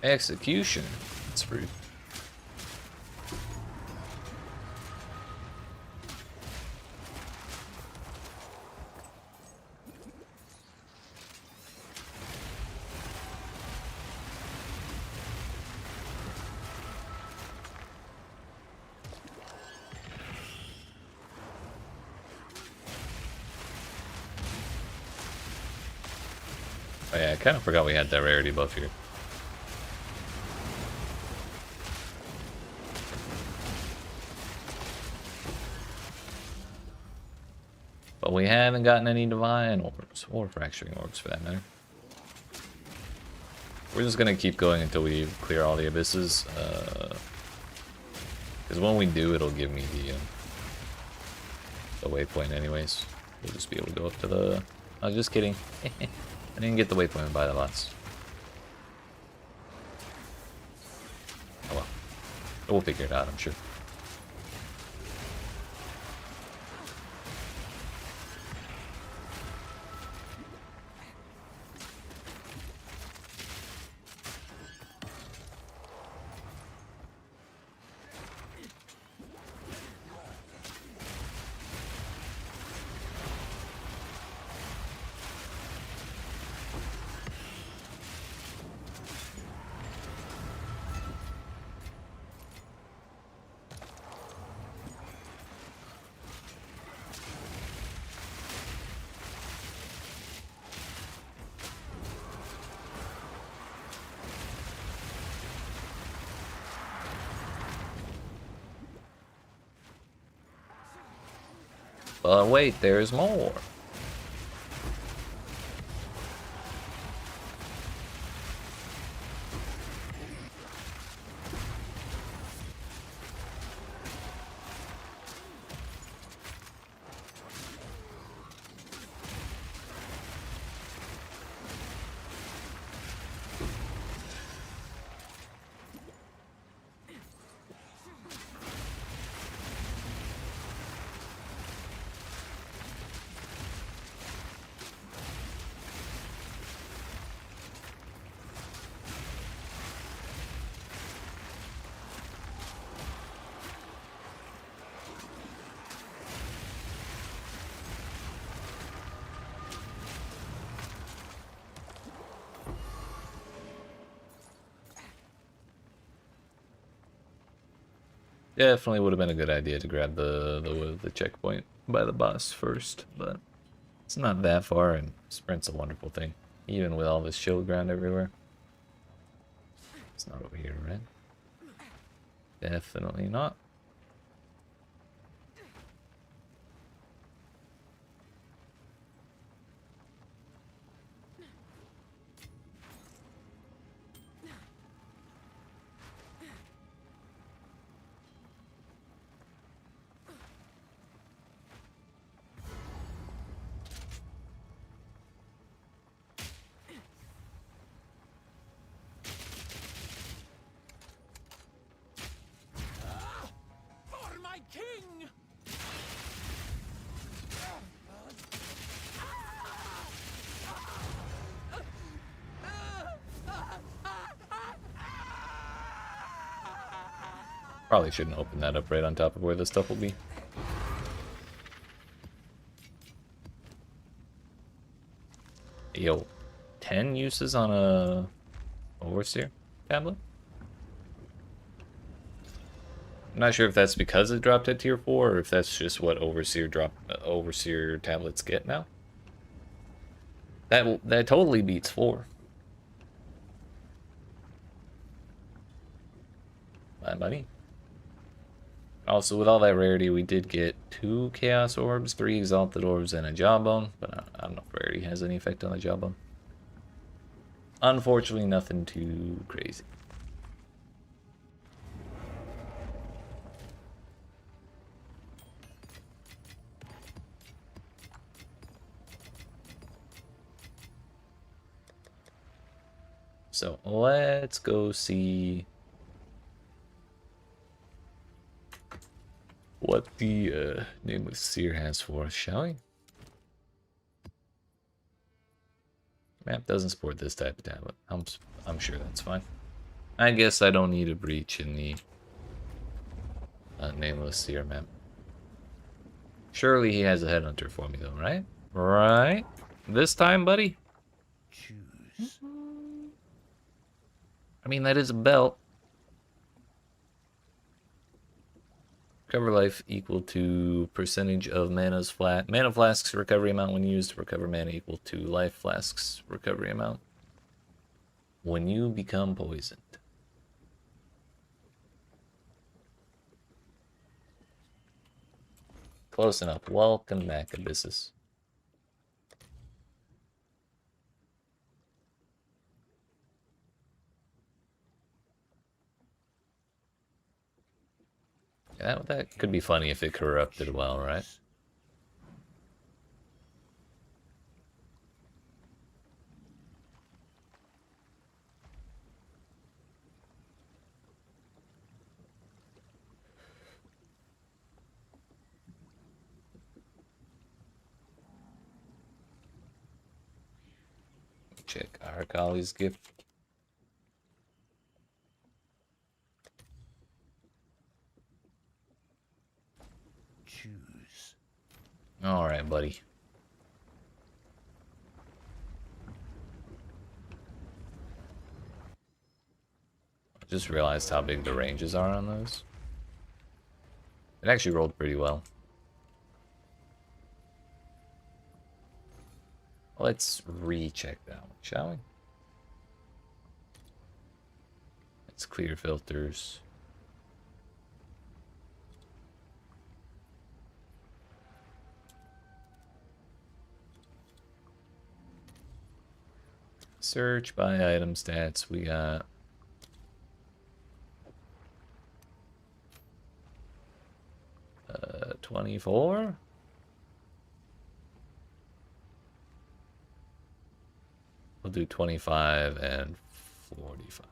Execution. That's rude. Oh yeah, I kind of forgot we had that rarity buff here. But we haven't gotten any divine orbs, or fracturing orbs for that matter. We're just gonna keep going until we clear all the abysses. Because when we do, it'll give me the waypoint anyways. We'll just be able to go up to the... Oh, just kidding. I didn't get the waypoint by the bots. Oh well. We'll figure it out, I'm sure. But wait, there's more. Definitely would have been a good idea to grab the checkpoint by the boss first, but it's not that far, and sprint's a wonderful thing, even with all this shield ground everywhere. It's not over here, right? Definitely not. For my king! Probably shouldn't open that up right on top of where the stuff will be. Yo, 10 uses on a Overseer tablet? I'm not sure if that's because it dropped at tier 4 or if that's just what Overseer tablets get now. That totally beats 4. My money. Also, with all that rarity, we did get 2 Chaos Orbs, 3 Exalted Orbs, and a Jawbone, but I don't know if rarity has any effect on the Jawbone. Unfortunately, nothing too crazy. So, let's go see what the Nameless Seer has for us, shall we? Map doesn't support this type of tablet. I'm sure that's fine. I guess I don't need a breach in the nameless seer map. Surely he has a headhunter for me though, right? Right? This time, buddy? Choose. I mean, that is a belt. Recover life equal to percentage of mana's flat. Mana flasks recovery amount when used. Recover mana equal to life flasks recovery amount when you become poisoned. Close enough. Welcome back, Abyssus. Yeah, that could be funny if it corrupted well, right? Check Arcali's gift. Choose. Alright, buddy. I just realized how big the ranges are on those. It actually rolled pretty well. Let's recheck that one, shall we? Let's clear filters. Search by item stats. We got 24. We'll do 25 and 45.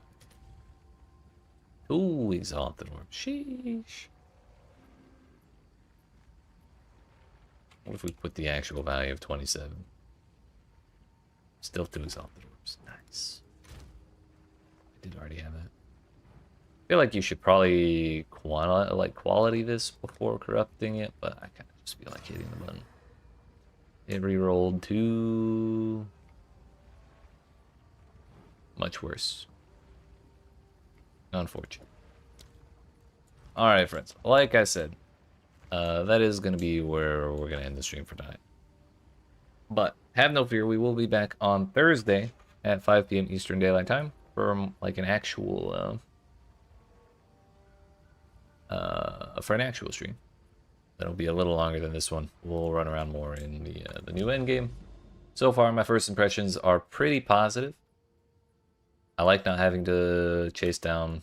Ooh, exalted orb. Sheesh. What if we put the actual value of 27? Still 2 exalted orbs. Nice. I did already have that. I feel like you should probably quality this before corrupting it, but I kind of just feel like hitting the button. It re-rolled to much worse. Unfortunate. Alright, friends. Like I said, that is going to be where we're going to end the stream for tonight. But have no fear, we will be back on Thursday at 5 p.m. Eastern Daylight Time for like an actual stream. That'll be a little longer than this one. We'll run around more in the new Endgame. So far, my first impressions are pretty positive. I like not having to chase down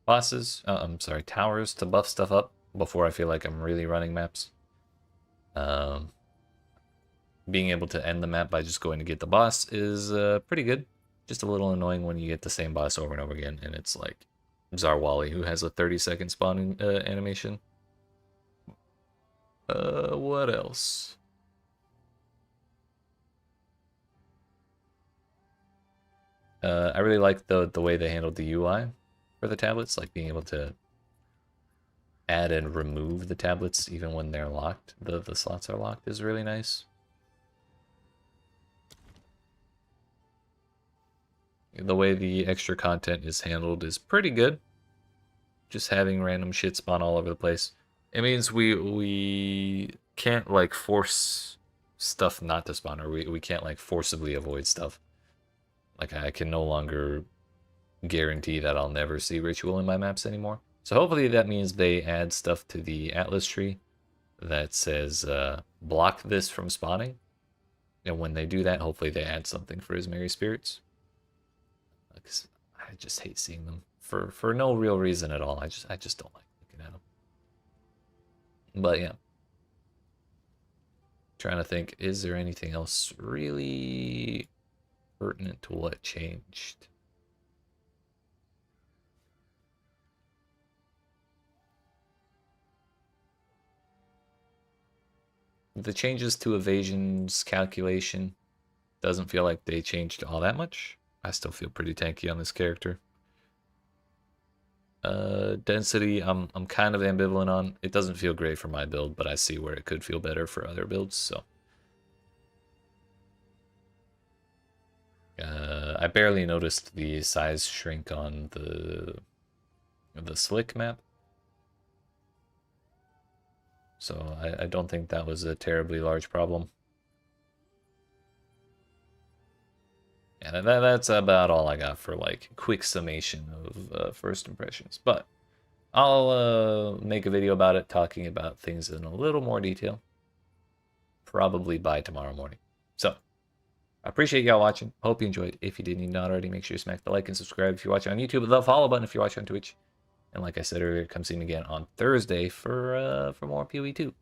bosses. Towers to buff stuff up before I feel like I'm really running maps. Being able to end the map by just going to get the boss is pretty good. Just a little annoying when you get the same boss over and over again, and it's like Zarwali, who has a 30-second spawning animation. What else? I really like the way they handled the UI for the tablets, like being able to add and remove the tablets even when they're locked. The slots are locked is really nice. The way the extra content is handled is pretty good. Just having random shit spawn all over the place. It means we can't like force stuff not to spawn, or we can't like forcibly avoid stuff. Like I can no longer guarantee that I'll never see ritual in my maps anymore. So hopefully that means they add stuff to the Atlas tree that says block this from spawning. And when they do that, hopefully they add something for his merry spirits. Because I just hate seeing them for no real reason at all. I just don't like looking at them. But yeah, trying to think, is there anything else really pertinent to what changed? The changes to evasion's calculation doesn't feel like they changed all that much. I still feel pretty tanky on this character. Density, I'm kind of ambivalent on. It doesn't feel great for my build, but I see where it could feel better for other builds. So I barely noticed the size shrink on the slick map. So I don't think that was a terribly large problem. Yeah, that's about all I got for like quick summation of first impressions. But I'll make a video about it, talking about things in a little more detail, probably by tomorrow morning. So I appreciate y'all watching. Hope you enjoyed. If you did not already, make sure you smack the like and subscribe if you're watching on YouTube, the follow button if you're watching on Twitch. And like I said earlier, come see me again on Thursday for more PoE2.